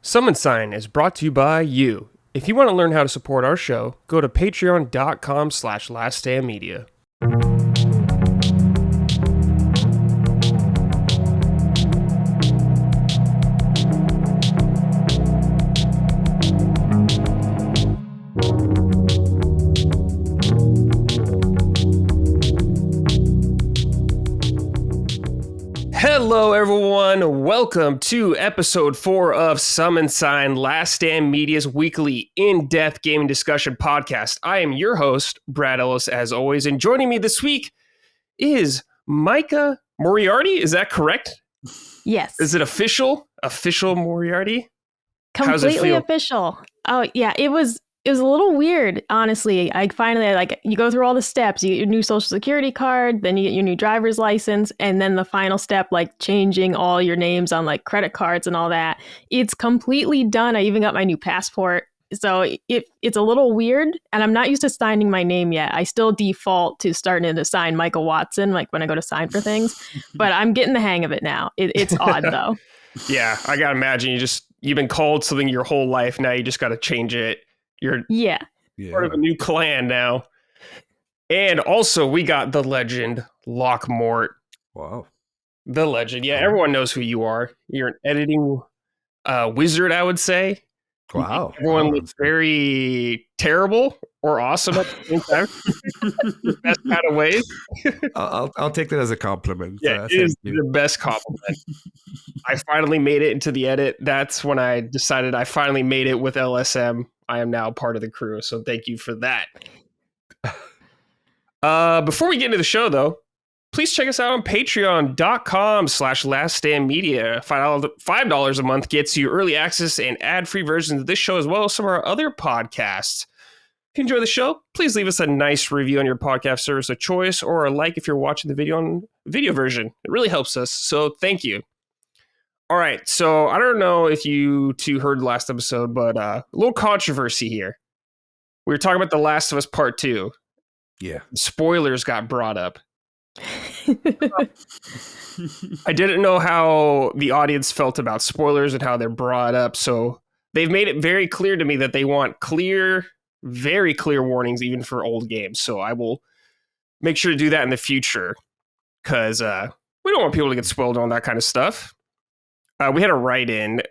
Summon Sign is brought to you by you. If you want to learn how to support our show, go to patreon.com/laststandmedia. Hello everyone, welcome to episode 4 of Summon Sign, Last Stand Media's weekly in-depth gaming discussion podcast. I am your host, Brad Ellis, as always, and joining me this week is Micah Moriarty. Is that correct? Yes. Is it official? Official Moriarty? Completely official. Oh yeah, it was a little weird, honestly. I finally, you go through all the steps. You get your new social security card, then you get your new driver's license, and then the final step, changing all your names on credit cards and all that. It's completely done. I even got my new passport. So it's a little weird, and I'm not used to signing my name yet. I still default to starting to sign Michael Watson, when I go to sign for things. But I'm getting the hang of it now. It's odd, though. Yeah, I gotta imagine you've been called something your whole life. Now you just gotta change it. You're part of a new clan now. And also, we got the legend, Lockmort. Wow. The legend. Yeah, everyone knows who you are. You're an editing wizard, I would say. Wow. Everyone looks very terrible or awesome at the same time. The best kind of ways. I'll take that as a compliment. Yeah, it is the best compliment. I finally made it into the edit. That's when I decided I finally made it with LSM. I am now part of the crew, so thank you for that. Before we get into the show, though, please check us out on patreon.com/laststandmedia. $5 a month gets you early access and ad-free versions of this show, as well as some of our other podcasts. If you enjoy the show, please leave us a nice review on your podcast service of choice, or a like if you're watching the video on video version. It really helps us, so thank you. All right, so I don't know if you two heard the last episode, but a little controversy here. We were talking about The Last of Us Part 2. Yeah. Spoilers got brought up. I didn't know how the audience felt about spoilers and how they're brought up, so they've made it very clear to me that they want clear, very clear warnings even for old games. So I will make sure to do that in the future, because we don't want people to get spoiled on that kind of stuff. We had a write-in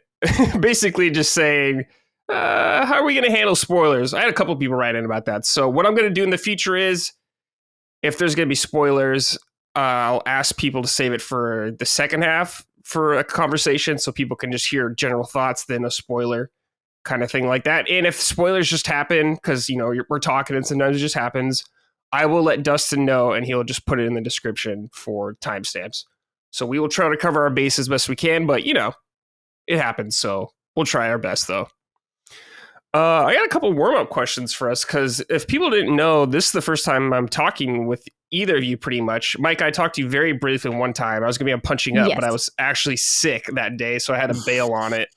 basically just saying, how are we going to handle spoilers? I had a couple people write in about that. So what I'm going to do in the future is, if there's going to be spoilers, I'll ask people to save it for the second half for a conversation, so people can just hear general thoughts, then a spoiler kind of thing like that. And if spoilers just happen, because we're talking and sometimes it just happens, I will let Dustin know, and he'll just put it in the description for timestamps. So we will try to cover our bases best we can, but it happens. So we'll try our best, though. I got a couple warm-up questions for us, because if people didn't know, this is the first time I'm talking with either of you, pretty much. Mike, I talked to you very briefly one time. I was going to be on Punching Up, but I was actually sick that day, so I had to bail on it.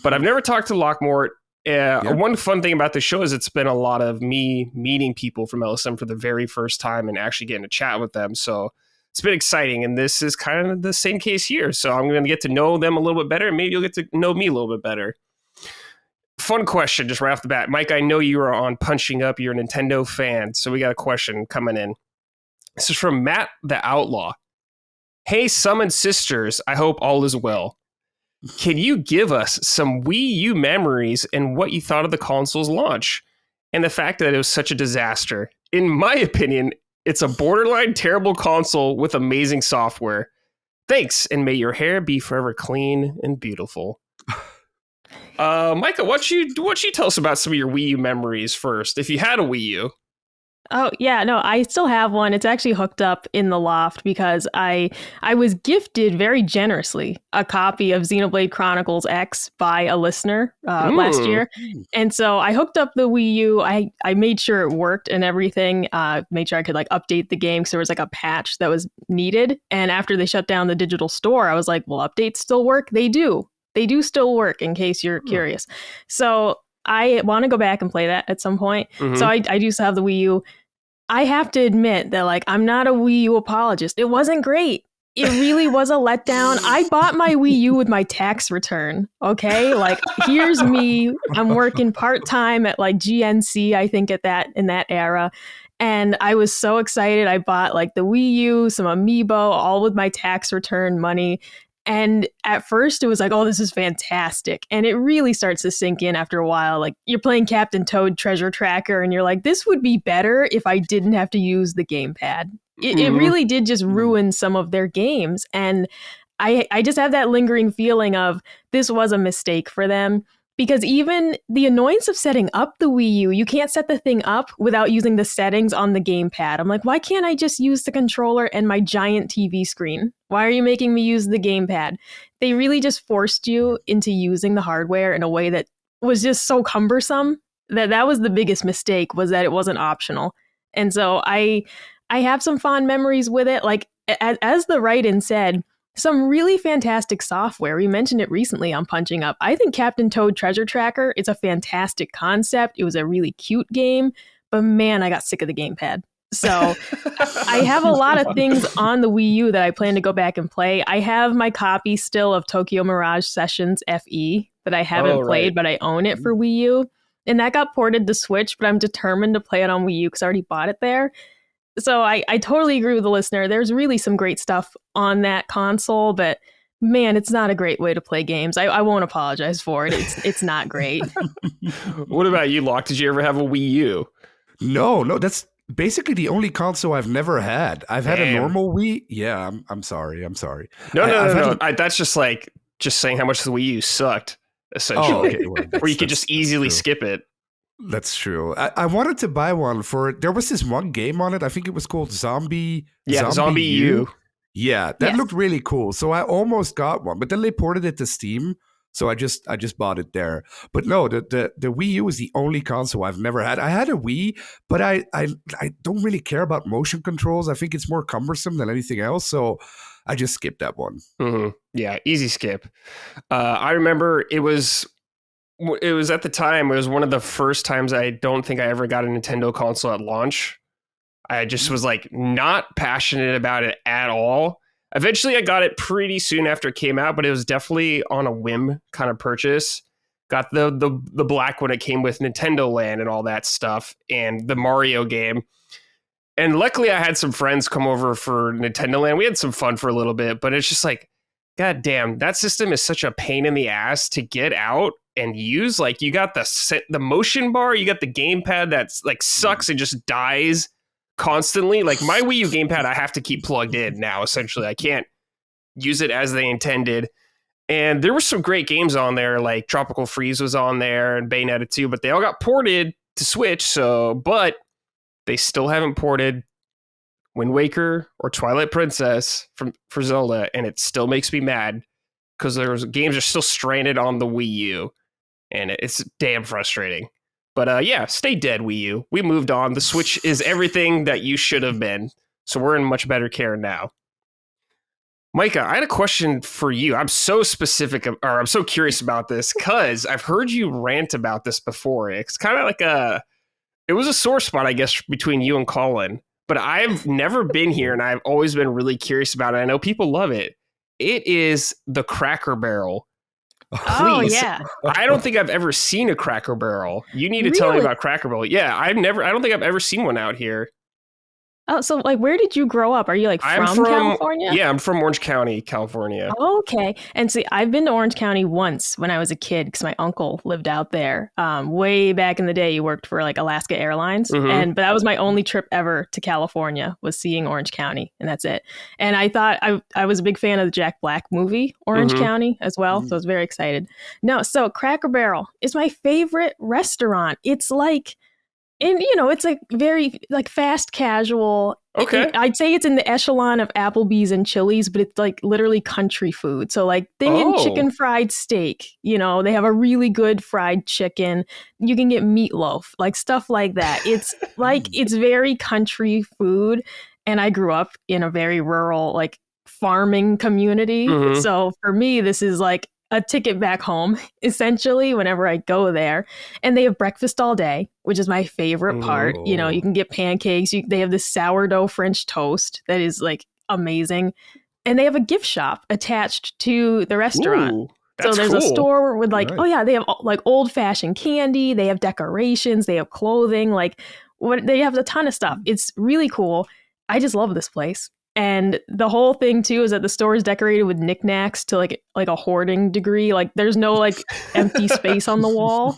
But I've never talked to Lockmort. One fun thing about the show is it's been a lot of me meeting people from LSM for the very first time and actually getting to chat with them. So it's been exciting, and this is kind of the same case here. So I'm going to get to know them a little bit better, and maybe you'll get to know me a little bit better. Fun question, just right off the bat. Mike, I know you are on Punching Up. You're a Nintendo fan, so we got a question coming in. This is from Matt the Outlaw. Hey, Summon Sisters, I hope all is well. Can you give us some Wii U memories and what you thought of the console's launch, and the fact that it was such a disaster? In my opinion, it's a borderline terrible console with amazing software. Thanks, and may your hair be forever clean and beautiful. Micah, why don't you tell us about some of your Wii U memories first, if you had a Wii U? Oh, yeah, no, I still have one. It's actually hooked up in the loft because I was gifted very generously a copy of Xenoblade Chronicles X by a listener last year. And so I hooked up the Wii U. I made sure it worked and everything, made sure I could update the game because there was a patch that was needed. And after they shut down the digital store, I was like, well, updates still work? They do. They do still work, in case you're curious. So I want to go back and play that at some point. Mm-hmm. So I do still have the Wii U. I have to admit that I'm not a Wii U apologist. It wasn't great. It really was a letdown. I bought my Wii U with my tax return. Okay, like here's me. I'm working part time at like GNC, I think in that era, and I was so excited. I bought like the Wii U, some Amiibo, all with my tax return money. And at first it was like, oh, this is fantastic. And it really starts to sink in after a while. Like you're playing Captain Toad Treasure Tracker and you're like, this would be better if I didn't have to use the gamepad. It really did just ruin some of their games. And I just have that lingering feeling of this was a mistake for them. Because even the annoyance of setting up the Wii U, you can't set the thing up without using the settings on the gamepad. I'm like, why can't I just use the controller and my giant TV screen? Why are you making me use the gamepad? They really just forced you into using the hardware in a way that was just so cumbersome that was the biggest mistake, was that it wasn't optional. And so I have some fond memories with it. Like as the write-in said, some really fantastic software. We mentioned it recently on Punching Up. I think Captain Toad Treasure Tracker is a fantastic concept. It was a really cute game, but man, I got sick of the gamepad. So I have a lot of things on the Wii U that I plan to go back and play. I have my copy still of Tokyo Mirage Sessions FE that I haven't played, but I own it for Wii U. And that got ported to Switch, but I'm determined to play it on Wii U because I already bought it there. So I totally agree with the listener. There's really some great stuff on that console, but man, it's not a great way to play games. I won't apologize for it. It's not great. What about you, Locke? Did you ever have a Wii U? No, that's basically the only console I've never had. I've had a normal Wii. Yeah, I'm sorry. No. That's just saying how much the Wii U sucked, essentially. Oh, okay. Well, where you could just easily true. skip it. That's true. I wanted to buy one there was this one game on it. I think it was called Zombie U. Yeah, that looked really cool. So I almost got one, but then they ported it to Steam. So I just bought it there. But no, the Wii U is the only console I've never had. I had a Wii, but I don't really care about motion controls. I think it's more cumbersome than anything else. So I just skipped that one. Mm-hmm. Yeah, easy skip. I remember it was at the time, it was one of the first times I don't think I ever got a Nintendo console at launch. I just was like not passionate about it at all. Eventually I got it pretty soon after it came out, but it was definitely on a whim kind of purchase. Got the black when it came with Nintendo Land and all that stuff and the Mario game. And luckily I had some friends come over for Nintendo Land. We had some fun for a little bit, but it's just like, God damn, that system is such a pain in the ass to get out and use. Like you got the motion bar, you got the gamepad that's like sucks and just dies constantly. Like my Wii U gamepad, I have to keep plugged in now. Essentially, I can't use it as they intended. And there were some great games on there, like Tropical Freeze was on there and Bayonetta 2, but they all got ported to Switch. But they still haven't ported Wind Waker or Twilight Princess for Zelda, and it still makes me mad because those games are still stranded on the Wii U, and it's damn frustrating. But yeah, stay dead, Wii U. We moved on. The Switch is everything that you should have been, so we're in much better care now. Micah, I had a question for you. I'm so curious about this because I've heard you rant about this before. It's kind of like it was a sore spot, I guess, between you and Colin. But I've never been here, and I've always been really curious about it. I know people love it. It is the Cracker Barrel. Please. Oh, yeah. I don't think I've ever seen a Cracker Barrel. You need to tell me about Cracker Barrel. Yeah, I don't think I've ever seen one out here. Oh, so like, where did you grow up? Are you like from California? Yeah, I'm from Orange County, California. Okay. And see, I've been to Orange County once when I was a kid because my uncle lived out there. Way back in the day, he worked for like Alaska Airlines. Mm-hmm. But that was my only trip ever to California, was seeing Orange County. And that's it. And I thought I was a big fan of the Jack Black movie, Orange County, as well. So I was very excited. No, so Cracker Barrel is my favorite restaurant. It's like, and it's like very like fast casual. Okay. I'd say it's in the echelon of Applebee's and Chili's, but it's like literally country food. So like thinking chicken fried steak, they have a really good fried chicken. You can get meatloaf, like stuff like that. It's like, it's very country food. And I grew up in a very rural, like farming community. Mm-hmm. So for me, this is like a ticket back home, essentially, whenever I go there. And they have breakfast all day, which is my favorite part. Ooh. You can get pancakes. They have this sourdough French toast that is like amazing. and they have a gift shop attached to the restaurant. Ooh, So that's there's cool. a store with like, Right. oh yeah, they have like old fashioned candy, they have decorations, they have clothing, like they have a ton of stuff. It's really cool. I just love this place. And the whole thing too is that the store is decorated with knickknacks to like a hoarding degree. Like there's no like empty space on the wall.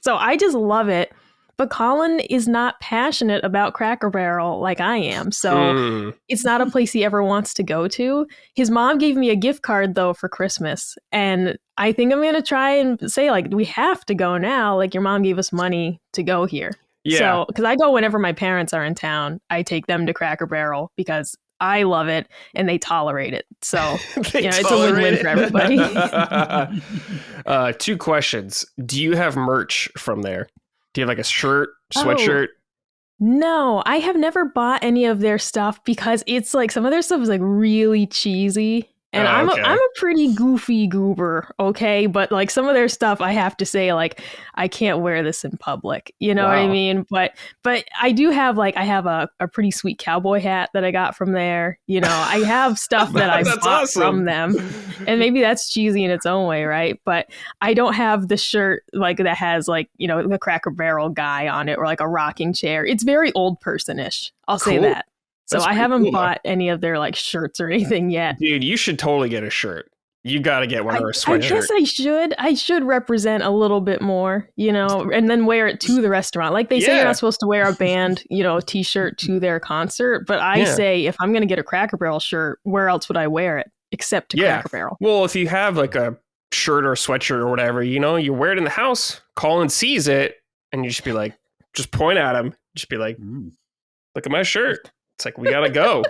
So I just love it. But Colin is not passionate about Cracker Barrel like I am. So it's not a place he ever wants to go to. His mom gave me a gift card, though, for Christmas. And I think I'm going to try and say, like, we have to go now. Like, your mom gave us money to go here. Yeah. So, because I go whenever my parents are in town, I take them to Cracker Barrel because I love it and they tolerate it. So, it's a win-win for everybody. 2 questions. Do you have merch from there? Do you have like a shirt, sweatshirt? No, I have never bought any of their stuff because it's like some of their stuff is like really cheesy. And I'm a pretty goofy goober, okay? But like some of their stuff, I have to say, like, I can't wear this in public. You know what I mean? But I do have I have a pretty sweet cowboy hat that I got from there. You know, I have stuff that I bought from them. And maybe that's cheesy in its own way, right? But I don't have the shirt like that has like, you know, the Cracker Barrel guy on it or like a rocking chair. It's very old person-ish. I'll say that. So I haven't bought any of their like shirts or anything yet. Dude, you should totally get a shirt. You got to get one or a sweatshirt. I guess I should. I should represent a little bit more, you know, and then wear it to the restaurant. Like they say you're not supposed to wear a band, you know, t-shirt to their concert. But I say if I'm going to get a Cracker Barrel shirt, where else would I wear it except to Cracker Barrel? Well, if you have like a shirt or a sweatshirt or whatever, you know, you wear it in the house, Colin sees it, and you just be like, just point at him. Just be like, look at my shirt. It's like, we got to go.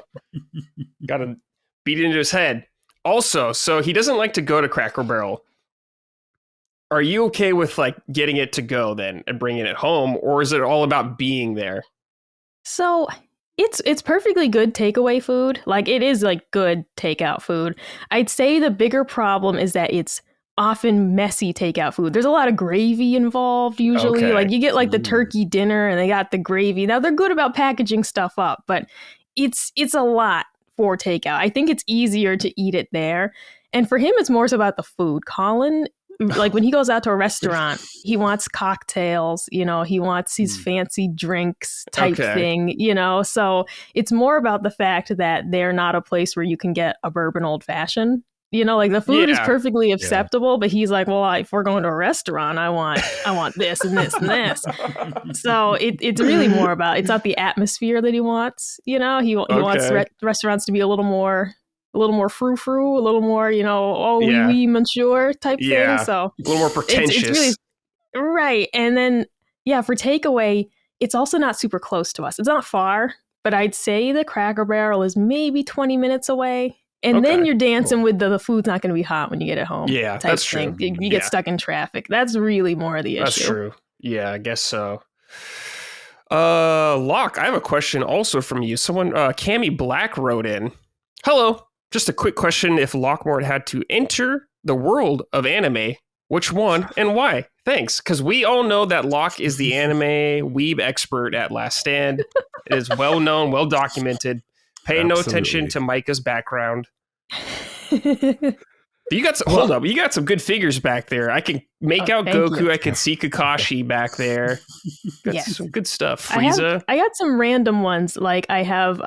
Got to beat it into his head. Also, so he doesn't like to go to Cracker Barrel. Are you okay with like getting it to go then and bringing it home? Or is it all about being there? So it's perfectly good takeaway food. Like it is like good takeout food. I'd say the bigger problem is that it's often messy takeout food. There's a lot of gravy involved usually. Okay. Like you get like the turkey dinner and they got the gravy. Now they're good about packaging stuff up, but it's a lot for takeout. I think it's easier to eat it there. And for him, it's more so about the food. Colin, like when he goes out to a restaurant, he wants cocktails, you know, he wants his fancy drinks type thing, you know. So it's more about the fact that they're not a place where you can get a bourbon old fashioned. You know, like the food is perfectly acceptable, but he's like, well, if we're going to a restaurant, I want this and this and this. So it's really more about, it's not the atmosphere that he wants. You know, he wants restaurants to be a little more frou-frou, a little more, you know, oui, monsieur type thing. So a little more pretentious. It's really, right. And then, for takeaway, it's also not super close to us. It's not far, but I'd say the Cracker Barrel is maybe 20 minutes away. And then you're dancing with the food's not going to be hot when you get it home. Yeah, that's true. You get stuck in traffic. That's really more of the issue. That's true. Yeah, I guess so. Locke, I have a question also from you. Someone, Cammy Black wrote in. Hello. Just a quick question. If Lockmort had to enter the world of anime, which one and why? Thanks. Because we all know that Locke is the anime weeb expert at Last Stand. It is well known, well documented. Pay no attention to Micah's background. You got some, hold up. You got some good figures back there. I can make out Goku. You. I can see Kakashi back there. That's some good stuff. Frieza. I got some random ones. Like I have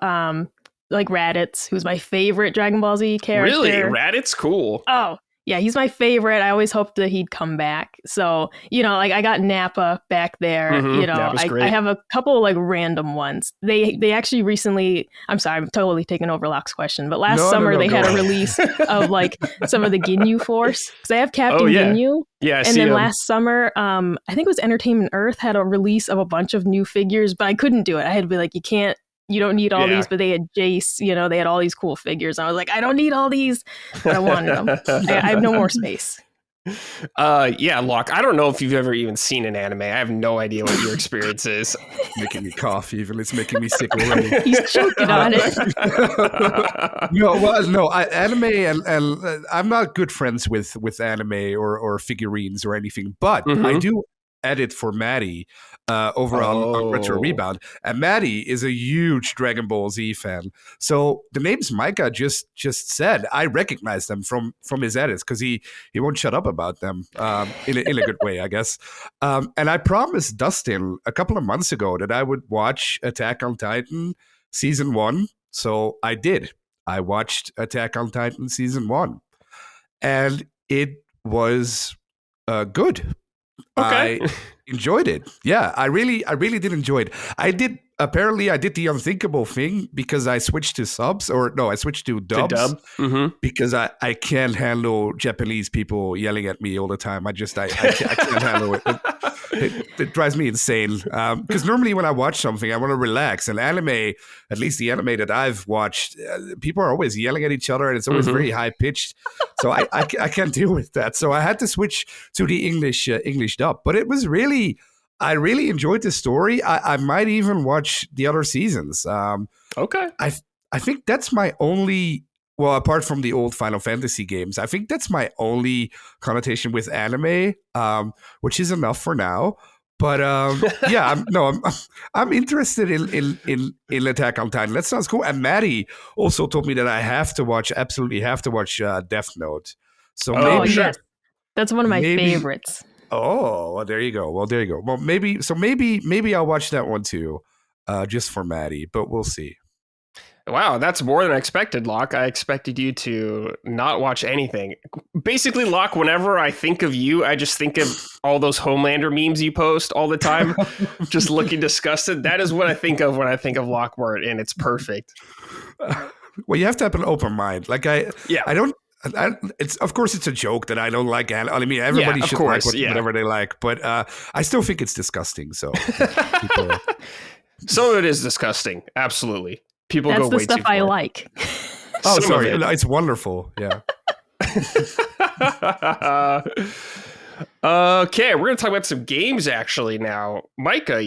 like Raditz, who's my favorite Dragon Ball Z character. Really? Raditz? Cool. Oh, yeah, he's my favorite. I always hoped that he'd come back. So, you know, like I got Nappa back there. You know, I have a couple of like random ones. They actually recently, I'm sorry, I'm totally taking over Locke's question, but last summer they had a release of like some of the Ginyu Force. Because I have Captain Ginyu. Yeah, and then last summer, I think it was Entertainment Earth had a release of a bunch of new figures, but I couldn't do it. I had to be like, you don't need all these, but they had Jace, you know, they had all these cool figures. I was like, I don't need all these, but I wanted them. I have no more space. Locke, I don't know if you've ever even seen an anime. I have no idea what your experience is. Making me cough even. It's making me sick already. He's choking on it. Anime and I'm not good friends with anime or figurines or anything, but I do edit for Maddie over on Retro Oh. Rebound. And Maddie is a huge Dragon Ball Z fan. So the names Micah just said, I recognize them from his edits because he won't shut up about them in a good way, I guess. And I promised Dustin a couple of months ago that I would watch Attack on Titan Season 1. So I did. I watched Attack on Titan Season 1. And it was good. Okay. I enjoyed it. Yeah, I really did enjoy it. I did the unthinkable thing because I switched to subs, or no, I switched to dubs. Mm-hmm. Because I can't handle Japanese people yelling at me all the time. I can't handle it. It drives me insane. Because normally when I watch something, I want to relax. And anime, at least the anime that I've watched, people are always yelling at each other, and it's always very high pitched. So I can't deal with that. So I had to switch to the English dub. But it was I really enjoyed the story. I might even watch the other seasons. Okay. I think that's my only. Well, apart from the old Final Fantasy games, I think that's my only connotation with anime, which is enough for now. But yeah, I'm interested in Attack on Titan. That sounds cool. And Maddie also told me that I absolutely have to watch Death Note. So maybe yes. That's one of my favorites. Oh, well, there you go. Well, maybe I'll watch that one too, just for Maddie. But we'll see. Wow, that's more than I expected, Locke. I expected you to not watch anything. Basically, Locke, whenever I think of you, I just think of all those Homelander memes you post all the time, just looking disgusted. That is what I think of when I think of Lockmort, and it's perfect. Well, you have to have an open mind. Like it's of course it's a joke that I don't like. I mean, everybody should like whatever they like, but I still think it's disgusting. So, some of it is disgusting. Absolutely. People That's go the way stuff too far. I like. Oh, sorry. It's wonderful. Yeah. Okay, we're going to talk about some games actually now. Micah,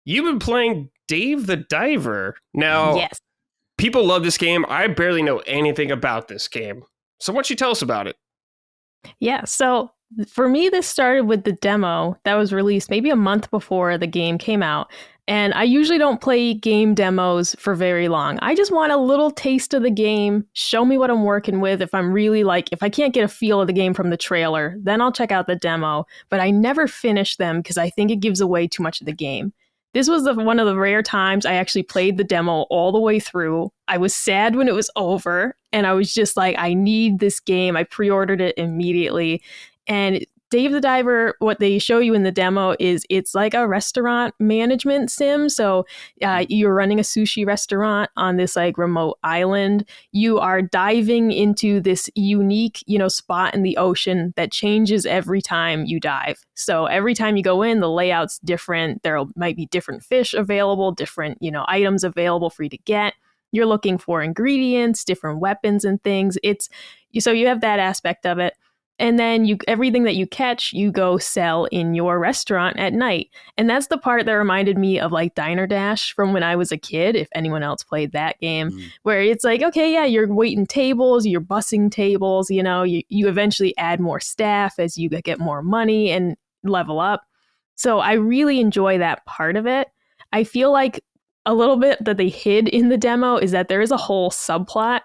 you've been playing Dave the Diver. Now, yes. People love this game. I barely know anything about this game. So why don't you tell us about it? Yeah, so for me, this started with the demo that was released maybe a month before the game came out. And I usually don't play game demos for very long. I just want a little taste of the game, show me what I'm working with. If I can't get a feel of the game from the trailer, then I'll check out the demo. But I never finish them because I think it gives away too much of the game. This was one of the rare times I actually played the demo all the way through. I was sad when it was over, and I was just like, I need this game. I pre-ordered it immediately. And Dave the Diver, what they show you in the demo is it's like a restaurant management sim. So you're running a sushi restaurant on this like remote island. You are diving into this unique, spot in the ocean that changes every time you dive. So every time you go in, the layout's different. There might be different fish available, different, items available for you to get. You're looking for ingredients, different weapons and things. So you have that aspect of it. And then everything that you catch, you go sell in your restaurant at night. And that's the part that reminded me of like Diner Dash from when I was a kid, if anyone else played that game, where it's like, okay, yeah, you're waiting tables, you're bussing tables, you eventually add more staff as you get more money and level up. So I really enjoy that part of it. I feel like a little bit that they hid in the demo is that there is a whole subplot.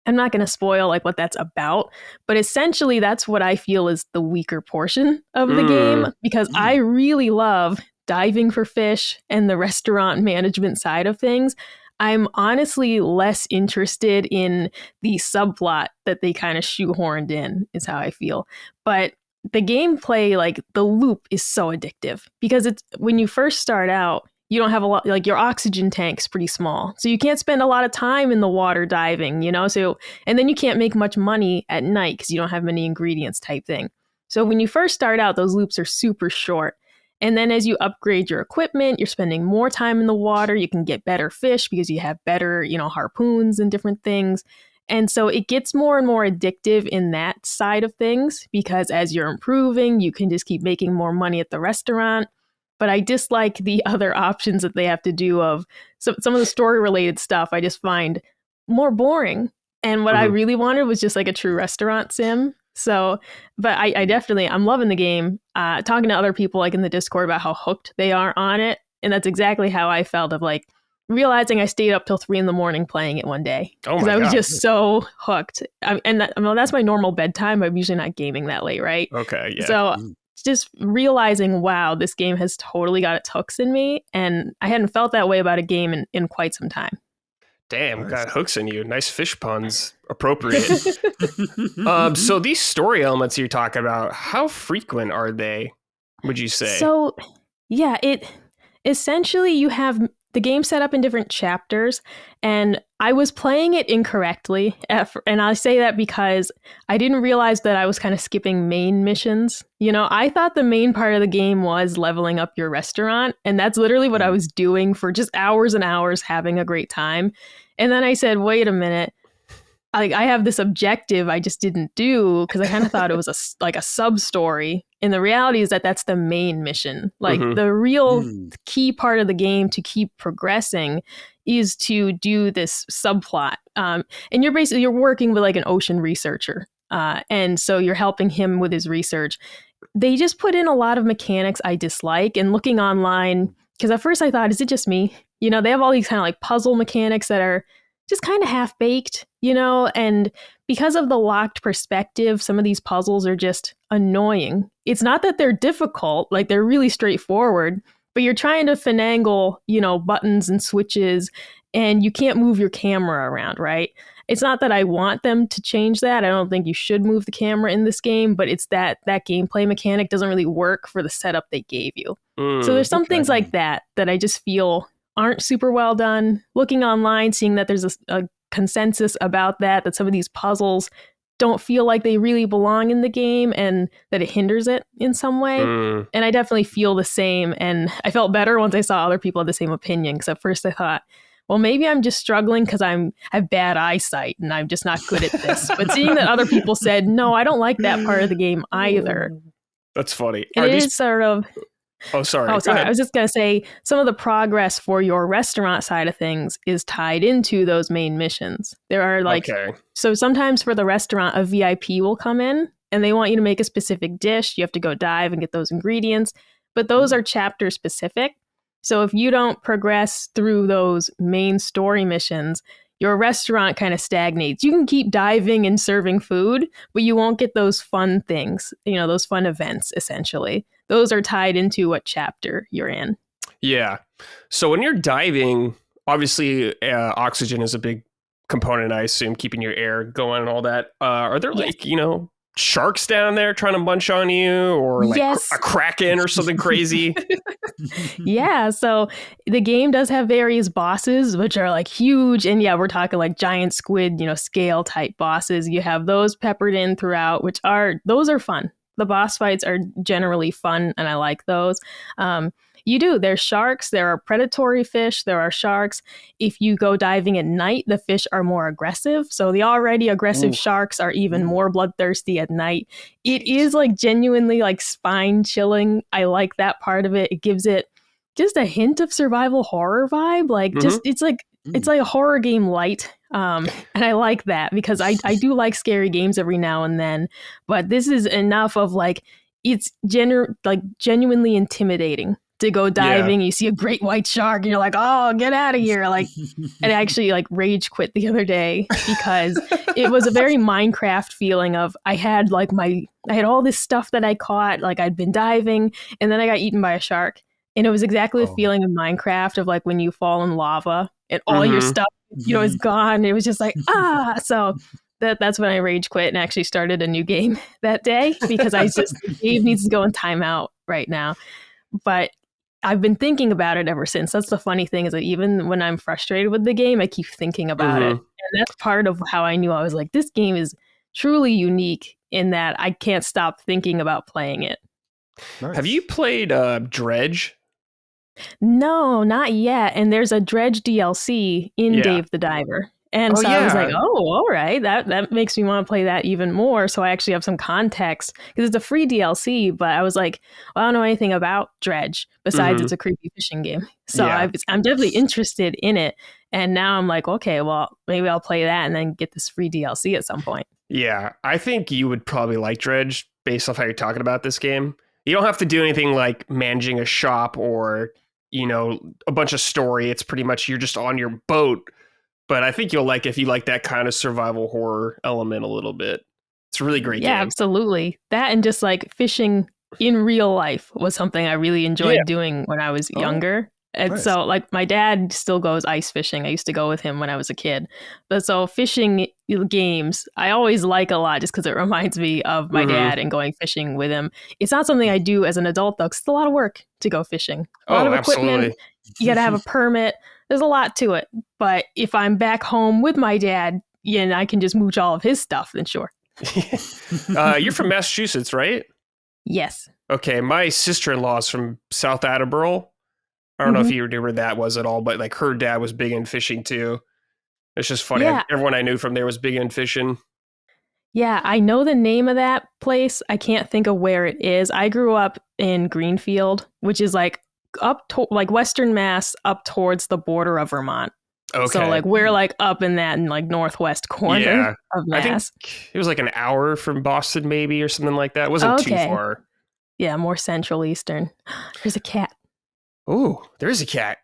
I'm not going to spoil like what that's about, but essentially that's what I feel is the weaker portion of the game, because I really love diving for fish and the restaurant management side of things. I'm honestly less interested in the subplot that they kind of shoehorned in, is how I feel. But the gameplay, like the loop is so addictive because it's when you first start out, you don't have a lot, like your oxygen tank's pretty small. So you can't spend a lot of time in the water diving, So, and then you can't make much money at night because you don't have many ingredients type thing. So when you first start out, those loops are super short. And then as you upgrade your equipment, you're spending more time in the water. You can get better fish because you have better, harpoons and different things. And so it gets more and more addictive in that side of things because as you're improving, you can just keep making more money at the restaurant. But I dislike the other options that they have to do of some of the story related stuff. I just find more boring. And what I really wanted was just like a true restaurant sim. So, but I definitely, I'm loving the game. Talking to other people like in the Discord about how hooked they are on it. And that's exactly how I felt of like realizing I stayed up till 3 a.m. playing it one day. Oh Because my I was God. just so hooked. That's my normal bedtime. I'm usually not gaming that late, right? Okay, yeah. So just realizing, wow, this game has totally got its hooks in me. And I hadn't felt that way about a game in quite some time. Damn, Nice. got hooks in you. Nice fish puns. Appropriate. So these story elements you're talking about, how frequent are they, would you say? So, yeah, it essentially you have the game set up in different chapters, and I was playing it incorrectly. And I say that because I didn't realize that I was kind of skipping main missions. You know, I thought the main part of the game was leveling up your restaurant, and that's literally what I was doing for just hours and hours, having a great time. And then I said, wait a minute. I have this objective I just didn't do because I kind of thought it was a sub story. And the reality is that that's the main mission. Like the real key part of the game to keep progressing is to do this subplot. And you're working with like an ocean researcher. And so you're helping him with his research. They just put in a lot of mechanics I dislike, and looking online, because at first I thought, is it just me? You know, they have all these kind of like puzzle mechanics that are just kind of half-baked, you know, and because of the locked perspective, some of these puzzles are just annoying. It's not that they're difficult, like they're really straightforward, but you're trying to finagle, you know, buttons and switches, and you can't move your camera around, right? It's not that I want them to change that. I don't think you should move the camera in this game, but it's that gameplay mechanic doesn't really work for the setup they gave you. So there's some things like that I just feel aren't super well done. Looking online, seeing that there's a consensus about that some of these puzzles don't feel like they really belong in the game and that it hinders it in some way. And I definitely feel the same. And I felt better once I saw other people had the same opinion, because at first I thought, well, maybe I'm just struggling because I have bad eyesight and I'm just not good at this. But seeing that other people said, no, I don't like that part of the game either. That's funny. And it is sort of... Oh, sorry. Oh, sorry. I was just going to say some of the progress for your restaurant side of things is tied into those main missions. There are so sometimes for the restaurant, a VIP will come in and they want you to make a specific dish. You have to go dive and get those ingredients, but those are chapter specific. So if you don't progress through those main story missions, your restaurant kind of stagnates. You can keep diving and serving food, but you won't get those fun things, you know, those fun events, essentially. Those are tied into what chapter you're in. Yeah. So when you're diving, obviously oxygen is a big component, I assume, keeping your air going and all that. Are there like, you know, sharks down there trying to munch on you, or like a kraken or something crazy? Yeah, so the game does have various bosses, which are like huge. And yeah, we're talking like giant squid, you know, scale type bosses. You have those peppered in throughout, those are fun. The boss fights are generally fun, and I like those. There's sharks, there are predatory fish, there are sharks. If you go diving at night, the fish are more aggressive. So the already aggressive sharks are even more bloodthirsty at night. It is like genuinely like spine chilling. I like that part of it. It gives it just a hint of survival horror vibe. Like it's like a horror game light. And I like that because I do like scary games every now and then, but this is enough of like, it's genuinely intimidating to go diving. You see a great white shark and you're like, oh, get out of here. Like, and I actually like rage quit the other day because it was a very Minecraft feeling of, I had all this stuff that I caught, like I'd been diving and then I got eaten by a shark. And it was exactly the feeling of Minecraft of like when you fall in lava and all your stuff, you know, is gone. It was just like, so that's when I rage quit and actually started a new game that day because the game needs to go in timeout right now. But I've been thinking about it ever since. That's the funny thing, is that even when I'm frustrated with the game, I keep thinking about it. And that's part of how I knew I was like, this game is truly unique in that I can't stop thinking about playing it. Nice. Have you played Dredge? No, not yet. And there's a Dredge DLC in Dave the Diver. And I was like, oh, all right. That makes me want to play that even more. So I actually have some context because it's a free DLC. But I was like, well, I don't know anything about Dredge besides it's a creepy fishing game. So I'm definitely interested in it. And now I'm like, okay, well, maybe I'll play that and then get this free DLC at some point. Yeah, I think you would probably like Dredge based off how you're talking about this game. You don't have to do anything like managing a shop or, a bunch of story. It's pretty much you're just on your boat. But I think you'll like if you like that kind of survival horror element a little bit. It's a really great Yeah, game. absolutely. That and just like fishing in real life was something I really enjoyed doing when I was younger. And nice. so like my dad still goes ice fishing. I used to go with him when I was a kid. But so fishing games, I always like a lot just because it reminds me of my dad and going fishing with him. It's not something I do as an adult though, 'cause it's a lot of work to go fishing. A lot of equipment. Absolutely. You got to have a permit. There's a lot to it. But if I'm back home with my dad, and I can just mooch all of his stuff, then sure. You're from Massachusetts, right? Yes. Okay, my sister-in-law is from South Attleboro. I don't know if you knew where that was at all, but like her dad was big in fishing too. It's just funny. Yeah. Everyone I knew from there was big in fishing. Yeah, I know the name of that place. I can't think of where it is. I grew up in Greenfield, which is like like Western Mass up towards the border of Vermont. Okay. So like we're like up in that like northwest corner of Mass. I think it was like an hour from Boston maybe or something like that. It wasn't too far. Yeah, more central eastern. There's a cat. Oh, there is a cat.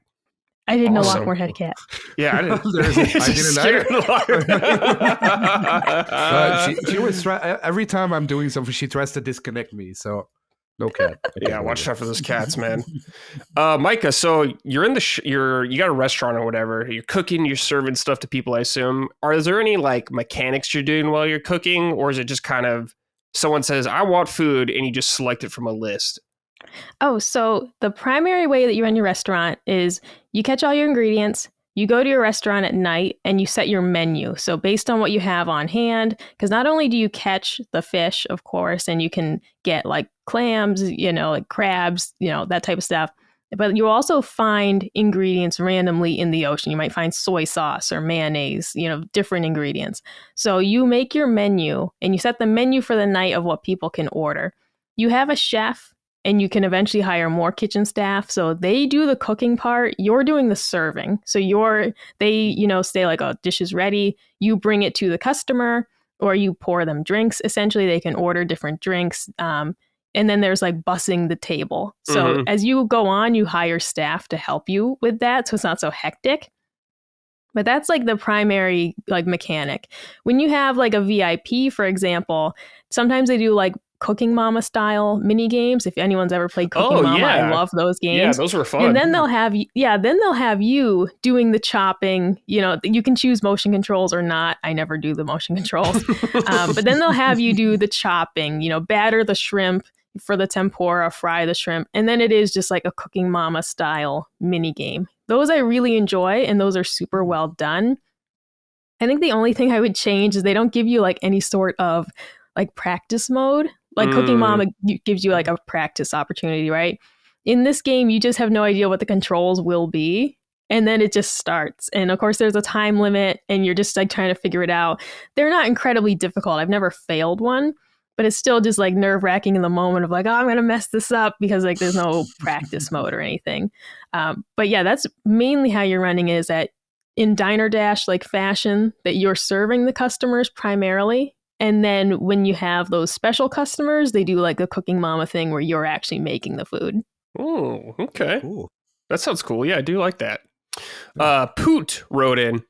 I didn't know Lockmort had a cat. Yeah, I didn't. I didn't. She was every time I'm doing something, she tries to disconnect me. So no cat. Yeah, watch out for those cats, man. Micah, so you're in you got a restaurant or whatever. You're cooking, you're serving stuff to people, I assume. Is there any like mechanics you're doing while you're cooking, or is it just kind of someone says, "I want food," and you just select it from a list? Oh, so the primary way that you run your restaurant is you catch all your ingredients, you go to your restaurant at night, and you set your menu. So based on what you have on hand, because not only do you catch the fish, of course, and you can get like clams, like crabs, that type of stuff, but you also find ingredients randomly in the ocean. You might find soy sauce or mayonnaise, different ingredients. So you make your menu and you set the menu for the night of what people can order. You have a chef. And you can eventually hire more kitchen staff. So they do the cooking part. You're doing the serving. So they say like, oh, dish is ready. You bring it to the customer or you pour them drinks. Essentially, they can order different drinks. And then there's like bussing the table. So as you go on, you hire staff to help you with that. So it's not so hectic. But that's like the primary like mechanic. When you have like a VIP, for example, sometimes they do like Cooking Mama style mini games. If anyone's ever played Cooking Mama, I love those games. Yeah, those were fun. And then they'll have you doing the chopping. You can choose motion controls or not. I never do the motion controls. But then they'll have you do the chopping. Batter the shrimp for the tempura, fry the shrimp, and then it is just like a Cooking Mama style mini game. Those I really enjoy, and those are super well done. I think the only thing I would change is they don't give you like any sort of like practice mode. Like Cooking Mama gives you like a practice opportunity, right? In this game, you just have no idea what the controls will be. And then it just starts. And of course, there's a time limit and you're just like trying to figure it out. They're not incredibly difficult. I've never failed one, but it's still just like nerve wracking in the moment of like, oh, I'm going to mess this up because like there's no practice mode or anything. But yeah, that's mainly how you're running is that in Diner Dash like fashion that you're serving the customers primarily. And then when you have those special customers, they do like a Cooking Mama thing where you're actually making the food. Oh, okay. Cool. That sounds cool. Yeah, I do like that. Poot wrote in,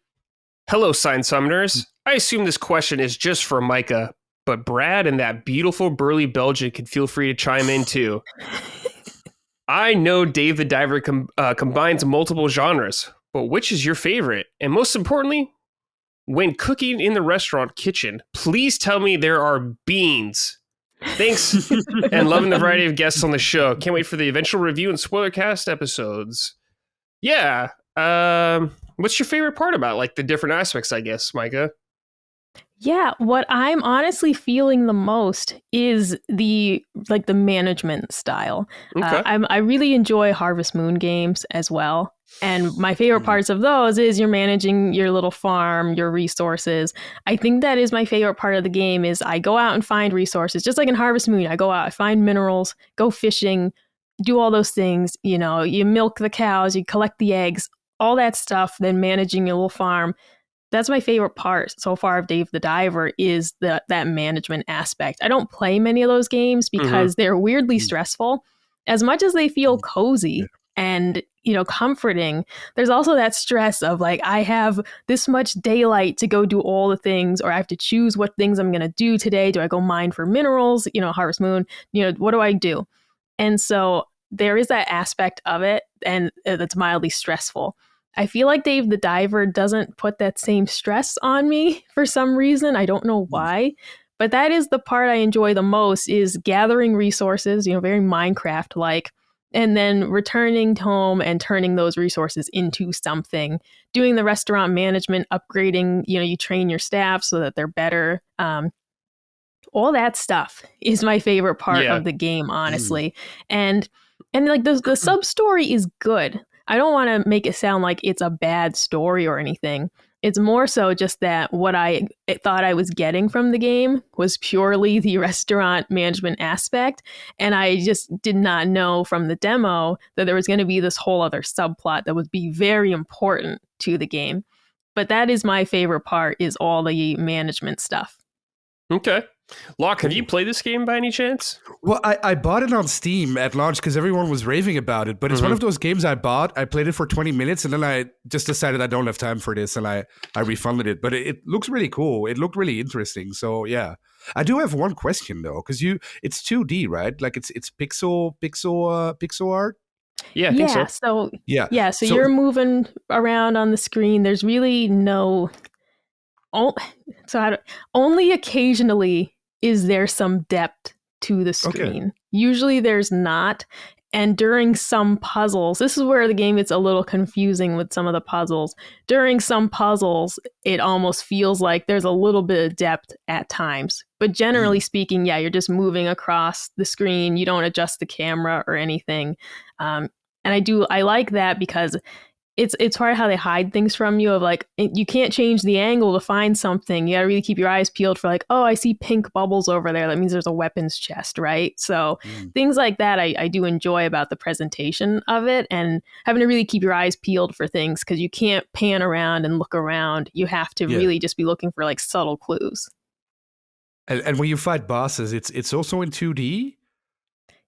"Hello, Sign Summoners. I assume this question is just for Micah, but Brad and that beautiful burly Belgian can feel free to chime in too. I know Dave the Diver combines multiple genres, but which is your favorite? And most importantly, when cooking in the restaurant kitchen, please tell me there are beans. Thanks, and loving the variety of guests on the show. Can't wait for the eventual review and spoiler cast episodes." Yeah. What's your favorite part about like the different aspects, I guess, Micah? Yeah, what I'm honestly feeling the most is the management style. Okay. I really enjoy Harvest Moon games as well. And my favorite parts of those is you're managing your little farm, your resources. I think that is my favorite part of the game is I go out and find resources. Just like in Harvest Moon, I go out, I find minerals, go fishing, do all those things. You milk the cows, you collect the eggs, all that stuff, then managing your little farm. that's my favorite part so far of Dave the Diver is that management aspect. I don't play many of those games because they're weirdly stressful. As much as they feel cozy and comforting, there's also that stress of like, I have this much daylight to go do all the things, or I have to choose what things I'm going to do today. Do I go mine for minerals, Harvest Moon, what do I do? And so there is that aspect of it, and that's mildly stressful. I feel like Dave the Diver doesn't put that same stress on me for some reason. I don't know why, but that is the part I enjoy the most, is gathering resources, very Minecraft-like, and then returning home and turning those resources into something, doing the restaurant management, upgrading, you train your staff so that they're better. All that stuff is my favorite part of the game, honestly. And like the sub story is good. I don't want to make it sound like it's a bad story or anything. It's more so just that what I thought I was getting from the game was purely the restaurant management aspect. And I just did not know from the demo that there was going to be this whole other subplot that would be very important to the game. But that is my favorite part, is all the management stuff. Okay. Locke, have you played this game by any chance? Well, I bought it on Steam at launch because everyone was raving about it. But it's one of those games I bought. I played it for 20 minutes and then I just decided I don't have time for this, and I refunded it. But it looks really cool. It looked really interesting. So yeah, I do have one question though, because it's 2D, right? Like it's pixel art. Yeah, I think so. So you're moving around on the screen. There's really no. Only occasionally is there some depth to the screen. Okay. Usually there's not. And during some puzzles, this is where the game gets a little confusing with some of the puzzles. During some puzzles, it almost feels like there's a little bit of depth at times. But generally speaking, you're just moving across the screen. You don't adjust the camera or anything. And I like that because it's part of how they hide things from you, of like, you can't change the angle to find something. You gotta really keep your eyes peeled for like, oh, I see pink bubbles over there. That means there's a weapons chest, right? So things like that I do enjoy about the presentation of it, and having to really keep your eyes peeled for things, because you can't pan around and look around. You have to really just be looking for like subtle clues. And when you fight bosses, it's also in 2D?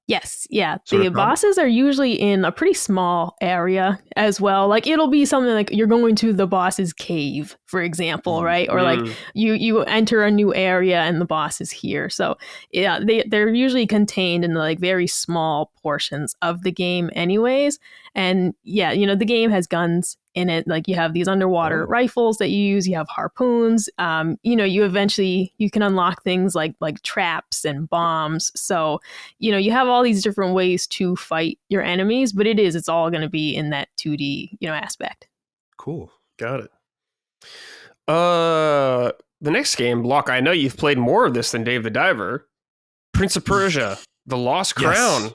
Yes, yeah. The bosses are usually in a pretty small area as well. Like it'll be something like you're going to the boss's cave, for example, right? Or like you enter a new area and the boss is here. So yeah, they're usually contained in like very small portions of the game anyways. And yeah, the game has guns in it. Like you have these underwater rifles that you use, you have harpoons, you can unlock things like traps and bombs. So, you have all these different ways to fight your enemies, but it's all going to be in that 2D, aspect. Cool. Got it. The next game, Locke, I know you've played more of this than Dave the Diver. Prince of Persia, The Lost Crown.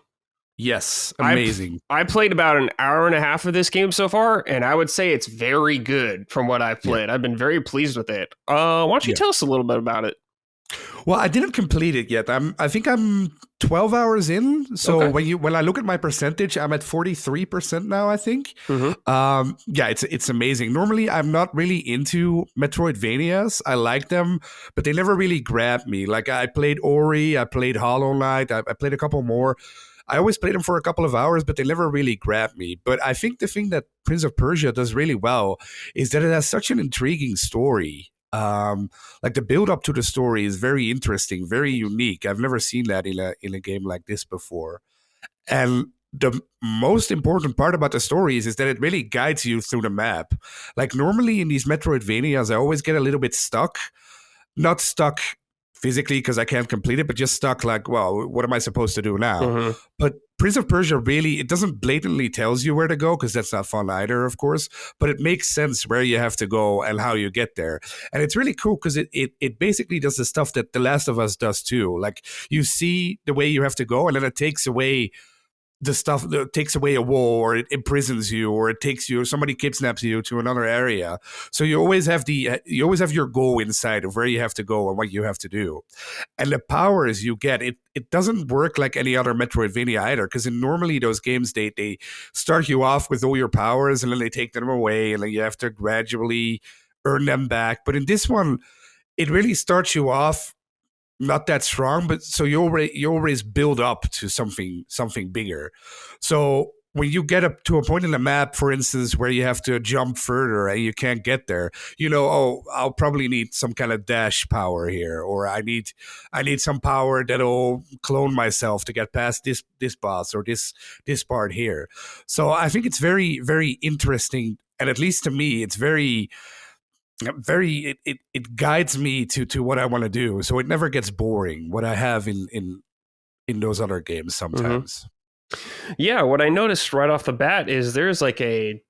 Yes, amazing. I played about an hour and a half of this game so far, and I would say it's very good from what I've played. I've been very pleased with it. Why don't you tell us a little bit about it? Well, I didn't complete it yet. I think I'm 12 hours in. So when I look at my percentage, I'm at 43% now, I think. It's amazing. Normally, I'm not really into Metroidvanias. I like them, but they never really grabbed me. Like I played Ori, I played Hollow Knight, I played a couple more. I always played them for a couple of hours, but they never really grabbed me. But I think the thing that Prince of Persia does really well is that it has such an intriguing story. Like the build up to the story is very interesting, very unique. I've never seen that in a game like this before. And the most important part about the story is that it really guides you through the map. Like normally in these Metroidvanias, I always get a little bit stuck. Not stuck physically because I can't complete it, but just stuck like, well, what am I supposed to do now? But Prince of Persia really, it doesn't blatantly tells you where to go, because that's not fun either, of course, but it makes sense where you have to go and how you get there. And it's really cool because it basically does the stuff that The Last of Us does too. Like you see the way you have to go, and then it takes away the stuff that takes away a wall, or it imprisons you, or it takes you, somebody kidnaps you to another area. So you always have your goal inside of where you have to go and what you have to do. And the powers you get, it doesn't work like any other Metroidvania either, because normally those games, they start you off with all your powers and then they take them away, and then you have to gradually earn them back. But in this one, it really starts you off not that strong, but so you always build up to something bigger. So when you get up to a point in the map, for instance, where you have to jump further and you can't get there, oh, I'll probably need some kind of dash power here, or I need some power that'll clone myself to get past this boss or this part here. So I think it's very, very interesting, and at least to me, it's very it guides me to what I want to do. So it never gets boring, what I have in those other games sometimes. Yeah, what I noticed right off the bat is there's like a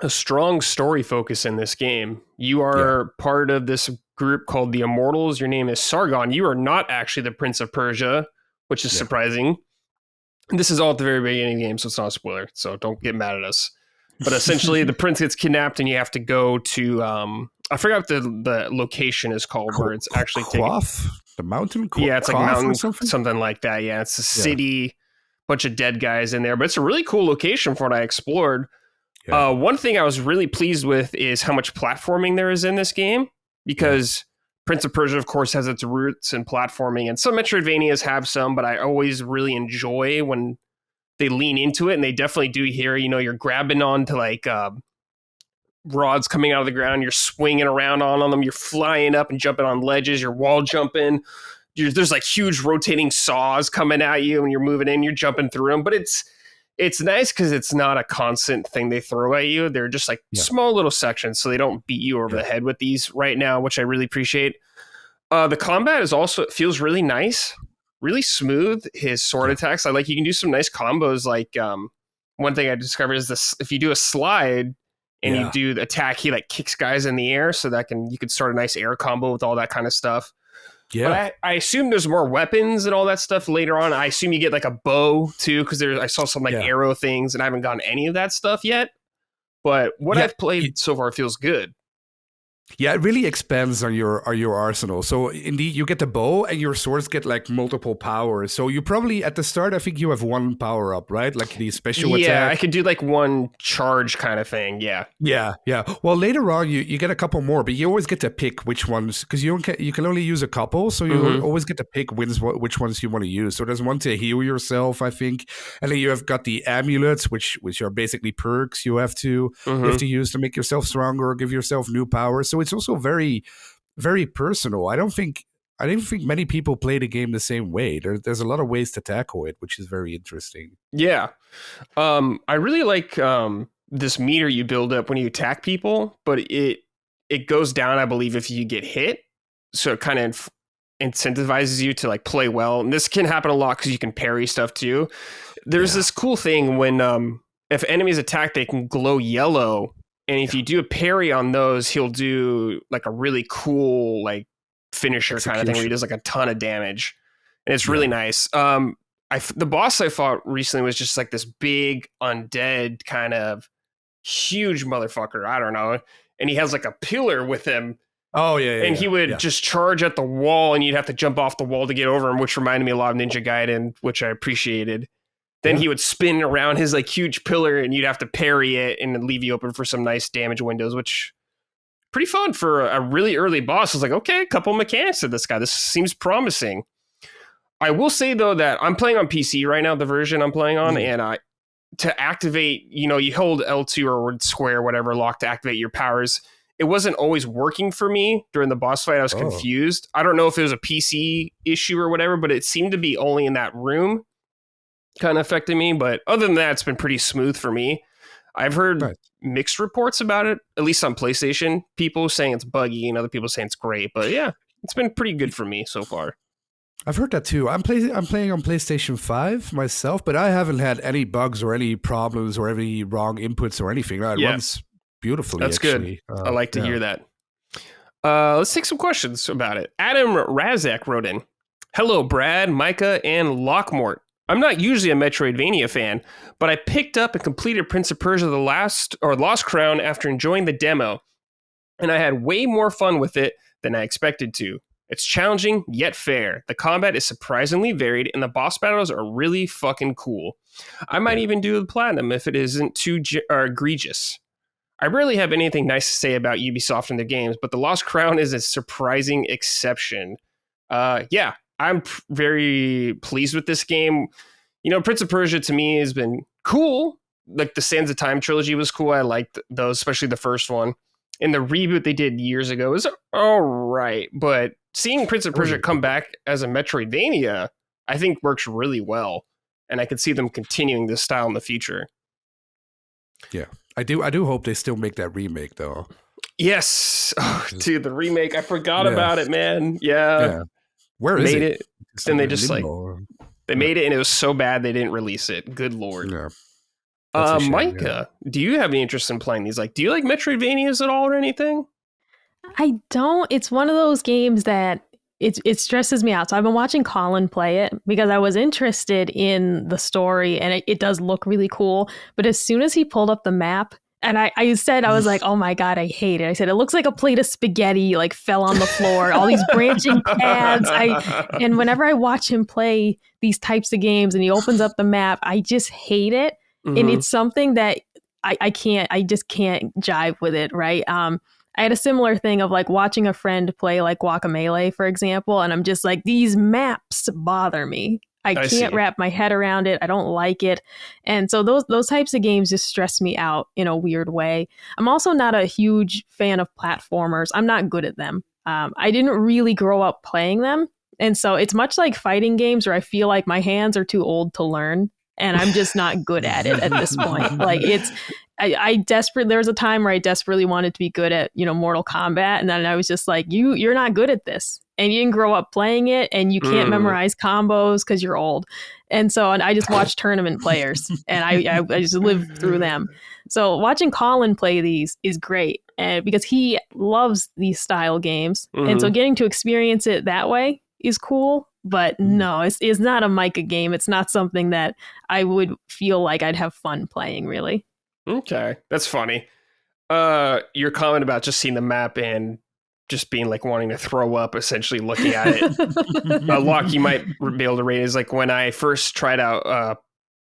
strong story focus in this game. You are part of this group called the Immortals. Your name is Sargon. You are not actually the Prince of Persia, which is surprising. This is all at the very beginning of the game, so it's not a spoiler, so don't get mad at us. But essentially, the prince gets kidnapped, and you have to go to I forgot what the location is called, where it's actually Quaff? The mountain? Yeah, it's like mountain, something? something like that. Yeah, it's a city, bunch of dead guys in there, but it's a really cool location from what I explored. Yeah. One thing I was really pleased with is how much platforming there is in this game, because Prince of Persia, of course, has its roots in platforming, and some Metroidvanias have some, but I always really enjoy when they lean into it, and they definitely do here. You're grabbing onto like rods coming out of the ground, you're swinging around on them, you're flying up and jumping on ledges, you're wall jumping. There's like huge rotating saws coming at you, and you're moving in, you're jumping through them. But it's nice because it's not a constant thing they throw at you. They're just like small little sections, so they don't beat you over the head with these right now, which I really appreciate. The combat is also, it feels really nice, really smooth. His sword attacks, you can do some nice combos. Like one thing I discovered is this: if you do a slide and you do the attack, he like kicks guys in the air, so that you could start a nice air combo with all that kind of stuff. Yeah, but I assume there's more weapons and all that stuff later on. I assume you get like a bow too, because I saw some like arrow things, and I haven't gotten any of that stuff yet. But what I've played so far feels good. Yeah, it really expands on your arsenal. So indeed, you get the bow, and your swords get like multiple powers. So you probably at the start, I think you have one power up, right? Like the special attack. Yeah, I could do like one charge kind of thing. Yeah. Well, later on, you get a couple more, but you always get to pick which ones, because you can only use a couple. So you always get to pick which ones you want to use. So there's one to heal yourself, I think, and then you have got the amulets, which are basically perks you have to use to make yourself stronger or give yourself new powers. So it's also very, very personal. I don't think many people play the game the same way. There's a lot of ways to tackle it, which is very interesting. Yeah. I really like this meter you build up when you attack people, but it goes down, I believe, if you get hit. So it kind of incentivizes you to like play well. And this can happen a lot because you can parry stuff too. There's this cool thing when if enemies attack, they can glow yellow. And if you do a parry on those, he'll do like a really cool like finisher kind of thing where he does like a ton of damage. And it's really nice. The boss I fought recently was just like this big undead kind of huge motherfucker. I don't know. And he has like a pillar with him. Oh, yeah. And he would just charge at the wall, and you'd have to jump off the wall to get over him, which reminded me a lot of Ninja Gaiden, which I appreciated. Then he would spin around his like huge pillar, and you'd have to parry it and leave you open for some nice damage windows, which pretty fun for a really early boss. I was like, okay, a couple mechanics to this guy. This seems promising. I will say though that I'm playing on PC right now, the version I'm playing on, and to activate, you hold L2 or square, whatever, lock to activate your powers. It wasn't always working for me during the boss fight. I was confused. I don't know if it was a PC issue or whatever, but it seemed to be only in that room. Kind of affected me, but other than that, it's been pretty smooth for me. I've heard mixed reports about it, at least on PlayStation. People saying it's buggy and other people saying it's great, but yeah, it's been pretty good for me so far. I've heard that too. I'm playing on PlayStation 5 myself, but I haven't had any bugs or any problems or any wrong inputs or anything. It runs beautifully. That's actually. Good. I like to hear that. Let's take some questions about it. Adam Razak wrote in, "Hello, Brad, Micah, and Lockmort. I'm not usually a Metroidvania fan, but I picked up and completed Prince of Persia the Lost Crown after enjoying the demo, and I had way more fun with it than I expected to. It's challenging, yet fair. The combat is surprisingly varied, and the boss battles are really fucking cool. I might even do the platinum if it isn't too egregious. I rarely have anything nice to say about Ubisoft and their games, but The Lost Crown is a surprising exception. Yeah, I'm very pleased with this game. You know, Prince of Persia to me has been cool. Like the Sands of Time trilogy was cool. I liked those, especially the first one. And the reboot they did years ago was all right. But seeing Prince of Persia come back as a Metroidvania, I think works really well. And I could see them continuing this style in the future. Yeah. I do hope they still make that remake though. Yes. Oh, dude, the remake. I forgot about it, man. Yeah. Where is it? Then they just they made it and it was so bad they didn't release it. Good Lord. Yeah. Micah, do you have any interest in playing these? Like, do you like Metroidvanias at all or anything? I don't. It's one of those games that it stresses me out. So I've been watching Colin play it because I was interested in the story and it does look really cool. But as soon as he pulled up the map, and I was like, oh my God, I hate it. I said, it looks like a plate of spaghetti like fell on the floor, all these branching paths. And whenever I watch him play these types of games and he opens up the map, I just hate it. Mm-hmm. And it's something that I just can't jive with it, right? I had a similar thing of like watching a friend play like Guacamelee, for example, and I'm just like, these maps bother me. I can't wrap my head around it. I don't like it. And so those types of games just stress me out in a weird way. I'm also not a huge fan of platformers. I'm not good at them. I didn't really grow up playing them. And so it's much like fighting games where I feel like my hands are too old to learn. And I'm just not good at it at this point. Like there was a time where I desperately wanted to be good at, Mortal Kombat. And then I was just like, you're not good at this. And you didn't grow up playing it and you can't memorize combos because you're old. And I just watch tournament players and I just live through them. So watching Colin play these is great because he loves these style games. Mm-hmm. And so getting to experience it that way is cool. But no, it's not a Micah game. It's not something that I would feel like I'd have fun playing, really. Okay, that's funny. Your comment about just seeing the map and just being like wanting to throw up, essentially looking at it. A lock you might be able to rate is like when I first tried out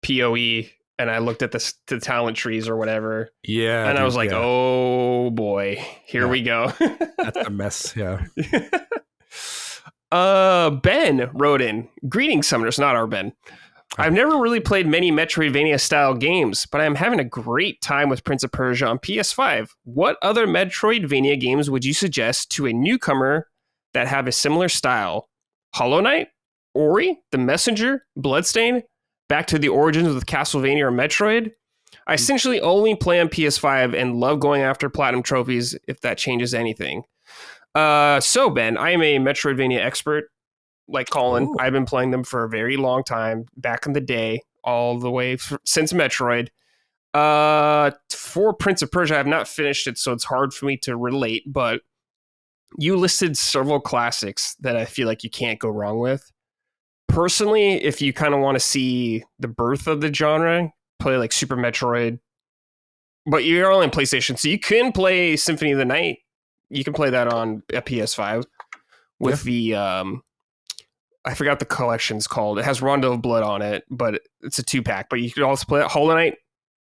PoE and I looked at the talent trees or whatever. Yeah. And I was like, oh boy, here we go. That's a mess, yeah. Ben wrote in, greetings, Summoners, not our Ben. I've never really played many Metroidvania style games, but I'm having a great time with Prince of Persia on PS5. What other Metroidvania games would you suggest to a newcomer that have a similar style? Hollow Knight, Ori, The Messenger, Bloodstain, back to the origins with Castlevania or Metroid? I essentially only play on PS5 and love going after platinum trophies if that changes anything. So Ben, I am a Metroidvania expert, like Colin. Ooh. I've been playing them for a very long time, back in the day, all the way since Metroid. For Prince of Persia, I have not finished it, so it's hard for me to relate, but you listed several classics that I feel like you can't go wrong with. Personally, if you kind of want to see the birth of the genre, play like Super Metroid, but you're only on PlayStation, so you can play Symphony of the Night. You can play that on a PS5 with the, I forgot the collection's called. It has Rondo of Blood on it, but it's a 2-pack. But you could also play it. Hollow Knight,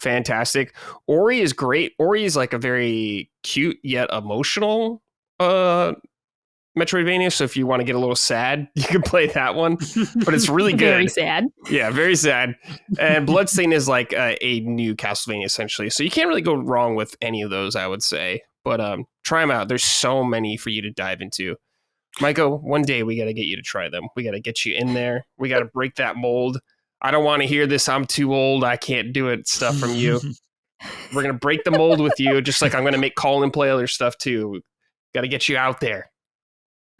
fantastic. Ori is great. Ori is like a very cute yet emotional Metroidvania. So if you want to get a little sad, you can play that one. But it's really good. Very sad. Yeah, very sad. And Bloodstain is like a new Castlevania, essentially. So you can't really go wrong with any of those, I would say. But try them out. There's so many for you to dive into. Micah, one day we got to get you to try them. We got to get you in there. We got to break that mold. I don't want to hear this I'm too old, I can't do it stuff from you. We're going to break the mold with you, just like I'm going to make Colin play other stuff too. Got to get you out there.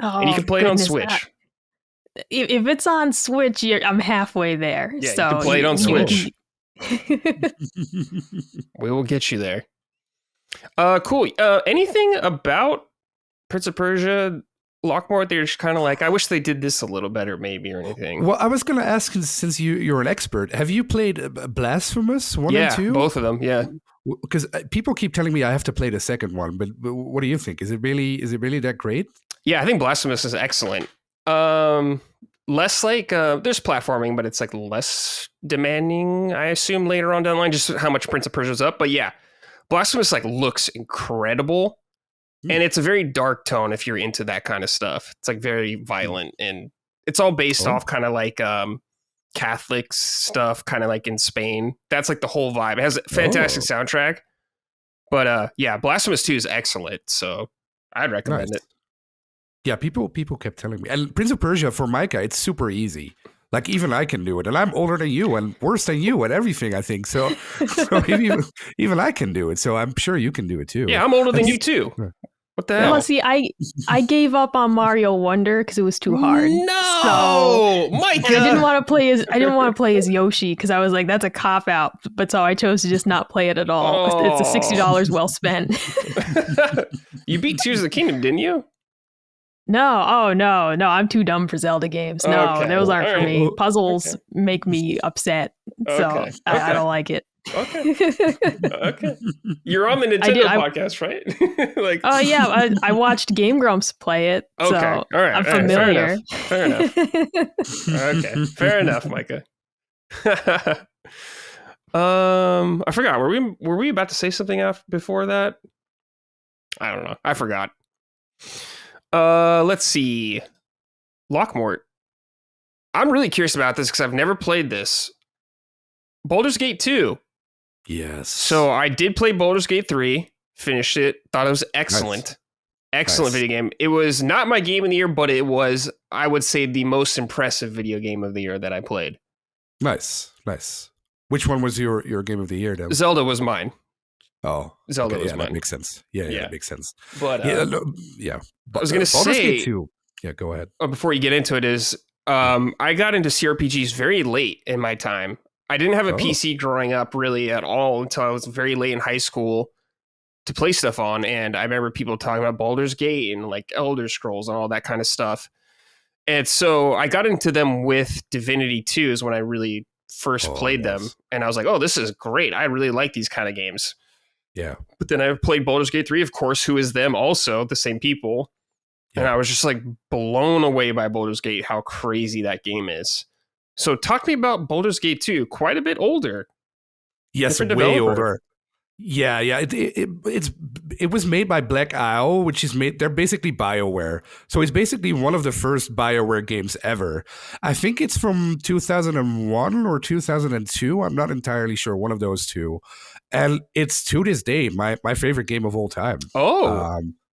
Oh, and you can play it on Switch. If it's on Switch, I'm halfway there. Yeah, so you can play it on Switch. We will get you there. Cool. Anything about Prince of Persia, Lockmort? They're just kind of like, I wish they did this a little better, maybe, or anything. Well, I was going to ask, since you're an expert, have you played Blasphemous 1 and 2? Yeah, both of them. Yeah, because people keep telling me I have to play the second one. But what do you think? Is it really that great? Yeah, I think Blasphemous is excellent. Less like there's platforming, but it's like less demanding, I assume, later on down the line, just how much Prince of Persia is up. But yeah. Blasphemous like looks incredible, and it's a very dark tone if you're into that kind of stuff. It's like very violent, and it's all based off kind of like Catholic stuff, kind of like in Spain. That's like the whole vibe. It has a fantastic soundtrack. But yeah, Blasphemous 2 is excellent, so I'd recommend it. Yeah, people kept telling me. And Prince of Persia for Micah, it's super easy. Like even I can do it, and I'm older than you and worse than you at everything, I think. So even I can do it. So I'm sure you can do it too. Yeah, I'm older than you too. What the hell? Well, see, I gave up on Mario Wonder because it was too hard. No, so, Micah. And I didn't want to play as Yoshi because I was like, that's a cop out. But so I chose to just not play it at all. It's a $60 well spent. You beat Tears of the Kingdom, didn't you? No, I'm too dumb for Zelda games. No, those aren't for me. Puzzles make me upset, so I don't like it. Okay. You're on the Nintendo podcast, right? Like, oh yeah, I watched Game Grumps play it, so all right, I'm familiar. Fair enough. Okay, fair enough, Micah. I forgot. Were we about to say something before that? I don't know. I forgot. Let's see. Lockmort. I'm really curious about this because I've never played this. Baldur's Gate 2. Yes. So I did play Baldur's Gate 3, finished it, thought it was excellent. Excellent video game. It was not my game of the year, but it was, I would say, the most impressive video game of the year that I played. Nice. Which one was your game of the year, then? Zelda was mine. Oh, Zelda was mine. That makes sense. Yeah, that makes sense. But I was going to say, Baldur's Gate 2. Yeah, go ahead. Before you get into it, is I got into CRPGs very late in my time. I didn't have a PC growing up really at all until I was very late in high school to play stuff on. And I remember people talking about Baldur's Gate and like Elder Scrolls and all that kind of stuff. And so I got into them with Divinity 2 is when I really first played them. And I was like, oh, this is great. I really like these kind of games. Yeah. But then I played Baldur's Gate 3, of course, who is them also, the same people. Yeah. And I was just like blown away by Baldur's Gate, how crazy that game is. So talk to me about Baldur's Gate 2, quite a bit older. Yes, way older. Yeah. It was made by Black Isle, which is they're basically BioWare. So it's basically one of the first BioWare games ever. I think it's from 2001 or 2002. I'm not entirely sure, one of those two. And it's to this day my favorite game of all time.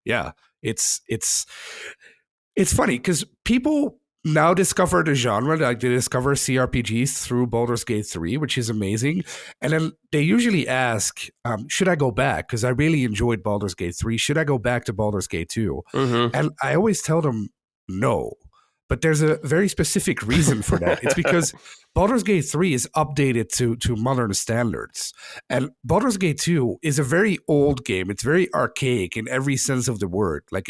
Yeah. It's funny because people now discover the genre, like they discover CRPGs through Baldur's Gate 3, which is amazing. And then they usually ask, should I go back? Because I really enjoyed Baldur's Gate 3. Should I go back to Baldur's Gate 2? Mm-hmm. And I always tell them no. But there's a very specific reason for that. It's because Baldur's Gate 3 is updated to modern standards. And Baldur's Gate 2 is a very old game. It's very archaic in every sense of the word. Like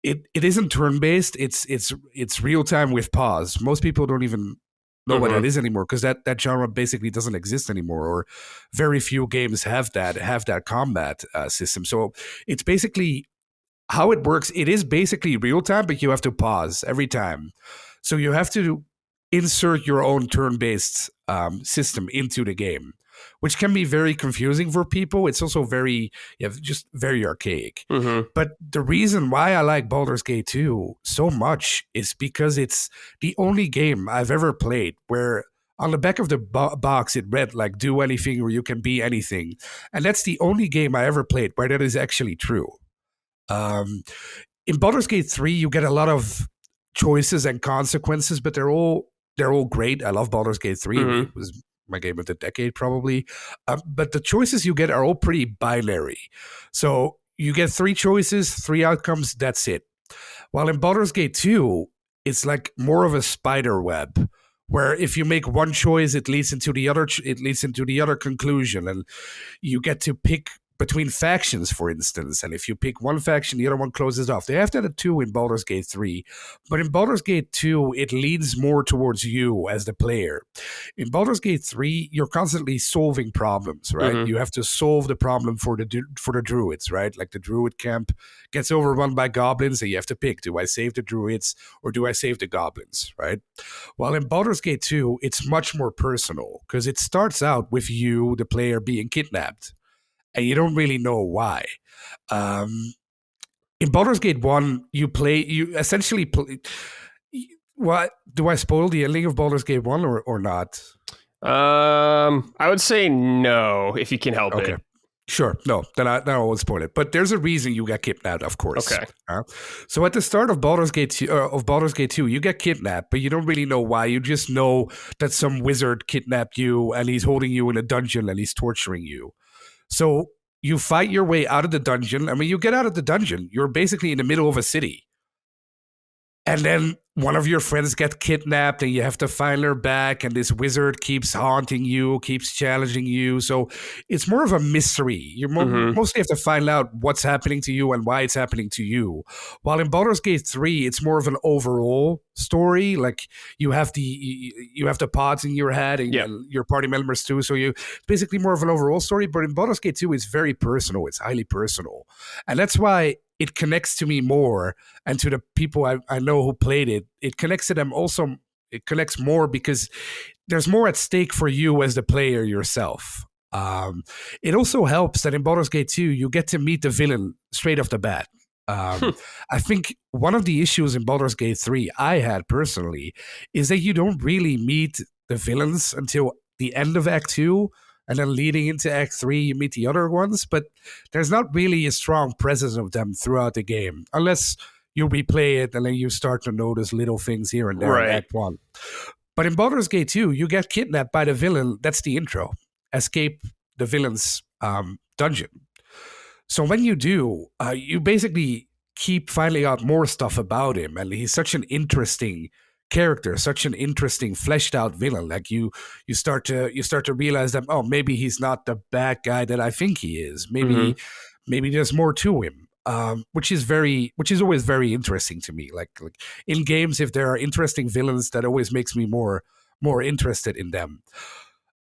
it isn't turn-based. It's real-time with pause. Most people don't even know what that is anymore because that genre basically doesn't exist anymore, or very few games have that combat system. So it's basically how it works. It is basically real-time, but you have to pause every time. So you have to insert your own turn-based system into the game, which can be very confusing for people. It's also just very archaic. Mm-hmm. But the reason why I like Baldur's Gate 2 so much is because it's the only game I've ever played where on the back of the box it read like, do anything or you can be anything. And that's the only game I ever played where that is actually true. In Baldur's Gate 3, you get a lot of choices and consequences, but they're all great. I love Baldur's Gate 3. Mm-hmm. It was my game of the decade, probably. But the choices you get are all pretty binary. So you get 3 choices, 3 outcomes, that's it. While in Baldur's Gate 2, it's like more of a spider web, where if you make one choice, it leads into the other conclusion, and you get to pick between factions, for instance. And if you pick one faction, the other one closes off. They have that too in Baldur's Gate 3. But in Baldur's Gate 2, it leans more towards you as the player. In Baldur's Gate 3, you're constantly solving problems, right? Mm-hmm. You have to solve the problem for the druids, right? Like the druid camp gets overrun by goblins, and you have to pick, do I save the druids or do I save the goblins, right? While in Baldur's Gate 2, it's much more personal because it starts out with you, the player, being kidnapped. and you don't really know why. In Baldur's Gate 1, you essentially play. What do I spoil the ending of Baldur's Gate 1 or not? I would say no, if you can help Okay. it. Sure. No, then I won't spoil it. But there's a reason you get kidnapped, of course. Okay. So at the start of Baldur's Gate 2, you get kidnapped, but you don't really know why. You just know that some wizard kidnapped you and he's holding you in a dungeon and he's torturing you. So you fight your way out of the dungeon. And when you get out of the dungeon, you're basically in the middle of a city. And then one of your friends gets kidnapped and you have to find her back. And this wizard keeps haunting you, keeps challenging you. So it's more of a mystery. You mostly have to find out what's happening to you and why it's happening to you. While in Baldur's Gate 3, it's more of an overall story. Like you have the pods in your head and your party members too. So it's basically more of an overall story. But in Baldur's Gate 2, it's very personal. It's highly personal. And that's why it connects to me more, and to the people I know who played it. It connects to them also. It connects more because there's more at stake for you as the player yourself. It also helps that in Baldur's Gate 2, you get to meet the villain straight off the bat. I think one of the issues in Baldur's Gate 3 I had personally is that you don't really meet the villains until the end of Act 2. And then leading into Act 3, you meet the other ones, but there's not really a strong presence of them throughout the game, unless you replay it and then you start to notice little things here and there in Act 1. But in Baldur's Gate 2, you get kidnapped by the villain. That's the intro. Escape the villain's dungeon. So when you do, you basically keep finding out more stuff about him, and he's such an interesting character, such an interesting fleshed out villain. Like you start to realize that, oh, maybe he's not the bad guy that I think he is. Maybe there's more to him. Which is always very interesting to me. Like in games, if there are interesting villains, that always makes me more interested in them.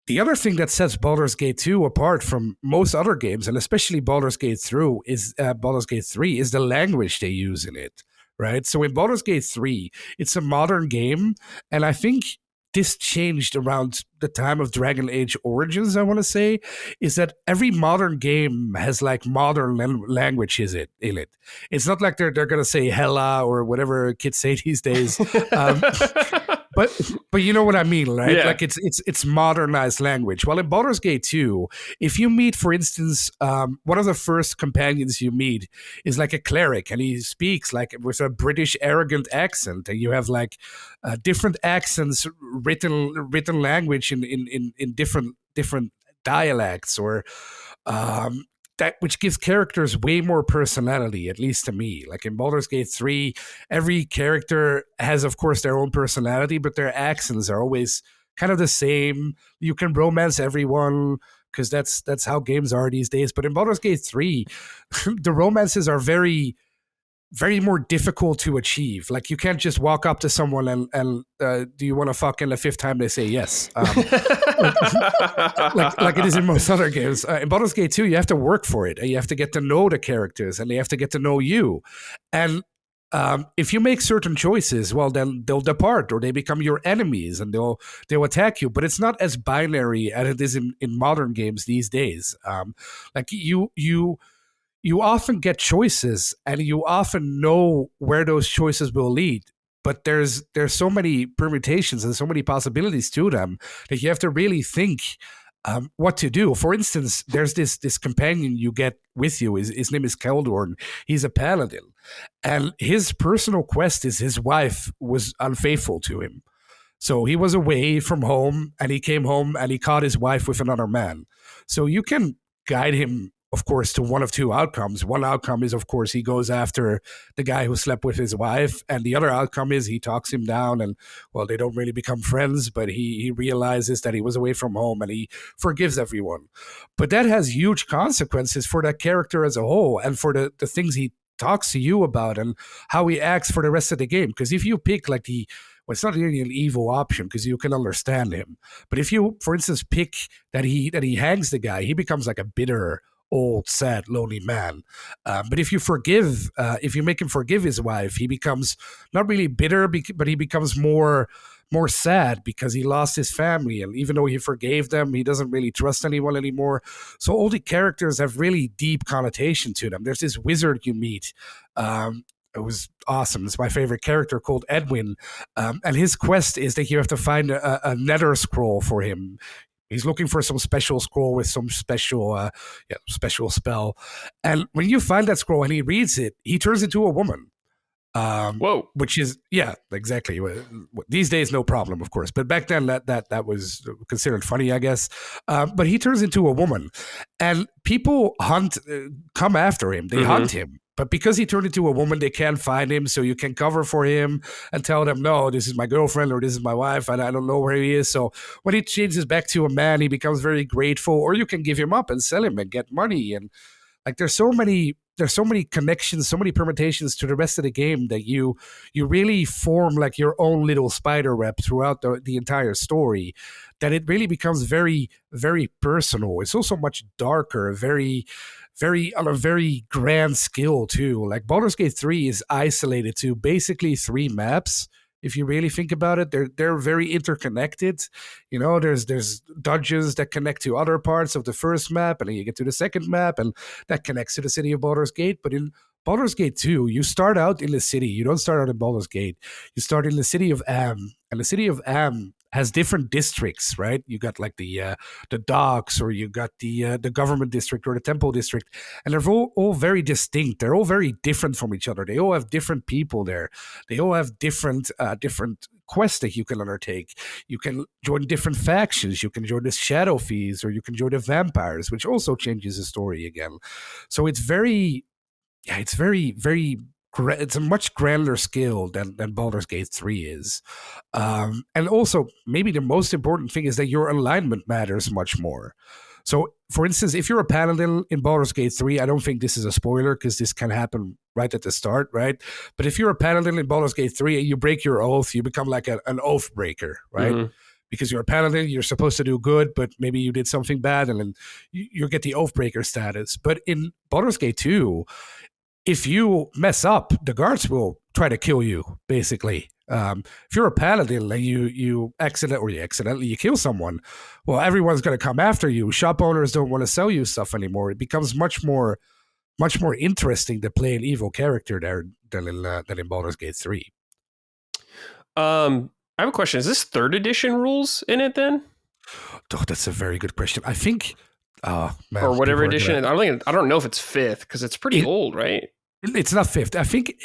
The other thing that sets Baldur's Gate 2 apart from most other games, and especially Baldur's Gate 3, is the language they use in it. Right? So in Baldur's Gate 3, it's a modern game, and I think this changed around the time of Dragon Age Origins, I want to say, is that every modern game has like modern language in it. It's not like they're going to say hella or whatever kids say these days. But you know what I mean, right? Yeah. Like it's modernized language. While in Baldur's Gate 2, if you meet, for instance, one of the first companions you meet is like a cleric, and he speaks like with a British arrogant accent, and you have like different accents, written language in different dialects, or that which gives characters way more personality, at least to me. Like in Baldur's Gate 3, every character has, of course, their own personality, but their accents are always kind of the same. You can romance everyone because that's how games are these days. But in Baldur's Gate 3, the romances are very, very more difficult to achieve. Like you can't just walk up to someone and do you want to fuck? And the fifth time they say yes. Like it is in most other games. In Baldur's Gate 2, you have to work for it, and you have to get to know the characters, and they have to get to know you. And if you make certain choices, well, then they'll depart, or they become your enemies, and they'll attack you. But it's not as binary as it is in modern games these days. Like you often get choices, and you often know where those choices will lead. But there's so many permutations and so many possibilities to them that you have to really think what to do. For instance, there's this companion you get with you. His name is Keldorn. He's a paladin, and his personal quest is his wife was unfaithful to him. So he was away from home, and he came home and he caught his wife with another man. So you can guide him, of course, to one of two outcomes. One outcome is, of course, he goes after the guy who slept with his wife. And the other outcome is he talks him down, and, well, they don't really become friends, but he realizes that he was away from home and he forgives everyone. But that has huge consequences for that character as a whole, and for the things he talks to you about and how he acts for the rest of the game. Because if you pick like well, it's not really an evil option because you can understand him. But if you, for instance, pick that he hangs the guy, he becomes like a bitter, old, sad, lonely man. But if you make him forgive his wife, he becomes not really bitter, but he becomes more more sad because he lost his family, and even though he forgave them, he doesn't really trust anyone anymore. So all the characters have really deep connotation to them. There's this wizard you meet. It was awesome. It's my favorite character, called Edwin, and his quest is that you have to find a nether scroll for him. He's looking for some special scroll with some special spell. And when you find that scroll and he reads it, he turns into a woman. Whoa. Which is, yeah, exactly. These days, no problem, of course. But back then, that was considered funny, I guess. But he turns into a woman. And people come after him. They hunt him. But because he turned into a woman, they can't find him. So you can cover for him and tell them, no, this is my girlfriend or this is my wife, and I don't know where he is. So when he changes back to a man, he becomes very grateful. Or you can give him up and sell him and get money. And like there's so many connections, so many permutations to the rest of the game that you really form like your own little spider web throughout the entire story, that it really becomes very, very personal. It's also much darker, very on a very grand scale too. Like Baldur's Gate 3 is isolated to basically 3 maps. If you really think about it, they're very interconnected. You know, there's dungeons that connect to other parts of the first map, and then you get to the second map, and that connects to the city of Baldur's Gate. But in Baldur's Gate 2, you start out in the city. You don't start out in Baldur's Gate. You start in the city of Am, and the city of Am has different districts, right? You got like the docks, or you got the government district or the temple district, and they're all very distinct. They're all very different from each other. They all have different people there. They all have different quests that you can undertake. You can join different factions. You can join the Shadow Thieves, or you can join the vampires, which also changes the story again. So it's very, it's a much grander scale than Baldur's Gate 3 is. And also, maybe the most important thing is that your alignment matters much more. So, for instance, if you're a paladin in Baldur's Gate 3, I don't think this is a spoiler because this can happen right at the start, right? But if you're a paladin in Baldur's Gate 3 and you break your oath, you become like an oath breaker, right? Mm-hmm. Because you're a paladin, you're supposed to do good, but maybe you did something bad, and then you get the oath breaker status. But in Baldur's Gate 2, if you mess up, the guards will try to kill you, basically. If you're a paladin and you accidentally kill someone, well, everyone's going to come after you. Shop owners don't want to sell you stuff anymore. It becomes much more interesting to play an evil character there than in Baldur's Gate 3. I have a question. Is this 3rd edition rules in it then? Oh, that's a very good question. I think... man, or whatever edition. I don't know if it's 5th because it's pretty old, right? It's not 5th. I think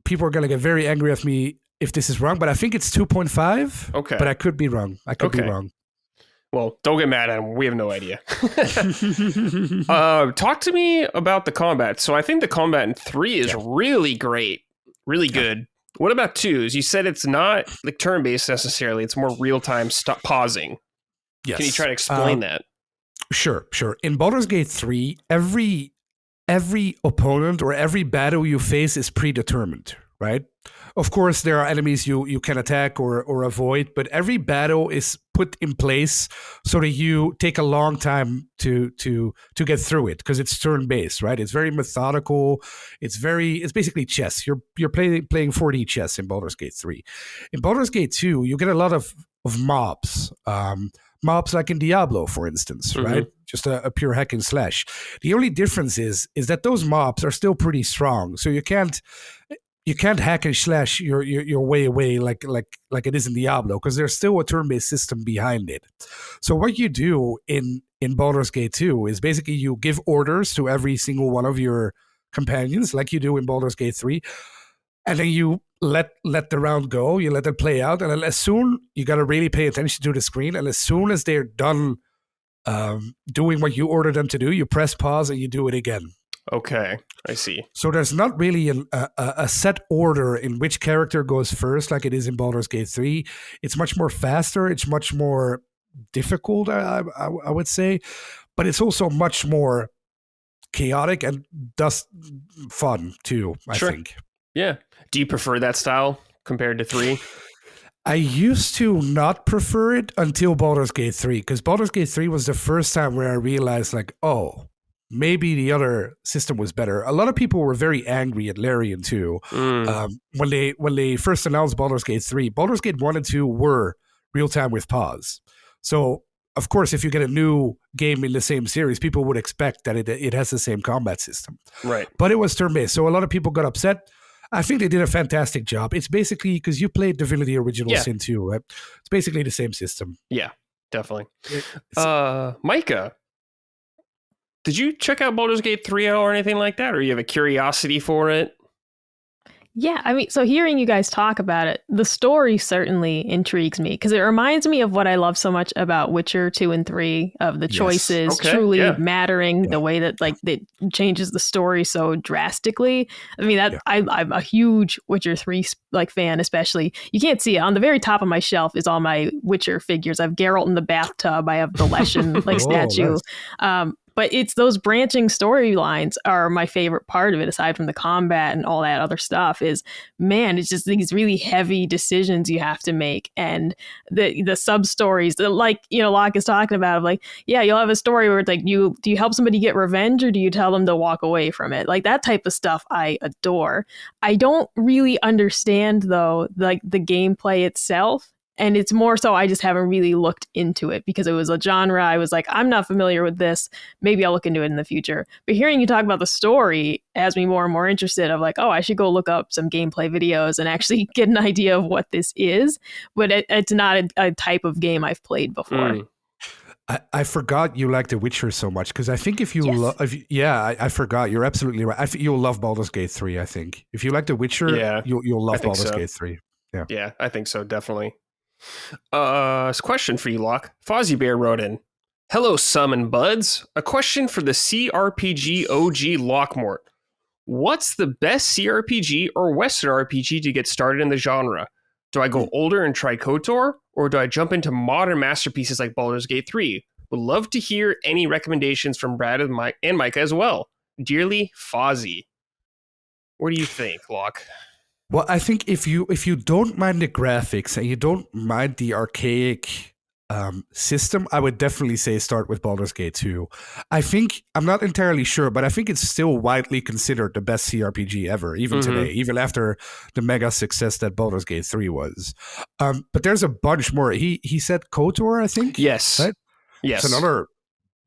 people are going to get very angry at me if this is wrong, but I think it's 2.5. Okay. But I could be wrong. Be wrong. Well, don't get mad at him. We have no idea. Talk to me about the combat. So I think the combat in 3 is really great. Really good. What about 2? You said it's not like turn-based necessarily. It's more real-time pausing. Yes. Can you try to explain that? Sure. In Baldur's Gate 3, every opponent or every battle you face is predetermined, right? Of course, there are enemies you can attack or avoid, but every battle is put in place so that you take a long time to get through it, because it's turn-based, right? It's very methodical. It's basically chess. You're playing 4D chess in Baldur's Gate 3. In Baldur's Gate 2, you get a lot of mobs. Mobs like in Diablo, for instance, right? Just a pure hack and slash. The only difference is that those mobs are still pretty strong, so you can't hack and slash your way away like it is in Diablo, because there's still a turn-based system behind it. So what you do in Baldur's Gate 2 is basically you give orders to every single one of your companions, like you do in Baldur's Gate 3, and then you let the round go, you let it play out, and then as soon, you got to really pay attention to the screen, and as soon as they're done doing what you ordered them to do, you press pause and you do it again. Okay, I see. So there's not really a set order in which character goes first like it is in Baldur's Gate 3. It's much more faster, it's much more difficult, I would say, but it's also much more chaotic and thus fun too, I think. Yeah. Do you prefer that style compared to 3? I used to not prefer it until Baldur's Gate 3, because Baldur's Gate 3 was the first time where I realized, like, oh, maybe the other system was better. A lot of people were very angry at Larian 2 when they first announced Baldur's Gate 3. Baldur's Gate 1 and 2 were real time with pause. So, of course, if you get a new game in the same series, people would expect that it has the same combat system. Right. But it was turn-based, so a lot of people got upset. I think they did a fantastic job. It's basically, because you played Divinity Original Sin 2, right? It's basically the same system. Yeah, definitely. Micah, did you check out Baldur's Gate 3 or anything like that? Or you have a curiosity for it? Yeah, I mean, so hearing you guys talk about it, the story certainly intrigues me because it reminds me of what I love so much about Witcher 2 and 3, of the choices truly mattering, the way that like it changes the story so drastically. I mean, I'm a huge Witcher 3 like fan, especially. You can't see it. On the very top of my shelf is all my Witcher figures. I have Geralt in the bathtub. I have the Leshen like statue. Nice. But it's those branching storylines are my favorite part of it, aside from the combat and all that other stuff, is, man, it's just these really heavy decisions you have to make. And the sub-stories, like, you know, Locke is talking about, like, yeah, you'll have a story where it's like, do you help somebody get revenge or do you tell them to walk away from it? Like, that type of stuff I adore. I don't really understand, though, like the gameplay itself. And it's more so I just haven't really looked into it because it was a genre. I was like, I'm not familiar with this. Maybe I'll look into it in the future. But hearing you talk about the story has me more and more interested of like, oh, I should go look up some gameplay videos and actually get an idea of what this is. But it's not a type of game I've played before. I forgot you like The Witcher so much because I think if you I forgot. You're absolutely right. You'll love Baldur's Gate 3, I think. If you like The Witcher, you'll love Baldur's Gate 3. Yeah, I think so, definitely. Question for you, Locke. Fozzie Bear wrote in, hello, Summon Buds. A question for the CRPG OG Lockmort. What's the best CRPG or Western RPG to get started in the genre? Do I go older and try KOTOR, or do I jump into modern masterpieces like Baldur's Gate 3? Would love to hear any recommendations from Brad and Micah as well. Dearly, Fozzie. What do you think, Locke? Well, I think if you don't mind the graphics and you don't mind the archaic system, I would definitely say start with Baldur's Gate 2. I think, I'm not entirely sure, but I think it's still widely considered the best CRPG ever, even today, even after the mega success that Baldur's Gate 3 was. But there's a bunch more. He said KOTOR, I think? Yes. Right? Yes. It's another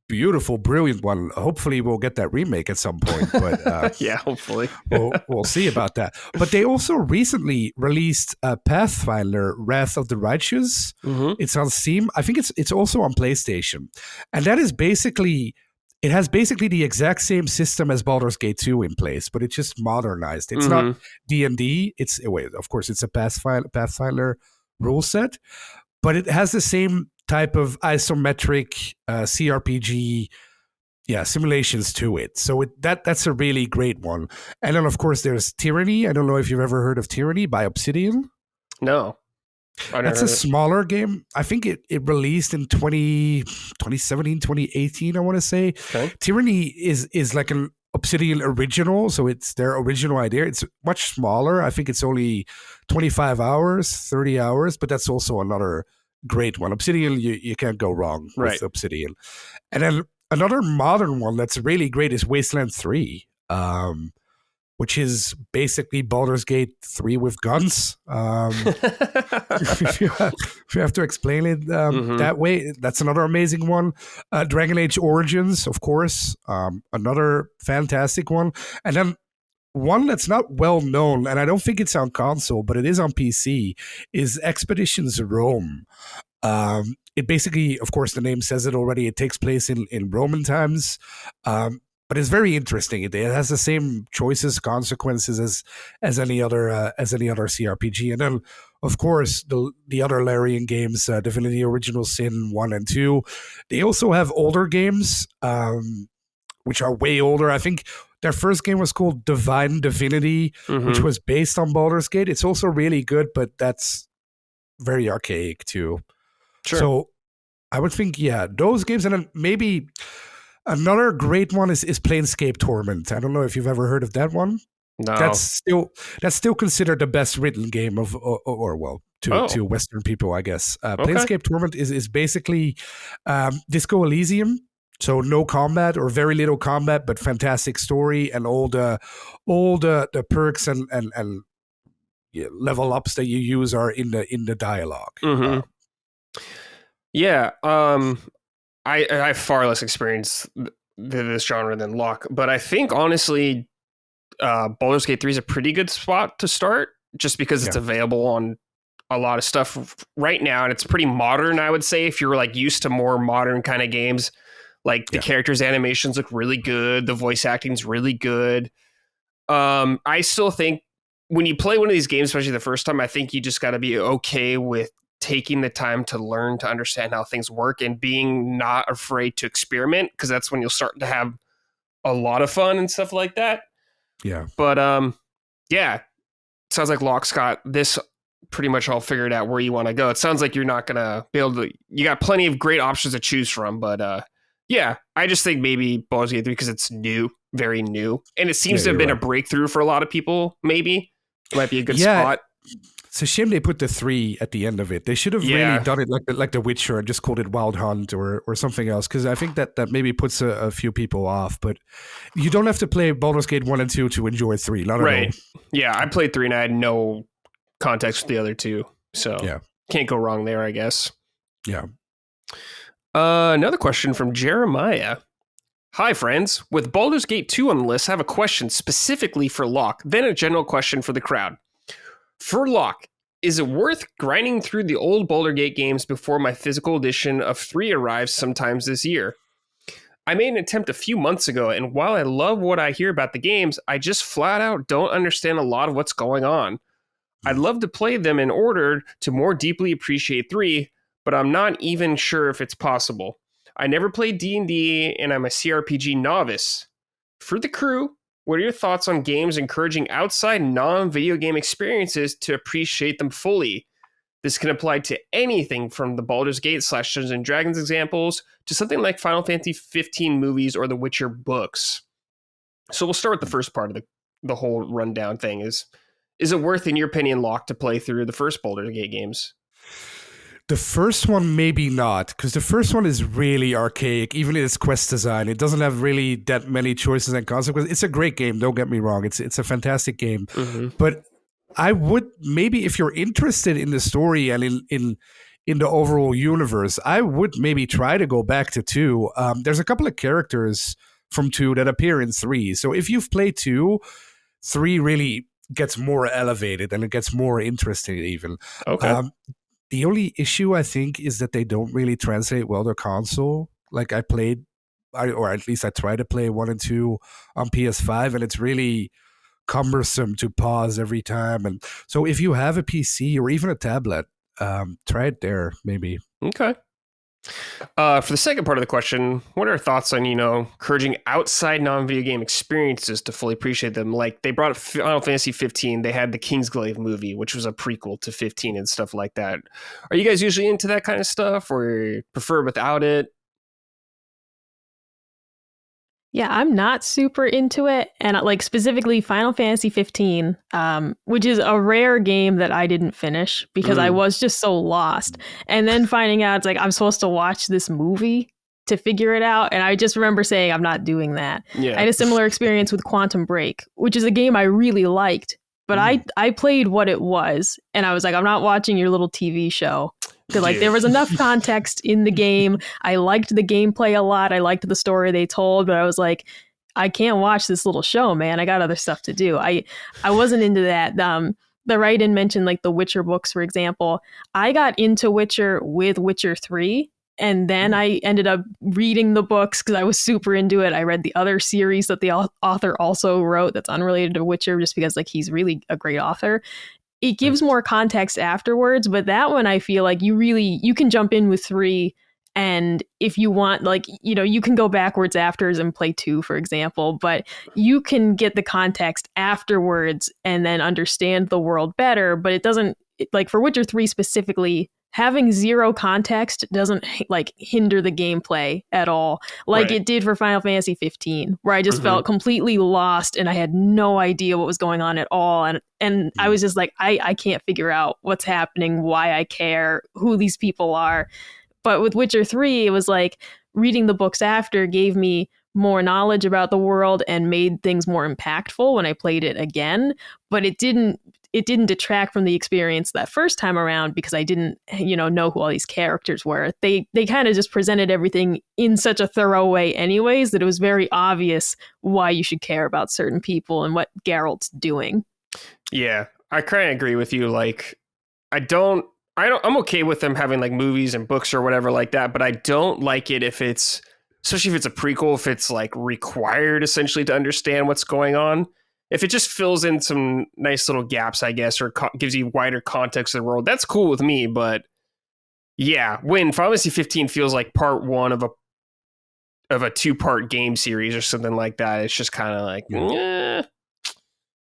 beautiful, brilliant one. Hopefully we'll get that remake at some point, but yeah, hopefully we'll see about that. But they also recently released Pathfinder Wrath of the Righteous. It's on Steam. I think it's also on PlayStation, and that is basically, it has basically the exact same system as Baldur's Gate 2 in place, but it's just modernized. It's not D&D. Of course it's a Pathfinder rule set, but it has the same type of isometric CRPG simulations to it. So that's a really great one. And then, of course, there's Tyranny. I don't know if you've ever heard of Tyranny by Obsidian. No. That's a smaller game. I think it released in 2017, 2018, I want to say. Okay. Tyranny is like an Obsidian original, so it's their original idea. It's much smaller. I think it's only 25 hours, 30 hours, but that's also another great one. Obsidian, you can't go wrong with Obsidian. And then another modern one that's really great is Wasteland 3, which is basically Baldur's Gate 3 with guns. If you have to explain it that way, that's another amazing one. Dragon Age Origins, of course, another fantastic one. And then one that's not well known, and I don't think it's on console, but it is on PC, is Expeditions Rome. It basically, of course, the name says it already. It takes place in Roman times, but it's very interesting. It has the same choices, consequences as any other CRPG. And then, of course, the other Larian games, Divinity Original Sin 1 and 2. They also have older games, which are way older. I think their first game was called Divine Divinity, which was based on Baldur's Gate. It's also really good, but that's very archaic too. Sure. So I would think, those games. And then maybe another great one is Planescape Torment. I don't know if you've ever heard of that one. No. That's still considered the best written game to Western people, I guess. Planescape Torment is basically Disco Elysium. So no combat or very little combat, but fantastic story and all the perks and level ups that you use are in the dialogue. Mm-hmm. Yeah. I have far less experience this genre than Locke, but I think honestly, Baldur's Gate 3 is a pretty good spot to start, just because it's available on a lot of stuff right now, and it's pretty modern. I would say if you're like used to more modern kind of games, like the characters' animations look really good, the voice acting's really good. I still think when you play one of these games, especially the first time, I think you just got to be okay with taking the time to learn to understand how things work and being not afraid to experiment, because that's when you'll start to have a lot of fun and stuff like that. Yeah. But yeah, sounds like Locke's got this pretty much all figured out where you want to go. It sounds like you're not gonna be able to. You got plenty of great options to choose from, but yeah, I just think maybe Baldur's Gate 3 because it's new, very new, and it seems to have been a breakthrough for a lot of people. Maybe it might be a good spot. It's a shame they put the 3 at the end of it. They should have really done it like The Witcher and just called it Wild Hunt or something else, because I think that maybe puts a few people off. But you don't have to play Baldur's Gate 1 and 2 to enjoy 3. Not at all. Yeah, I played 3 and I had no context with the other 2. So can't go wrong there, I guess. Yeah. Another question from Jeremiah. Hi, friends. With Baldur's Gate 2 on the list, I have a question specifically for Locke, then a general question for the crowd. For Locke, is it worth grinding through the old Baldur Gate games before my physical edition of 3 arrives sometimes this year? I made an attempt a few months ago, and while I love what I hear about the games, I just flat out don't understand a lot of what's going on. I'd love to play them in order to more deeply appreciate 3, but I'm not even sure if it's possible. I never played D&D, and I'm a CRPG novice. For the crew, what are your thoughts on games encouraging outside non-video game experiences to appreciate them fully? This can apply to anything from the Baldur's Gate / Dungeons & Dragons examples to something like Final Fantasy 15 movies or the Witcher books. So we'll start with the first part of the whole rundown thing. Is it worth, in your opinion, Locke, to play through the first Baldur's Gate games? The first one, maybe not, because the first one is really archaic, even in its quest design. It doesn't have really that many choices and consequences. It's a great game, don't get me wrong. It's a fantastic game. Mm-hmm. But I would, maybe if you're interested in the story and in the overall universe, I would maybe try to go back to 2. There's a couple of characters from 2 that appear in 3. So if you've played 2, 3 really gets more elevated and it gets more interesting even. Okay. The only issue, I think, is that they don't really translate well to console. Like or at least I try to play 1 and 2 on PS5, and it's really cumbersome to pause every time. And so if you have a PC or even a tablet, try it there, maybe. Okay. For the second part of the question, what are your thoughts on, encouraging outside non-video game experiences to fully appreciate them? Like, they brought Final Fantasy 15, they had the Kingsglaive movie, which was a prequel to 15 and stuff like that. Are you guys usually into that kind of stuff, or prefer without it? Yeah, I'm not super into it. And like specifically Final Fantasy 15, which is a rare game that I didn't finish because I was just so lost. And then finding out it's like I'm supposed to watch this movie to figure it out. And I just remember saying I'm not doing that. Yeah. I had a similar experience with Quantum Break, which is a game I really liked. But I played what it was. And I was like, I'm not watching your little TV show. Like, there was enough context in the game. I liked the gameplay a lot. I liked the story they told, but I was like, I can't watch this little show, man. I got other stuff to do. I wasn't into that. The write-in mentioned like the Witcher books, for example. I got into Witcher with Witcher 3, and then I ended up reading the books because I was super into it. I read the other series that the author also wrote that's unrelated to Witcher, just because like he's really a great author. It gives more context afterwards, but that one I feel like you can jump in with 3, and if you want, like, you can go backwards afterwards and play 2, for example, but you can get the context afterwards and then understand the world better. But it doesn't, like for Witcher 3 specifically, having 0 context doesn't like hinder the gameplay at all, like it did for Final Fantasy 15, where I just felt completely lost and I had no idea what was going on at all. And I was just like, I can't figure out what's happening, why I care, who these people are. But with Witcher 3, it was like, reading the books after gave me more knowledge about the world and made things more impactful when I played it again. But it didn't detract from the experience that first time around because I didn't, know who all these characters were. They kind of just presented everything in such a thorough way anyways that it was very obvious why you should care about certain people and what Geralt's doing. Yeah, I kind of agree with you. Like, I'm okay with them having like movies and books or whatever like that, but I don't like it if it's, especially if it's a prequel, if it's like required essentially to understand what's going on. If it just fills in some nice little gaps, I guess, or gives you wider context of the world, that's cool with me. But yeah, when Final Fantasy 15 feels like part one of a 2-part game series or something like that, it's just kind of like,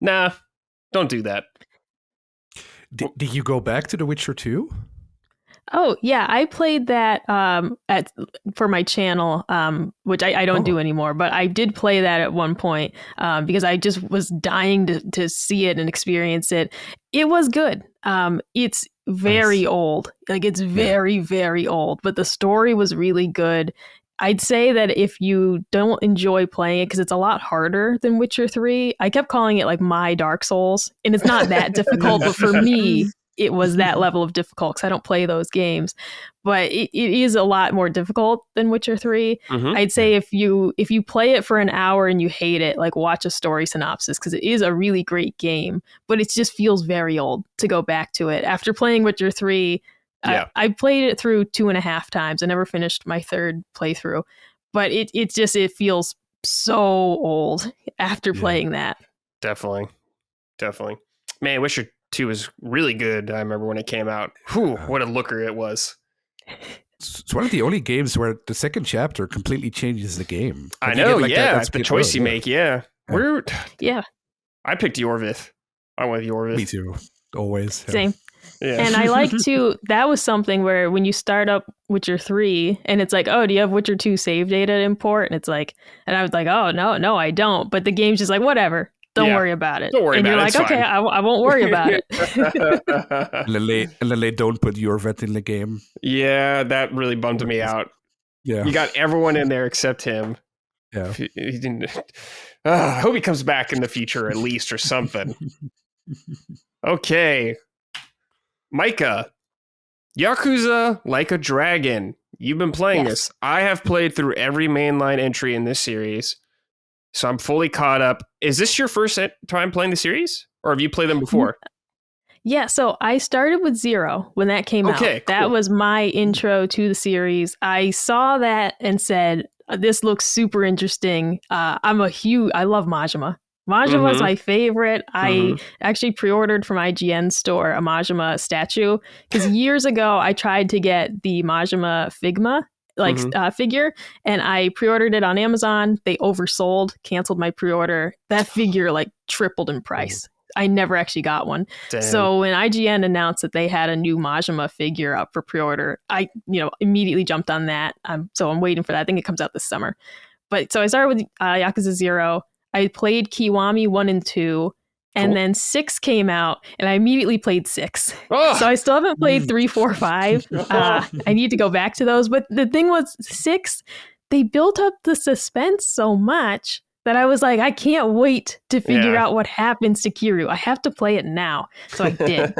nah, don't do that. Did you go back to The Witcher 2? Oh, yeah. I played that for my channel, which I don't do anymore. But I did play that at one point because I just was dying to see it and experience it. It was good. It's very old. Like, it's very, very old. But the story was really good. I'd say that if you don't enjoy playing it, because it's a lot harder than Witcher 3, I kept calling it like my Dark Souls. And it's not that difficult, but for me, it was that level of difficult because I don't play those games. But it is a lot more difficult than Witcher 3. Mm-hmm. I'd say if you play it for an hour and you hate it, like, watch a story synopsis because it is a really great game. But it just feels very old to go back to it. After playing Witcher 3, I played it through 2.5 times. I never finished my third playthrough. But it feels so old after playing that. Definitely. Man, Witcher 2 was really good. I remember when it came out. Whew, what a looker it was. It's one of the only games where the second chapter completely changes the game. Like, I know, it's the choice you make, yeah. I picked Yorvith. I went with Yorvith. Me too, always. Yeah. Same. Yeah. And I like to, that was something where when you start up Witcher 3 and it's like, oh, do you have Witcher 2 save data import? And it's like, and I was like, oh, no, I don't. But the game's just like, whatever. Don't worry about it. Don't worry about it. And you're like, okay, I won't worry about it. and then they don't put Yorvith in the game. Yeah, that really bummed me out. Yeah. You got everyone in there except him. Yeah. He didn't. I hope he comes back in the future at least or something. Okay. Micah. Yakuza Like a Dragon. You've been playing this. I have played through every mainline entry in this series. So I'm fully caught up. Is this your first time playing the series? Or have you played them before? Yeah, so I started with 0 when that came out. Cool. That was my intro to the series. I saw that and said, this looks super interesting. I love Majima. Majima is my favorite. I actually pre-ordered from IGN store a Majima statue because years ago I tried to get the Majima Figma figure, and I pre-ordered it on Amazon. They oversold, canceled my pre-order. That figure like tripled in price. I never actually got one. Damn. So when IGN announced that they had a new Majima figure up for pre-order, I immediately jumped on that. So I'm waiting for that. I think it comes out this summer. But so I started with Yakuza 0. I played Kiwami 1 and 2. And then 6 came out, and I immediately played 6. Oh. So I still haven't played 3, 4, 5. I need to go back to those. But the thing was, 6, they built up the suspense so much that I was like, I can't wait to figure out what happens to Kiryu. I have to play it now. So I did.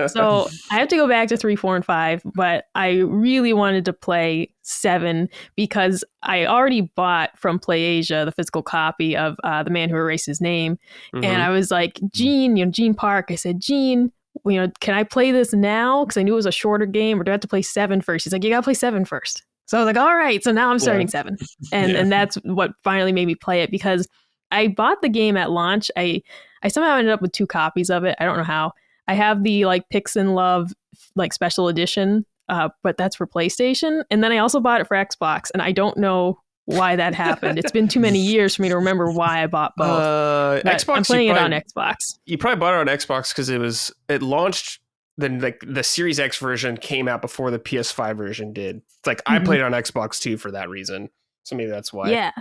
So I have to go back to 3, 4, and 5, but I really wanted to play 7 because I already bought from PlayAsia the physical copy of The Man Who Erased His Name. And I was like, Gene Park, I said, Gene, can I play this now? Because I knew it was a shorter game, or do I have to play 7 first? He's like, you got to play 7 first. So I was like, all right, so now I'm starting 7. And that's what finally made me play it, because I bought the game at launch. I somehow ended up with 2 copies of it. I don't know how. I have the Pix and Love special edition, but that's for PlayStation. And then I also bought it for Xbox, and I don't know why that happened. It's been too many years for me to remember why I bought both. Xbox, I'm playing it on Xbox. You probably bought it on Xbox because it launched. Then the Series X version came out before the PS5 version did. It's I played it on Xbox too for that reason. So maybe that's why.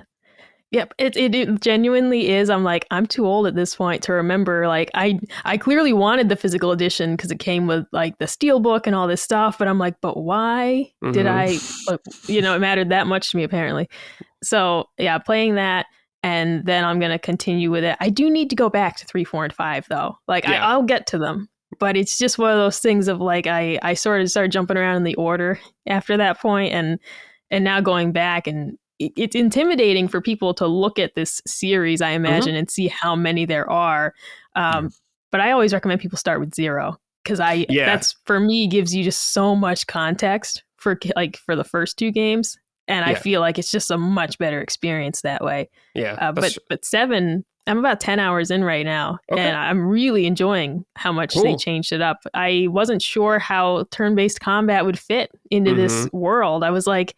Yep, it genuinely is. I'm like, I'm too old at this point to remember. Like, I clearly wanted the physical edition because it came with like the steelbook and all this stuff. But I'm like, but why did I? Like, it mattered that much to me apparently. So yeah, playing that, and then I'm gonna continue with it. I do need to go back to 3, 4, and 5 though. Like, Yeah. I'll get to them, but it's just one of those things of like I sort of started jumping around in the order after that point, and now going back, and it's intimidating for people to look at this series, I imagine, and see how many there are. But I always recommend people start with 0 because that's for me gives you just so much context for the first 2 games, and I feel like it's just a much better experience that way. Yeah, but 7. I'm about 10 hours in right now, and I'm really enjoying how much they changed it up. I wasn't sure how turn-based combat would fit into this world. I was like,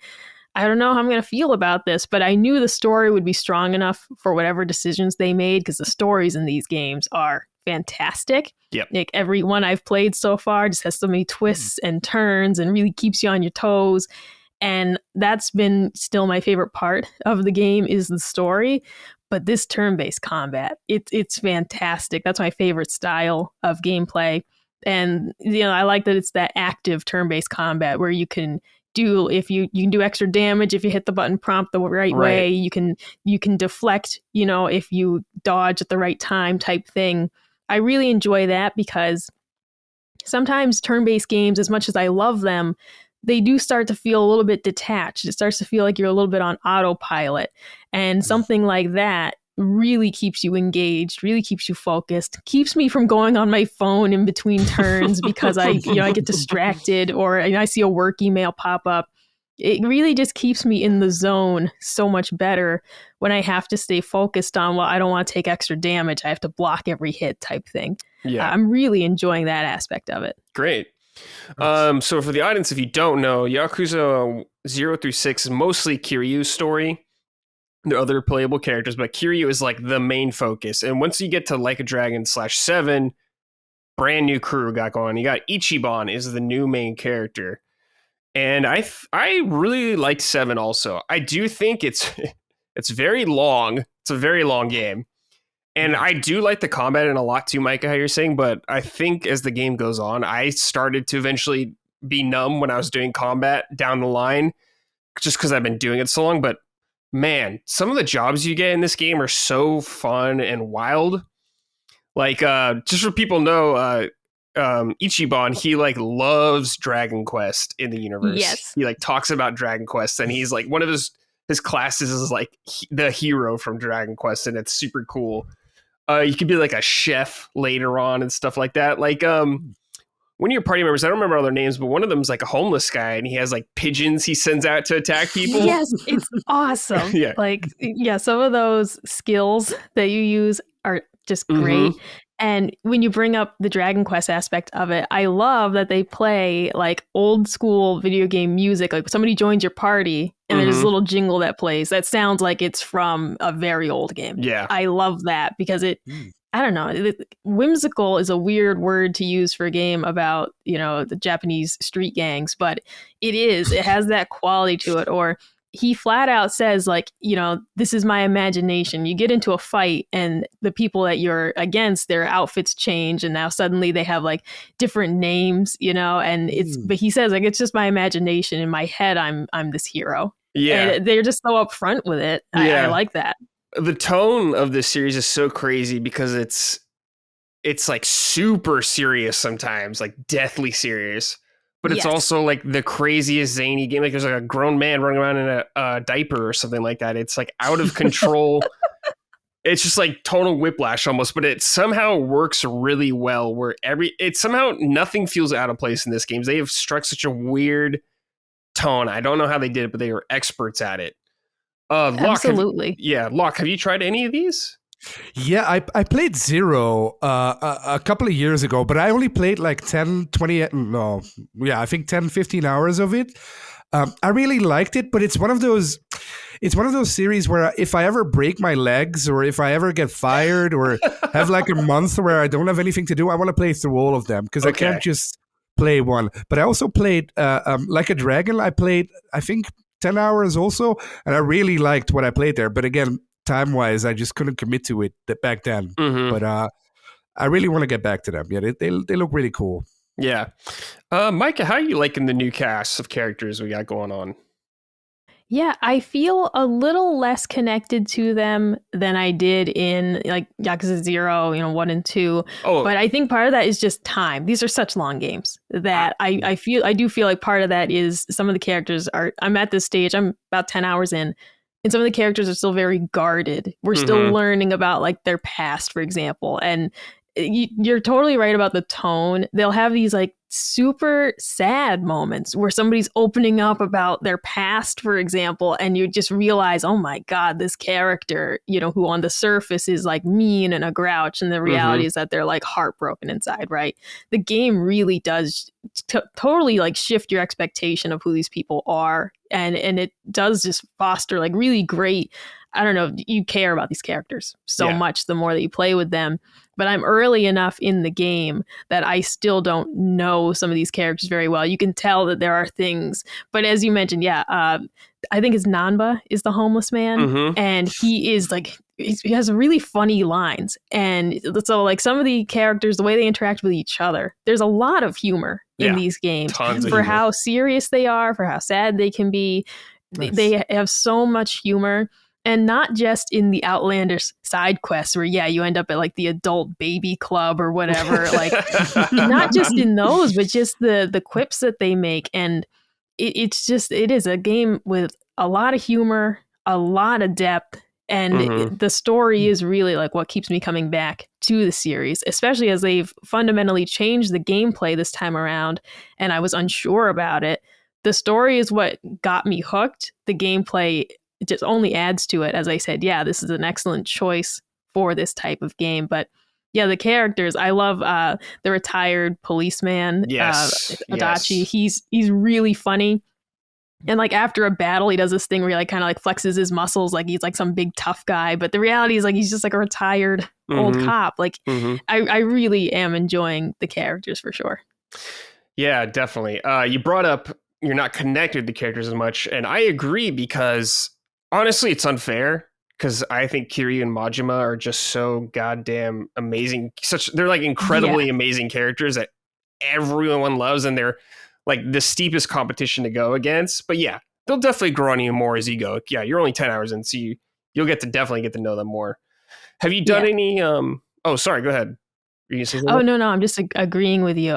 I don't know how I'm going to feel about this, but I knew the story would be strong enough for whatever decisions they made, because the stories in these games are fantastic. Yep. Like every one I've played so far just has so many twists and turns and really keeps you on your toes. And that's been still my favorite part of the game is the story. But this turn-based combat, it's fantastic. That's my favorite style of gameplay. And I like that it's that active turn-based combat where you can do you can do extra damage if you hit the button prompt the right way. You can deflect, if you dodge at the right time type thing. I really enjoy that because sometimes turn-based games, as much as I love them, they do start to feel a little bit detached. It starts to feel like you're a little bit on autopilot. And something like that really keeps you engaged, really keeps you focused, keeps me from going on my phone in between turns because I get distracted, or I see a work email pop up. It really just keeps me in the zone so much better when I have to stay focused on, well, I don't want to take extra damage. I have to block every hit type thing. Yeah. I'm really enjoying that aspect of it. Great. So for the audience, if you don't know, Yakuza 0 through 6 is mostly Kiryu's story. There are other playable characters, but Kiryu is like the main focus. And once you get to Like a Dragon /7, brand new crew got going. You got Ichiban is the new main character. And I really liked 7 also. I do think it's very long. It's a very long game. And I do like the combat in a lot too, Micah, how you're saying, but I think as the game goes on, I started to eventually be numb when I was doing combat down the line, just because I've been doing it so long. But man, some of the jobs you get in this game are so fun and wild. Like, just so people know, Ichiban, he like loves Dragon Quest in the universe. Yes. He like talks about Dragon Quest, and he's like one of his classes is like the hero from Dragon Quest, and it's super cool. You could be like a chef later on and stuff like that. Like, one of your party members, I don't remember all their names, but one of them is like a homeless guy, and he has like pigeons he sends out to attack people. Yes, it's awesome. Yeah. Like, some of those skills that you use are just great. And when you bring up the Dragon Quest aspect of it, I love that they play like old school video game music. Like somebody joins your party and there's a little jingle that plays that sounds like it's from a very old game. Yeah. I love that because I don't know, whimsical is a weird word to use for a game about, the Japanese street gangs, but it has that quality to it. Or he flat out says, like, this is my imagination. You get into a fight and the people that you're against, their outfits change, and now suddenly they have like different names, and but he says, like, it's just my imagination. In my head, I'm this hero. Yeah. And they're just so upfront with it. I like that. The tone of this series is so crazy because it's like super serious sometimes, like deathly serious. But it's also like the craziest zany game. Like there's like a grown man running around in a diaper or something like that. It's like out of control. It's just like total whiplash almost, but it somehow works really well where somehow nothing feels out of place in this game. They have struck such a weird tone. I don't know how they did it, but they were experts at it. Locke, absolutely. Locke, have you tried any of these? Yeah, I played 0 a couple of years ago, but I only played like 10, 20, I think 10, 15 hours of it. I really liked it, but it's one of those series where if I ever break my legs or if I ever get fired or have like a month where I don't have anything to do, I want to play through all of them because I can't just play one. But I also played Like a Dragon. I played, I think, 10 hours also, and I really liked what I played there. But again, time wise, I just couldn't commit to it back then. Mm-hmm. But I really want to get back to them. Yeah, they look really cool. Yeah. Micah, how are you liking the new cast of characters we got going on? Yeah, I feel a little less connected to them than I did in like Yakuza 0, 1 and 2. Oh, But I think part of that is just time. These are such long games that I do feel like part of that is some of the characters I'm at this stage, I'm about 10 hours in, and some of the characters are still very guarded. We're still learning about like their past, for example. And you're totally right about the tone. They'll have these like super sad moments where somebody's opening up about their past, for example, and you just realize, oh my God, this character, who on the surface is like mean and a grouch, and the reality is that they're like heartbroken inside, right? The game really does totally like shift your expectation of who these people are, and it does just foster like really great, I don't know, you care about these characters so much the more that you play with them. But I'm early enough in the game that I still don't know some of these characters very well. You can tell that there are things. But as you mentioned, I think it's Nanba is the homeless man. And he is like, he has really funny lines. And so like some of the characters, the way they interact with each other, there's a lot of humor in these games for how serious they are, for how sad they can be. Nice. They have so much humor. And not just in the outlandish side quests where, you end up at like the adult baby club or whatever. Like, not just in those, but just the quips that they make. And it is a game with a lot of humor, a lot of depth. And the story is really like what keeps me coming back to the series, especially as they've fundamentally changed the gameplay this time around. And I was unsure about it. The story is what got me hooked. The gameplay, it just only adds to it. As I said, this is an excellent choice for this type of game. But the characters, I love the retired policeman, Adachi. He's really funny. And like after a battle, he does this thing where he like kind of like flexes his muscles like he's like some big tough guy. But the reality is like he's just like a retired old cop. Like I really am enjoying the characters for sure. Yeah, definitely. You brought up you're not connected to the characters as much. And I agree because honestly, it's unfair because I think Kiryu and Majima are just so goddamn amazing. They're like incredibly amazing characters that everyone loves, and they're like the steepest competition to go against. But they'll definitely grow on you more as you go. Yeah, you're only 10 hours in, so you'll definitely get to know them more. Have you done any? Oh, sorry. Go ahead. Oh, no, I'm just agreeing with you.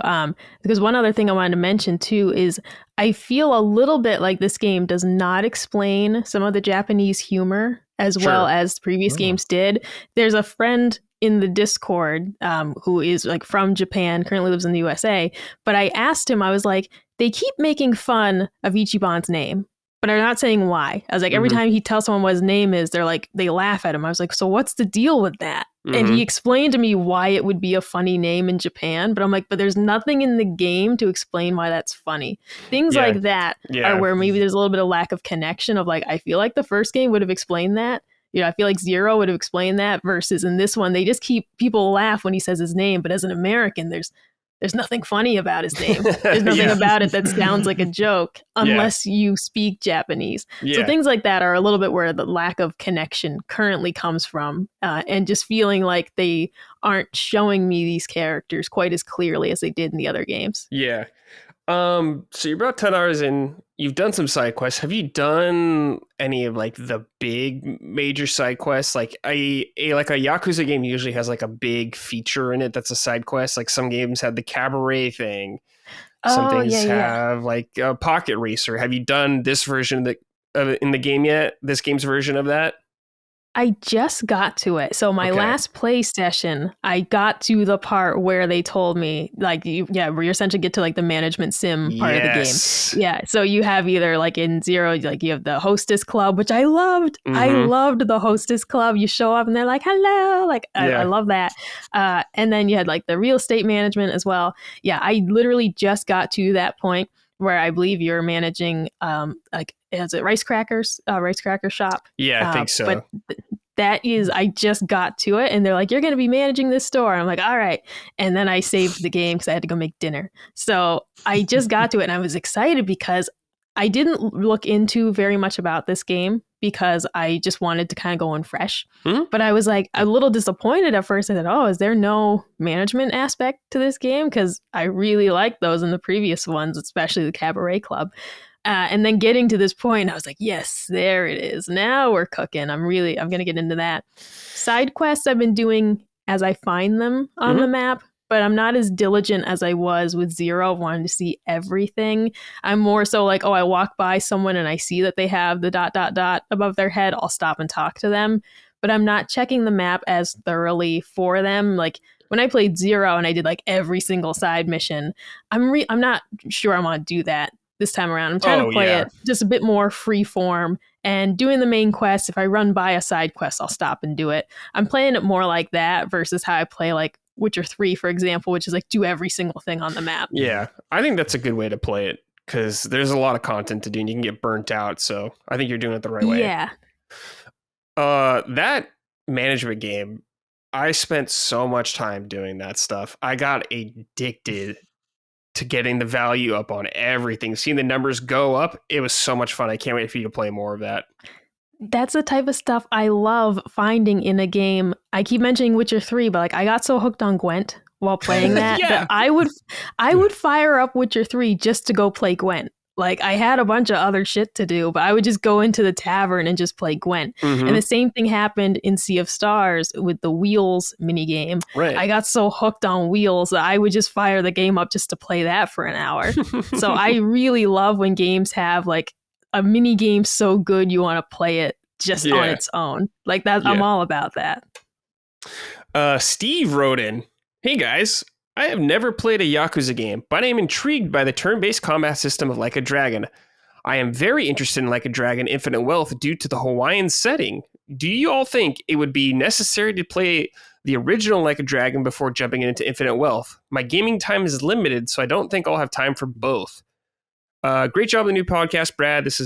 Because one other thing I wanted to mention too is I feel a little bit like this game does not explain some of the Japanese humor as well as previous games did. There's a friend in the Discord who is like from Japan, currently lives in the USA. But I asked him, I was like, they keep making fun of Ichiban's name, but are not saying why. I was like, every time he tells someone what his name is, they laugh at him. I was like, so what's the deal with that? And he explained to me why it would be a funny name in Japan. But I'm like, but there's nothing in the game to explain why that's funny. Things like that are where maybe there's a little bit of lack of connection of like, I feel like the first game would have explained that. I feel like 0 would have explained that versus in this one, they just keep people laugh when he says his name. But as an American, there's nothing funny about his name. There's nothing about it that sounds like a joke unless you speak Japanese. So things like that are a little bit where the lack of connection currently comes from, and just feeling like they aren't showing me these characters quite as clearly as they did in the other games. Yeah. So you're about 10 hours in. You've done some side quests. Have you done any of like the big major side quests? Like a Yakuza game usually has like a big feature in it that's a side quest. Like some games have the cabaret thing. Some things have like a pocket racer. Have you done this version in the game yet? This game's version of that? I just got to it. So my last play session, I got to the part where they told me like, where you essentially get to like the management sim part of the game. Yeah. So you have either like in 0, like you have the hostess club, which I loved. I loved the hostess club. You show up and they're like, hello. Like, I love that. And then you had like the real estate management as well. Yeah. I literally just got to that point where I believe you're managing, like, is it rice cracker shop? Yeah, I think so. But that is, I just got to it and they're like, you're going to be managing this store. I'm like, all right. And then I saved the game because I had to go make dinner. So I just got to it and I was excited because I didn't look into very much about this game because I just wanted to kind of go in fresh. Hmm? But I was like a little disappointed at first. I said, oh, is there no management aspect to this game? Because I really liked those in the previous ones, especially the Cabaret Club. And then getting to this point, I was like, yes, there it is. Now we're cooking. I'm going to get into that. Side quests I've been doing as I find them on the map, but I'm not as diligent as I was with Zero, wanting to see everything. I'm more so like, oh, I walk by someone and I see that they have the ... above their head. I'll stop and talk to them. But I'm not checking the map as thoroughly for them. Like when I played Zero and I did like every single side mission, I'm not sure I want to do that this time around. I'm trying to play it just a bit more free form and doing the main quest. If I run by a side quest, I'll stop and do it. I'm playing it more like that versus how I play like Witcher 3, for example, which is like do every single thing on the map. Yeah, I think that's a good way to play it because there's a lot of content to do and you can get burnt out. So I think you're doing it the right way. Yeah. That management game, I spent so much time doing that stuff. I got addicted to getting the value up on everything. Seeing the numbers go up, it was so much fun. I can't wait for you to play more of that. That's the type of stuff I love finding in a game. I keep mentioning Witcher 3, but like I got so hooked on Gwent while playing that that I would fire up Witcher 3 just to go play Gwent. Like I had a bunch of other shit to do, but I would just go into the tavern and just play Gwent. Mm-hmm. And the same thing happened in Sea of Stars with the Wheels minigame. Right. I got so hooked on Wheels that I would just fire the game up just to play that for an hour. So I really love when games have like a mini game so good you want to play it just on its own. Like that, I'm all about that. Steve wrote in, "Hey guys, I have never played a Yakuza game, but I am intrigued by the turn-based combat system of Like a Dragon. I am very interested in Like a Dragon Infinite Wealth due to the Hawaiian setting. Do you all think it would be necessary to play the original Like a Dragon before jumping into Infinite Wealth? My gaming time is limited, so I don't think I'll have time for both. Great job with the new podcast, Brad. This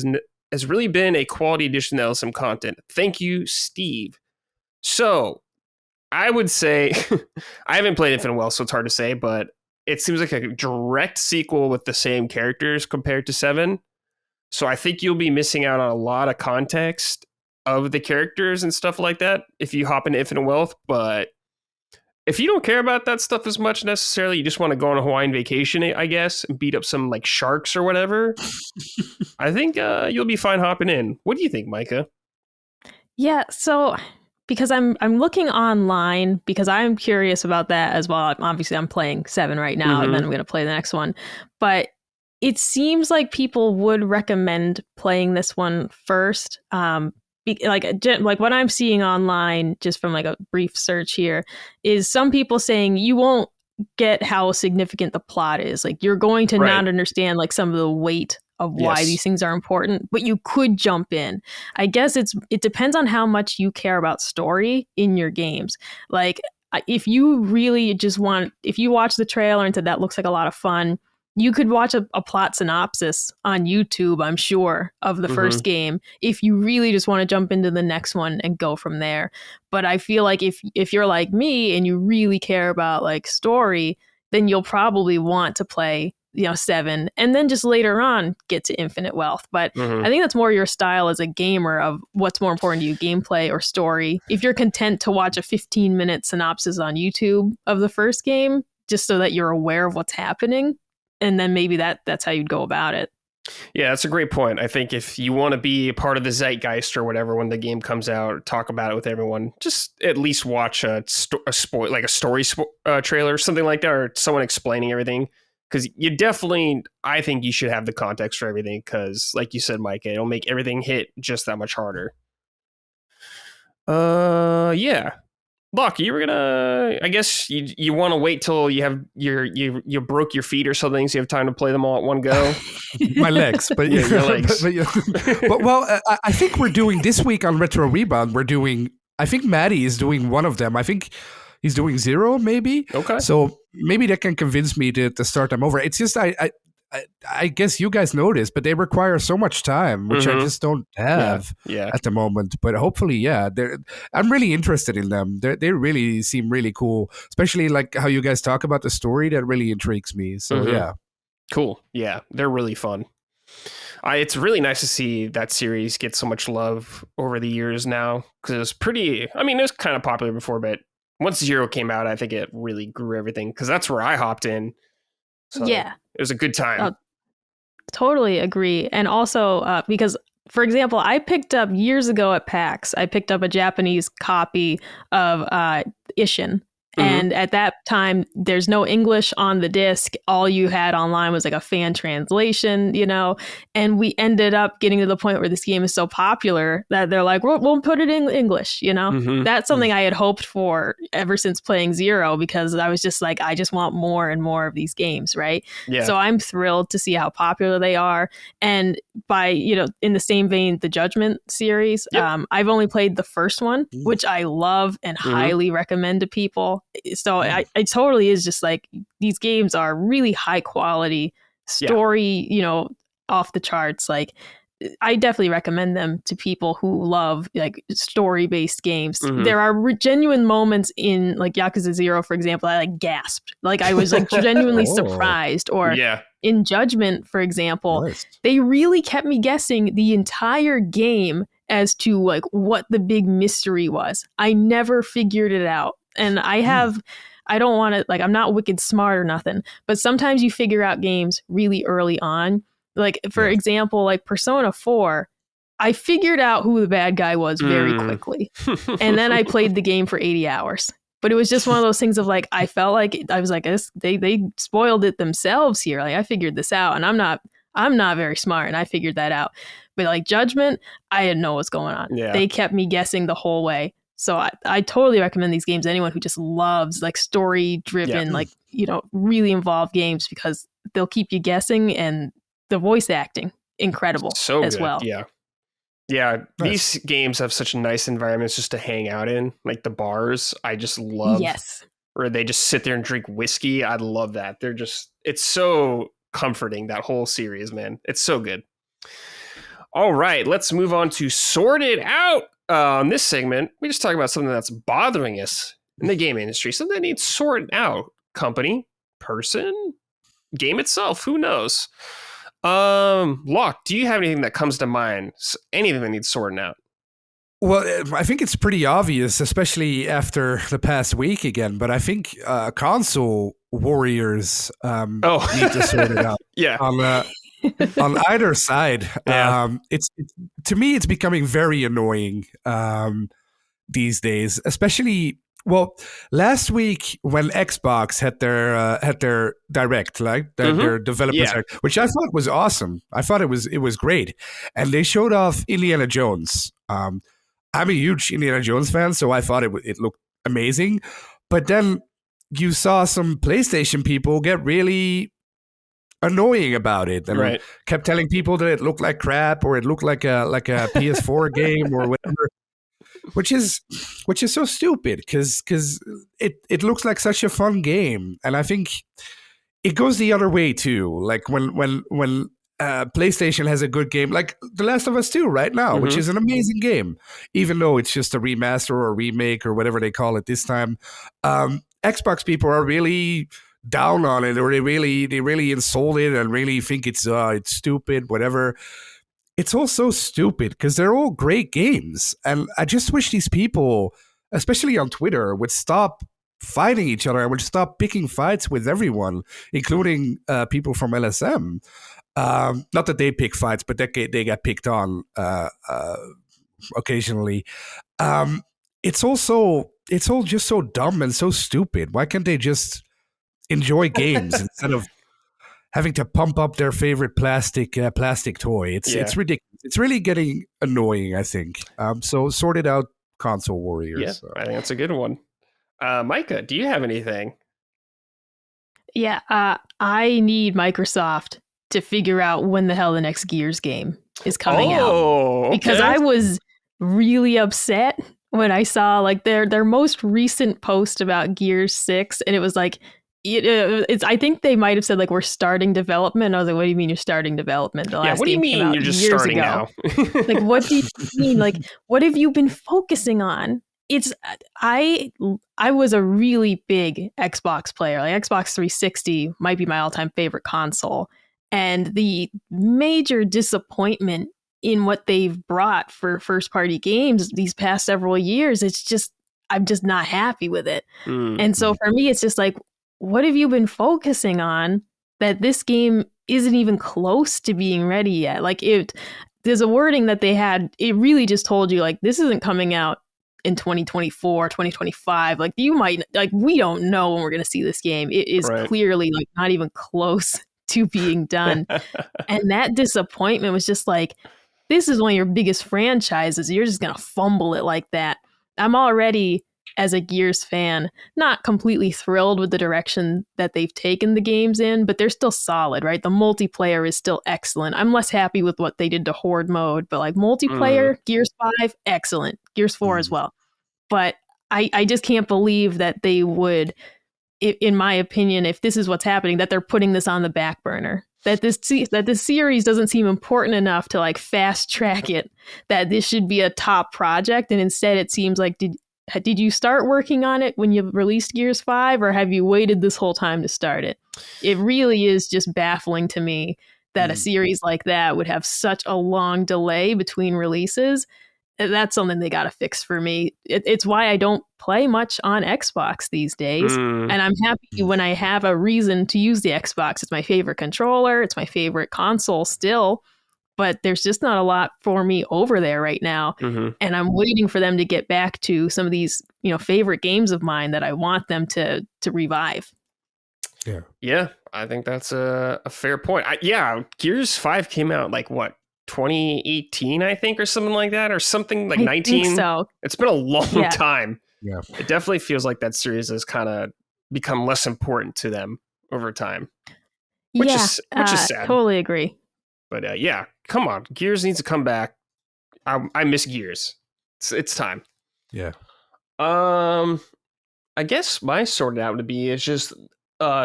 has really been a quality addition to LSM content. Thank you, Steve." So I would say, I haven't played Infinite Wealth, so it's hard to say, but it seems like a direct sequel with the same characters compared to 7. So I think you'll be missing out on a lot of context of the characters and stuff like that if you hop into Infinite Wealth. But if you don't care about that stuff as much necessarily, you just want to go on a Hawaiian vacation, I guess, and beat up some like sharks or whatever, I think you'll be fine hopping in. What do you think, Micah? Yeah, so because I'm looking online because I'm curious about that as well. Obviously, I'm playing 7 right now, and then I'm going to play the next one. But it seems like people would recommend playing this one first. Like what I'm seeing online, just from like a brief search here, is some people saying you won't get how significant the plot is. Like you're going to not understand like some of the weight of why these things are important, but you could jump in. I guess it depends on how much you care about story in your games. Like if you really just if you watch the trailer and said that looks like a lot of fun, you could watch a plot synopsis on YouTube, I'm sure, of the first game if you really just want to jump into the next one and go from there. But I feel like if you're like me and you really care about like story, then you'll probably want to play 7 and then just later on get to Infinite Wealth. But I think that's more your style as a gamer of what's more important to you, gameplay or story. If you're content to watch a 15-minute synopsis on YouTube of the first game just so that you're aware of what's happening, and then maybe that's how you'd go about it. Yeah, that's a great point. I think if you want to be a part of the zeitgeist or whatever when the game comes out, talk about it with everyone, just at least watch a story trailer or something like that, or someone explaining everything. Because I think you should have the context for everything, because like you said, Mike, it'll make everything hit just that much harder. Yeah. Lock, you were gonna, I guess you want to wait till you have you broke your feet or something, so you have time to play them all at one go. My legs, but yeah, your legs. I think we're doing this week on Retro Rebound. I think Maddie is doing one of them. I think he's doing 0, maybe. Okay. So maybe that can convince me to start them over. It's just I guess you guys know this, but they require so much time, which I just don't have at the moment. But hopefully, I'm really interested in them. They really seem really cool, especially like how you guys talk about the story. That really intrigues me. So yeah. Cool. Yeah, they're really fun. It's really nice to see that series get so much love over the years now, because it was pretty, I mean, it was kind of popular before, but once Zero came out, I think it really grew everything, because that's where I hopped in. So Yeah. it was a good time. Totally agree. And also, because, for example, I picked up years ago at PAX, I picked up a Japanese copy of Ishin. And at that time, there's no English on the disc. All you had online was like a fan translation, you know, and we ended up getting to the point where this game is so popular that they're like, we'll put it in English, you know. That's something I had hoped for ever since playing Zero, because I was just like, I just want more and more of these games, right? Yeah. So I'm thrilled to see how popular they are. And by, you know, in the same vein, the Judgment series, I've only played the first one, which I love and highly recommend to people. So it totally is just like, these games are really high quality story, you know, off the charts. Like, I definitely recommend them to people who love like story based games. There are genuine moments in like Yakuza 0, for example, I like gasped. Like, I was like genuinely surprised. Or in Judgment, for example, they really kept me guessing the entire game as to like what the big mystery was. I never figured it out. And I don't want to, like, I'm not wicked smart or nothing, but sometimes you figure out games really early on. Like, for example, like Persona 4, I figured out who the bad guy was very quickly. And then I played the game for 80 hours. But it was just one of those things of like, I felt like, I was like, they spoiled it themselves here. Like, I figured this out, and I'm not very smart, and I figured that out. But like Judgment, I didn't know what's going on. They kept me guessing the whole way. So I totally recommend these games to anyone who just loves like story driven, like, you know, really involved games, because they'll keep you guessing, and the voice acting incredible as well. Yeah, these games have such nice environments just to hang out in, like the bars. I just love where they just sit there and drink whiskey. I love that. It's so comforting, that whole series, man. It's so good. All right, let's move on to Sort It Out. On this segment, we just talk about something that's bothering us in the game industry, something that needs sorted out. Company, person, game itself, who knows? Locke, do you have anything that comes to mind? Anything that needs sorting out? Well, I think it's pretty obvious, especially after the past week again, but I think console warriors need to sort it out. On either side. It's to me, it's becoming very annoying these days, especially, well, last week when Xbox had their direct, like their development direct, which I thought was awesome. I thought it was great, and they showed off Indiana Jones. I'm a huge Indiana Jones fan, so I thought it looked amazing. But then you saw some PlayStation people get really annoying about it, and kept telling people that it looked like crap, or it looked like a PS4 game or whatever, which is so stupid, because it looks like such a fun game. And I think it goes the other way too. Like when PlayStation has a good game, like The Last of Us 2 right now, which is an amazing game, even though it's just a remaster or a remake or whatever they call it this time. Xbox people are really down on it, or they really insult it and really think it's stupid, whatever. It's all so stupid, because they're all great games, and I just wish these people, especially on Twitter, would stop fighting each other and would stop picking fights with everyone, including people from LSM. Not that they pick fights, but they get picked on occasionally. It's all just so dumb and so stupid. Why can't they just enjoy games instead of having to pump up their favorite plastic toy? It's ridiculous. It's really getting annoying, I think. So sort it out, console warriors. Yeah, I think that's a good one. Micah, do you have anything? Yeah, I need Microsoft to figure out when the hell the next Gears game is coming out, because I was really upset when I saw like their most recent post about Gears 6, and it was like, I think they might have said like, we're starting development. I was like, what do you mean you're starting development? The last what do you game mean you're just starting now? Like, what do you mean? Like, what have you been focusing on? I was a really big Xbox player. Like, Xbox 360 might be my all-time favorite console. And the major disappointment in what they've brought for first party games these past several years, I'm just not happy with it. And so for me, it's just like, what have you been focusing on that this game isn't even close to being ready yet? Like, there's a wording that they had, it really just told you, like, this isn't coming out in 2024, 2025. Like, you might, like, we don't know when we're going to see this game. It is clearly, like, not even close to being done. And that disappointment was just like, this is one of your biggest franchises. You're just going to fumble it like that. I'm already, as a Gears fan, not completely thrilled with the direction that they've taken the games in, but they're still solid, right? The multiplayer is still excellent. I'm less happy with what they did to Horde mode, but like multiplayer, Gears 5, excellent. Gears 4 as well. But I just can't believe that they would, in my opinion, if this is what's happening, that they're putting this on the back burner. That this series doesn't seem important enough to like fast track it, that this should be a top project. And instead it seems like, did you start working on it when you released Gears 5, or have you waited this whole time to start it? It really is just baffling to me that a series like that would have such a long delay between releases. That's something they got to fix for me. It's why I don't play much on Xbox these days. And I'm happy when I have a reason to use the Xbox. It's my favorite controller. It's my favorite console still. But there's just not a lot for me over there right now. And I'm waiting for them to get back to some of these, favorite games of mine that I want them to revive. Yeah, I think that's a fair point. Gears 5 came out like what? 2018, I think, or something like that, or something like 19. Think so. It's been a long time. Yeah. It definitely feels like that series has kind of become less important to them over time. Which is sad. Totally agree. But come on. Gears needs to come back. I miss Gears. It's time. Yeah. I guess my sorted out to be is just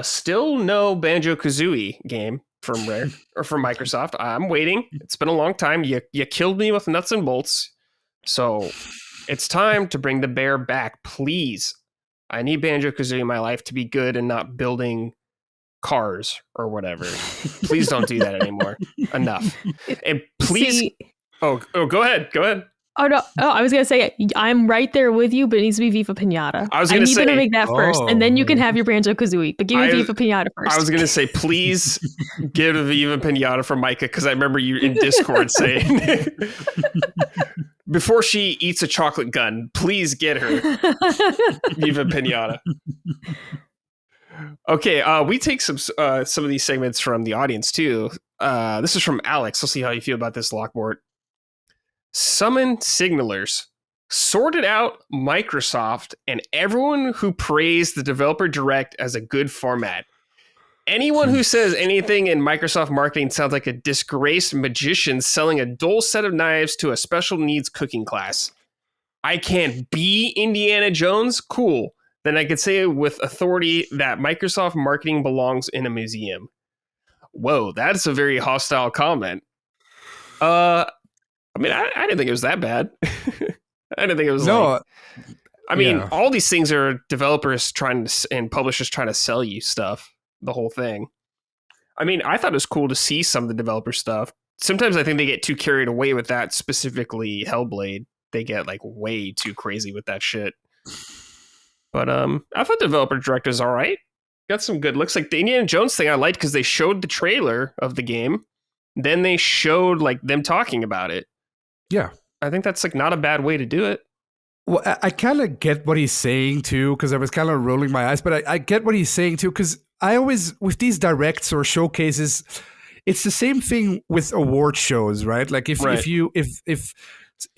still no Banjo-Kazooie game from Rare or from Microsoft. I'm waiting. It's been a long time. You killed me with nuts and bolts. So it's time to bring the bear back, please. I need Banjo-Kazooie in my life to be good and not building cars or whatever. Please don't do that anymore. Enough. And please. Go ahead. Oh, no. Oh, I was going to say, I'm right there with you, but it needs to be Viva Pinata. I need them to make that first, and then you can have your Banjo-Kazooie. But give me Viva Pinata first. I was going to say, please give a Viva Pinata for Micah, because I remember you in Discord saying, before she eats a chocolate gun, please get her Viva Pinata. Okay, we take some of these segments from the audience, too. This is from Alex. Let's see how you feel about this, Lockmort. Summon signalers. Sorted out Microsoft and everyone who praised the developer direct as a good format. Anyone who says anything in Microsoft marketing sounds like a disgraced magician selling a dull set of knives to a special needs cooking class. I can't be Indiana Jones? Cool. Then I could say with authority that Microsoft marketing belongs in a museum. Whoa, that's a very hostile comment. I mean, I didn't think it was that bad. I didn't think it was all these things are developers and publishers trying to sell you stuff, the whole thing. I mean, I thought it was cool to see some of the developer stuff. Sometimes I think they get too carried away with that, specifically Hellblade. They get like way too crazy with that shit. But I thought the developer direct was all right. Got some good looks. Like the Indiana Jones thing I liked because they showed the trailer of the game. Then they showed like them talking about it. Yeah. I think that's like not a bad way to do it. Well, I kind of get what he's saying too, because I was kind of rolling my eyes, but I get what he's saying too, because I always, with these directs or showcases, it's the same thing with award shows, right? Like if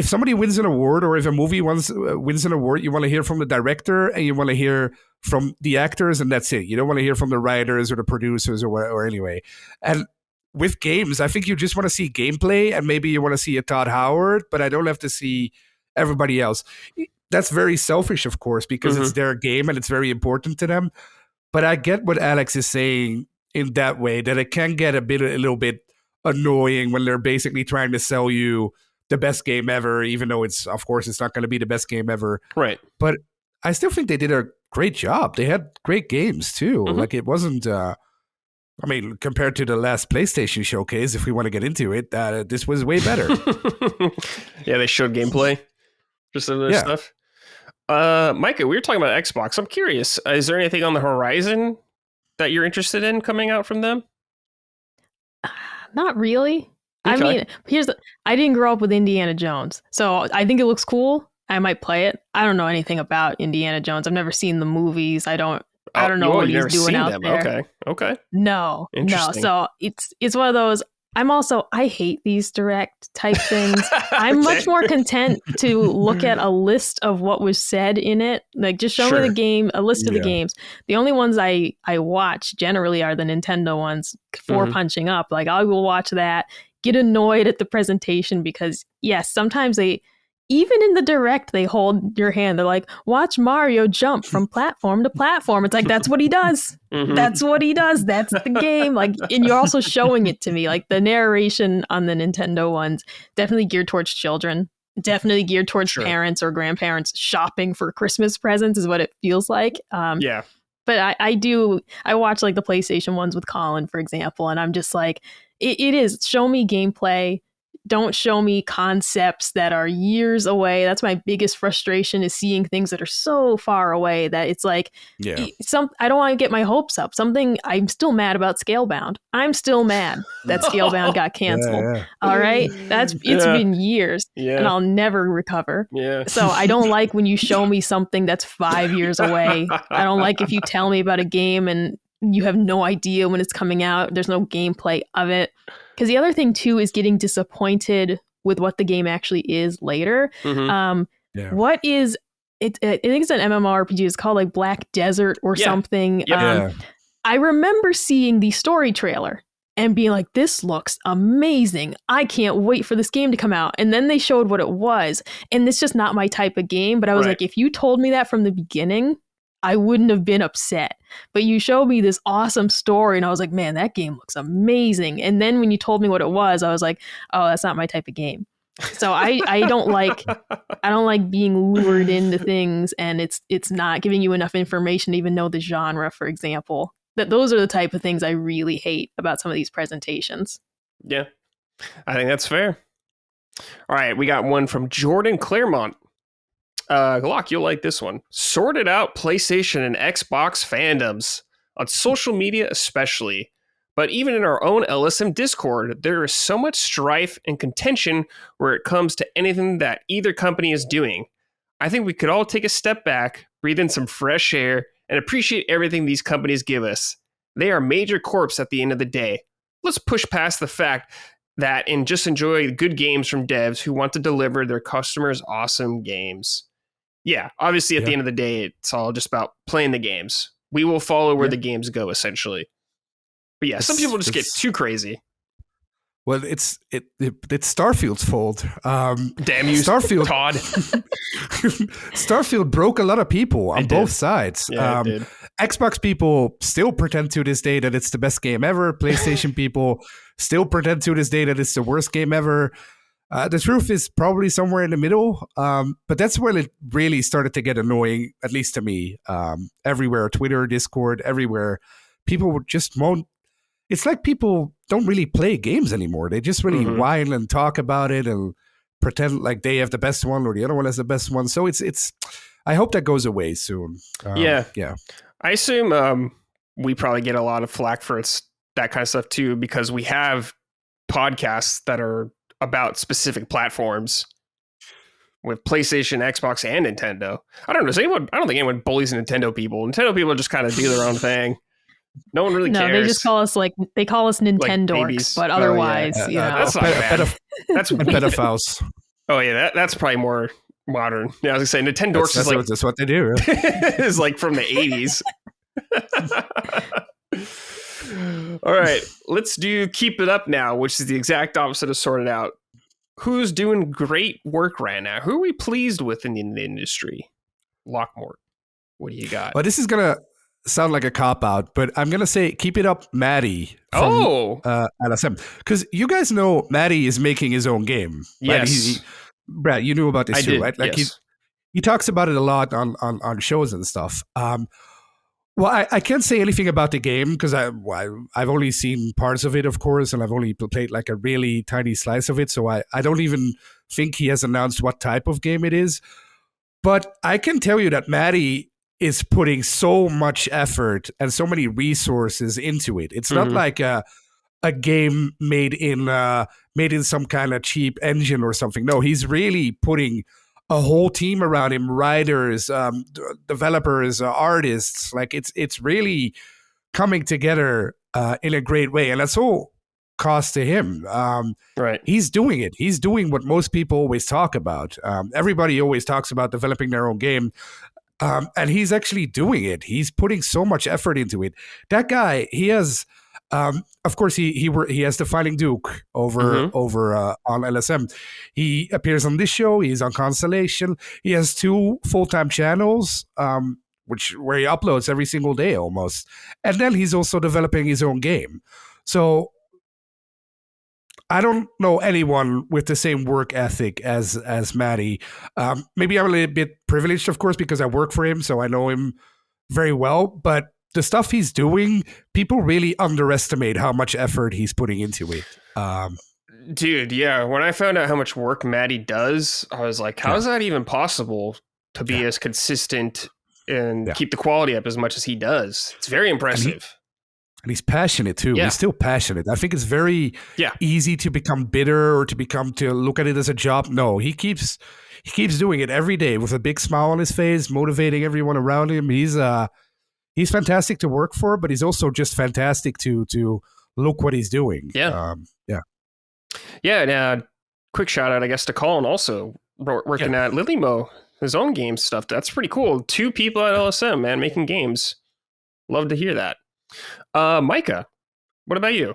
somebody wins an award, or if a movie wins an award, you want to hear from the director and you want to hear from the actors, and that's it. You don't want to hear from the writers or the producers or anyway. And with games, I think you just want to see gameplay, and maybe you want to see a Todd Howard, but I don't have to see everybody else. That's very selfish, of course, because it's their game and it's very important to them. But I get what Alex is saying in that way, that it can get a little bit annoying when they're basically trying to sell you the best game ever, even though it's not going to be the best game ever. Right. But I still think they did a great job. They had great games too. Like it wasn't I mean, compared to the last PlayStation showcase, if we want to get into it, this was way better. Yeah, they showed gameplay for some of their stuff. Micah, we were talking about Xbox. I'm curious, is there anything on the horizon that you're interested in coming out from them? Not really. Okay. I mean, I didn't grow up with Indiana Jones, so I think it looks cool. I might play it. I don't know anything about Indiana Jones. I've never seen the movies. I don't know what he's doing out there. Okay. No. So it's one of those. I hate these direct type things. I'm much more content to look at a list of what was said in it. Like, just show me the game, a list of the games. The only ones I watch generally are the Nintendo ones for punching up. Like, I will watch that, get annoyed at the presentation because, yes, sometimes even in the direct, they hold your hand. They're like, watch Mario jump from platform to platform. It's like, that's what he does. That's what he does. That's the game. Like, and you're also showing it to me. Like, the narration on the Nintendo ones, definitely geared towards children, definitely geared towards parents or grandparents shopping for Christmas presents is what it feels like. Yeah. But I watch like the PlayStation ones with Colin, for example, and I'm just like, it is, show me gameplay. Don't show me concepts that are years away. That's my biggest frustration, is seeing things that are so far away that it's like, I don't want to get my hopes up. I'm still mad about Scalebound. I'm still mad that Scalebound got canceled. Yeah. All right. It's been years and I'll never recover. Yeah. So I don't like when you show me something that's 5 years away. I don't like if you tell me about a game and you have no idea when it's coming out. There's no gameplay of it. Because the other thing, too, is getting disappointed with what the game actually is later. What is it? I think it's an MMORPG. It's called like Black Desert or something. I remember seeing the story trailer and being like, this looks amazing. I can't wait for this game to come out. And then they showed what it was. And it's just not my type of game. But I was like, if you told me that from the beginning, I wouldn't have been upset. But you showed me this awesome story and I was like, man, that game looks amazing. And then when you told me what it was, I was like, oh, that's not my type of game. So I don't like being lured into things and it's not giving you enough information to even know the genre, for example. Those are the type of things I really hate about some of these presentations. Yeah, I think that's fair. All right, we got one from Jordan Claremont. Glock, you'll like this one. Sorted out PlayStation and Xbox fandoms on social media especially, but even in our own LSM Discord, there is so much strife and contention where it comes to anything that either company is doing. I think we could all take a step back, breathe in some fresh air, and appreciate everything these companies give us. They are major corps at the end of the day. Let's push past the fact that and just enjoy good games from devs who want to deliver their customers awesome games. Yeah, obviously at the end of the day, it's all just about playing the games. We will follow where the games go, essentially. But yeah, some people just get too crazy. Well, it's Starfield's fault. Damn you, Starfield, Todd. Starfield broke a lot of people on both sides. Yeah, it did. Xbox people still pretend to this day that it's the best game ever. PlayStation people still pretend to this day that it's the worst game ever. The truth is probably somewhere in the middle, but that's where it really started to get annoying, at least to me. Everywhere, Twitter, Discord, everywhere, people would just moan. It's like people don't really play games anymore. They just really whine and talk about it and pretend like they have the best one or the other one has the best one. So it's. I hope that goes away soon. Yeah. I assume we probably get a lot of flack for that kind of stuff too, because we have podcasts that are about specific platforms with PlayStation, Xbox, and Nintendo. I don't know. I don't think anyone bullies Nintendo people. Nintendo people just kind of do their own thing. No one really cares. No, they just call us Nintendorks, but otherwise, you know. That's not bad. That's pedophiles. Oh yeah, that's probably more modern. Yeah, I was gonna say Nintendorks is like that's what they do. Is like from the 80s. All right, let's do Keep It Up now, which is the exact opposite of Sorted Out. Who's doing great work right now? Who are we pleased with in the industry? Lockmort, what do you got? Well, this is going to sound like a cop-out, but I'm going to say Keep It Up Maddie from LSM. Because you guys know Maddie is making his own game. Yes. Right? Brad, you knew about this too, right? Like yes. he talks about it a lot on shows and stuff. Well, I can't say anything about the game because I've only seen parts of it, of course, and I've only played like a really tiny slice of it. So I don't even think he has announced what type of game it is. But I can tell you that Maddie is putting so much effort and so many resources into it. It's not like a game made in some kind of cheap engine or something. No, he's really putting a whole team around him, writers, developers, artists. Like it's really coming together in a great way, and that's all cost to him. Right. He's doing it. He's doing what most people always talk about. Everybody always talks about developing their own game. And he's actually doing it. He's putting so much effort into it. That guy, he has, of course, he has the Fighting Duke over on LSM. He appears on this show. He's on Constellation. He has 2 full-time channels, where he uploads every single day almost. And then he's also developing his own game. So I don't know anyone with the same work ethic as Maddie. Maybe I'm a little bit privileged, of course, because I work for him, so I know him very well. But the stuff he's doing, people really underestimate how much effort he's putting into it. Dude, yeah. When I found out how much work Maddie does, I was like, how is that even possible to be as consistent and keep the quality up as much as he does? It's very impressive. And he's passionate too. He's still passionate. I think it's very easy to become bitter or to look at it as a job. No, he keeps doing it every day with a big smile on his face, motivating everyone around him. He's fantastic to work for, but he's also just fantastic to look what he's doing. Yeah. And quick shout out, I guess, to Colin also working at Lilymo, his own game stuff. That's pretty cool. 2 people at LSM, man, making games. Love to hear that. Micah, what about you?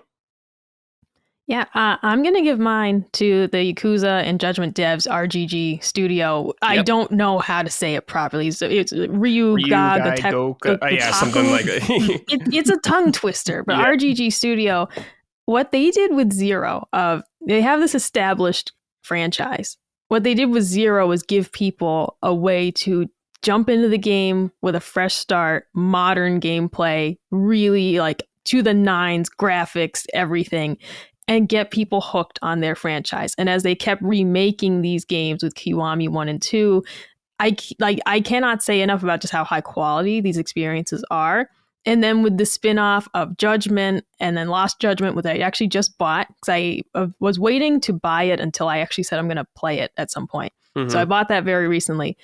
Yeah, I'm going to give mine to the Yakuza and Judgment Devs RGG studio. I don't know how to say it properly. So it's Ryuga something like that. It's a tongue twister, but RGG studio, what they did with Zero, they have this established franchise. What they did with Zero was give people a way to jump into the game with a fresh start, modern gameplay, really like to the nines, graphics, everything, and get people hooked on their franchise. And as they kept remaking these games with Kiwami 1 and 2, I cannot say enough about just how high quality these experiences are. And then with the spin-off of Judgment and then Lost Judgment, which I actually just bought because I was waiting to buy it until I actually said I'm going to play it at some point. So I bought that very recently.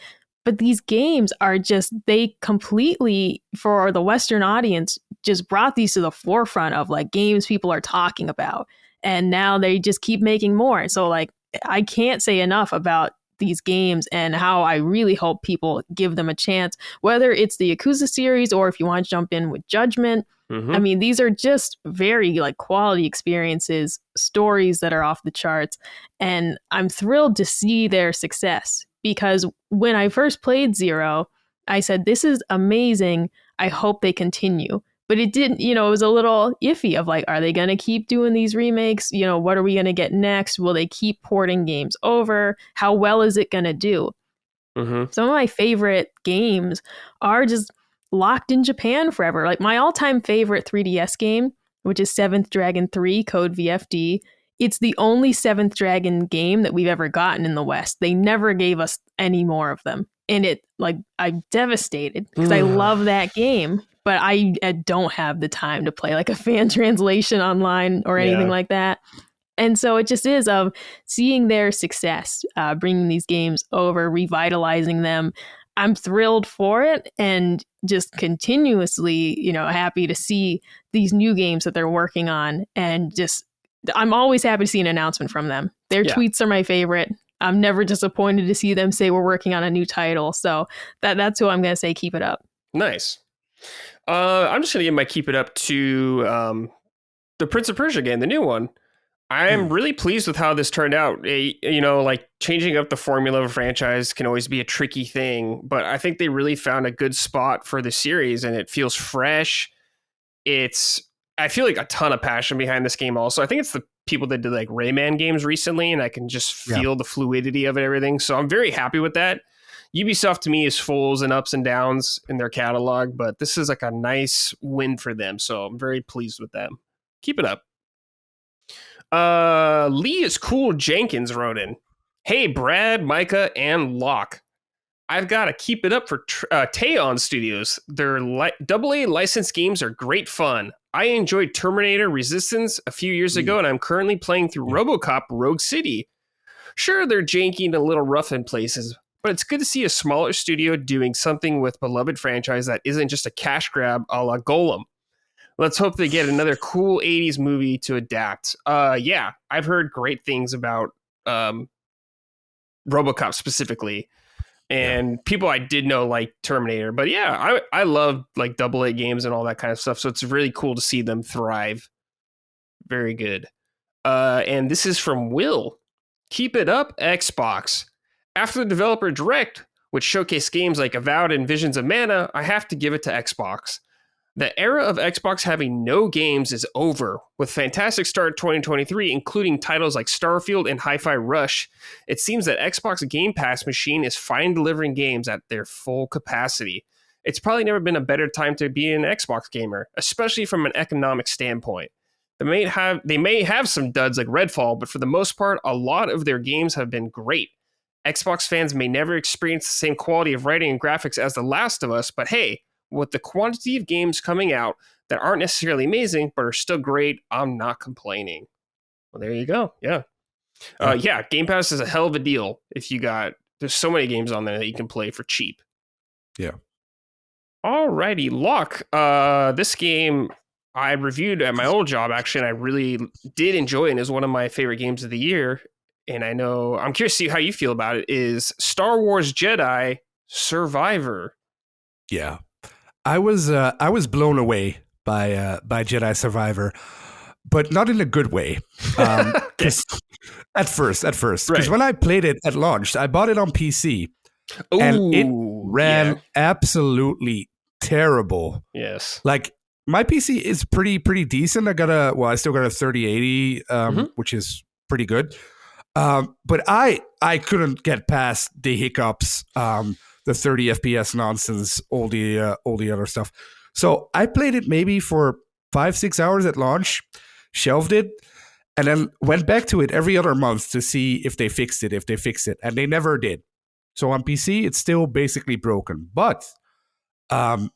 But these games are they completely, for the Western audience, just brought these to the forefront of like games people are talking about. And now they just keep making more. So like, I can't say enough about these games and how I really hope people give them a chance, whether it's the Yakuza series or if you want to jump in with Judgment. I mean, these are just very like quality experiences, stories that are off the charts. And I'm thrilled to see their success. Because when I first played Zero, I said, this is amazing. I hope they continue. But it didn't, it was a little iffy of like, are they going to keep doing these remakes? What are we going to get next? Will they keep porting games over? How well is it going to do? Some of my favorite games are just locked in Japan forever. Like my all-time favorite 3DS game, which is 7th Dragon 3, code VFD. It's the only 7th Dragon game that we've ever gotten in the West. They never gave us any more of them. And I'm devastated because I love that game, but I don't have the time to play like a fan translation online or anything like that. And so it just is of seeing their success, bringing these games over, revitalizing them. I'm thrilled for it and just continuously, happy to see these new games that they're working on. And just, I'm always happy to see an announcement from them. Their tweets are my favorite. I'm never disappointed to see them say we're working on a new title. So that's who I'm going to say keep it up. Nice. I'm just going to give my keep it up to the Prince of Persia game, the new one. I'm really pleased with how this turned out. Like changing up the formula of a franchise can always be a tricky thing, but I think they really found a good spot for the series and it feels fresh. I feel like a ton of passion behind this game also. I think it's the people that did like Rayman games recently and I can just feel the fluidity of it, everything. So I'm very happy with that. Ubisoft to me is fulls and ups and downs in their catalog, but this is like a nice win for them. So I'm very pleased with them. Keep it up. Lee is cool. Jenkins wrote in, "Hey, Brad, Micah, and Locke. I've got to keep it up for Teon Studios. Their AA licensed games are great fun. I enjoyed Terminator Resistance a few years ago, and I'm currently playing through RoboCop Rogue City. Sure, they're janky and a little rough in places, but it's good to see a smaller studio doing something with beloved franchise that isn't just a cash grab a la Golem. Let's hope they get another cool 80s movie to adapt." Yeah, I've heard great things about RoboCop specifically. And people I did know like Terminator. But yeah, I love like AA games and all that kind of stuff. So it's really cool to see them thrive. Very good. And this is from Will. "Keep it up, Xbox. After the developer direct, which showcased games like Avowed and Visions of Mana, I have to give it to Xbox. The era of Xbox having no games is over. With fantastic start 2023, including titles like Starfield and Hi-Fi Rush, it seems that Xbox Game Pass machine is fine delivering games at their full capacity. It's probably never been a better time to be an Xbox gamer, especially from an economic standpoint. They may have some duds like Redfall, but for the most part, a lot of their games have been great. Xbox fans may never experience the same quality of writing and graphics as The Last of Us, but hey, with the quantity of games coming out that aren't necessarily amazing, but are still great, I'm not complaining." Well, there you go. Yeah. Yeah, Game Pass is a hell of a deal if you got, there's so many games on there that you can play for cheap. Yeah. Alrighty, Locke. This game I reviewed at my old job, actually, and I really did enjoy it, and is one of my favorite games of the year. And I'm curious to see how you feel about it, is Star Wars Jedi Survivor. Yeah. I was blown away by Jedi Survivor, but not in a good way. At first, because when I played it at launch, I bought it on PC, and it ran absolutely terrible. Yes, like my PC is pretty decent. I still got a 3080, which is pretty good. But I couldn't get past the hiccups. The 30 FPS nonsense, all the other stuff. So I played it maybe for 5-6 hours at launch, shelved it, and then went back to it every other month to see if they fixed it, and they never did. So on PC, it's still basically broken. But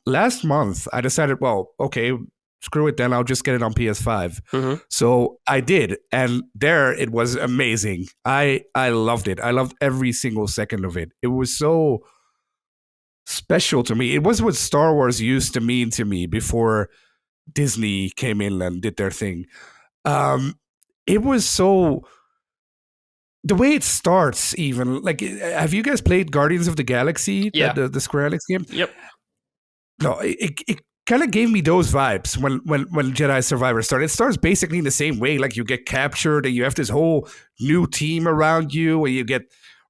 last month, I decided, well, okay, screw it then, I'll just get it on PS5. So I did, and there it was amazing. I loved it. I loved every single second of it. It was so special to me. It was what Star Wars used to mean to me before Disney came in and did their thing. It was so, the way it starts, even like, have you guys played Guardians of the Galaxy? Yeah, the Square Enix game. Yep. No, it kind of gave me those vibes when Jedi Survivor started. It starts basically in the same way. Like, you get captured and you have this whole new team around you, and you get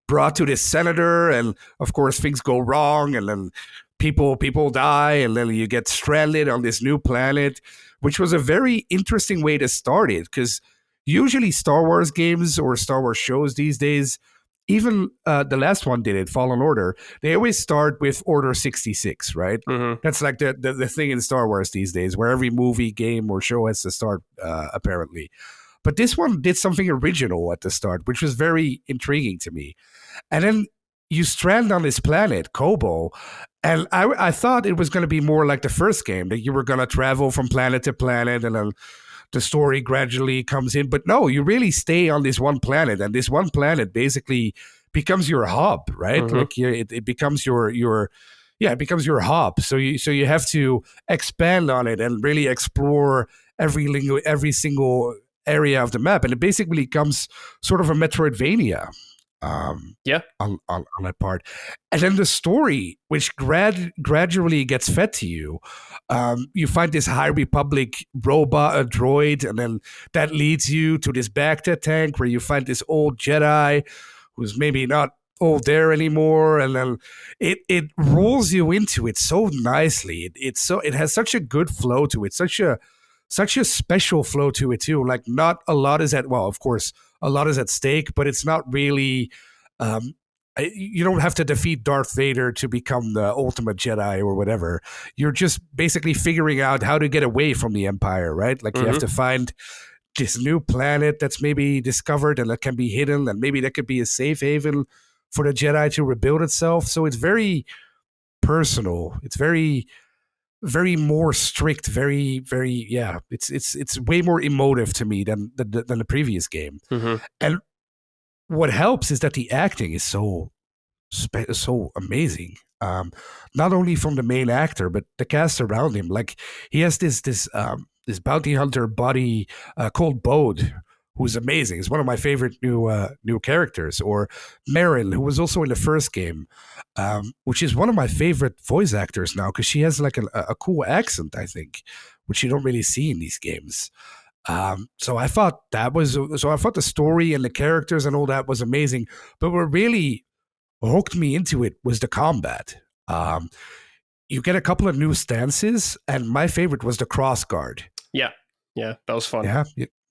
brought to this senator, and of course things go wrong, and then people die, and then you get stranded on this new planet, which was a very interesting way to start it, because usually Star Wars games or Star Wars shows these days, even the last one did it, Fallen Order, they always start with Order 66, right? That's like the thing in Star Wars these days, where every movie, game, or show has to start, apparently. But this one did something original at the start, which was very intriguing to me. And then you strand on this planet, Kobo, and I thought it was going to be more like the first game, that you were going to travel from planet to planet, and then the story gradually comes in. But no, you really stay on this one planet, and this one planet basically becomes your hub, right? Like it becomes it becomes your hub. So you have to expand on it and really explore every single area of the map, and it basically becomes sort of a Metroidvania. On that part, and then the story, which gradually gets fed to you. You find this High Republic robot, a droid, and then that leads you to this Bacta tank, where you find this old Jedi who's maybe not old there anymore, and then it rolls you into it so nicely. It has such a good flow to it, such a special flow to it too. Like, not a lot is of course, a lot is at stake, but it's not really You don't have to defeat Darth Vader to become the ultimate Jedi or whatever. You're just basically figuring out how to get away from the Empire, right? Like you have to find this new planet that's maybe discovered and that can be hidden, and maybe that could be a safe haven for the Jedi to rebuild itself. So it's very personal. It's very, very more strict. Very, very, yeah. It's way more emotive to me than the previous game. And what helps is that the acting is so amazing. Not only from the main actor, but the cast around him. Like he has this bounty hunter buddy called Bode, who's amazing. He's one of my favorite new characters. Or Meryl, who was also in the first game, which is one of my favorite voice actors now because she has like a cool accent, I think, which you don't really see in these games. So I thought the story and the characters and all that was amazing. But what really hooked me into it was the combat. You get a couple of new stances, and my favorite was the cross guard. Yeah, that was fun.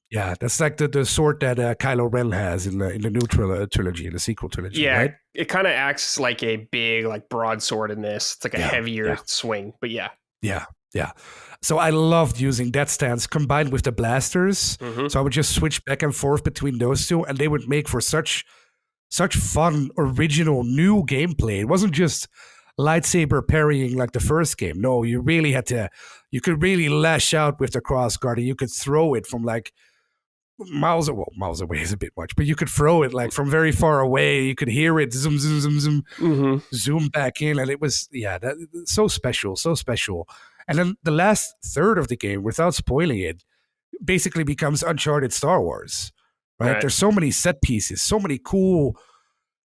Yeah, that's like the sword that Kylo Ren has in the new trilogy, in the sequel trilogy. Yeah, right? It kind of acts like a big like broadsword in this. It's like a heavier swing, but yeah. So I loved using that stance combined with the blasters. So I would just switch back and forth between those two, and they would make for such fun, original, new gameplay. It wasn't just lightsaber parrying like the first game. No, you really you could really lash out with the crossguard, and you could throw it from like miles away is a bit much, but you could throw it like from very far away. You could hear it zoom, zoom, zoom, zoom, zoom back in, and it was so special. And then the last third of the game, without spoiling it, basically becomes Uncharted Star Wars. Right? There's so many set pieces, so many cool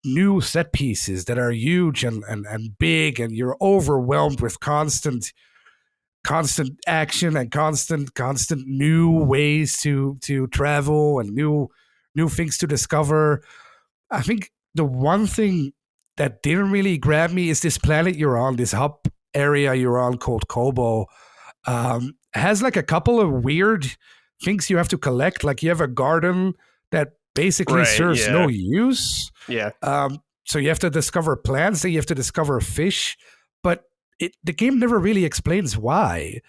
new set pieces that are huge and big, and you're overwhelmed with constant action and constant new ways to travel and new things to discover. I think the one thing that didn't really grab me is this planet you're on, this hub area you're on called Kobo. Has like a couple of weird things you have to collect. Like you have a garden that basically serves no use. So you have to discover plants, then you have to discover fish, but the game never really explains why.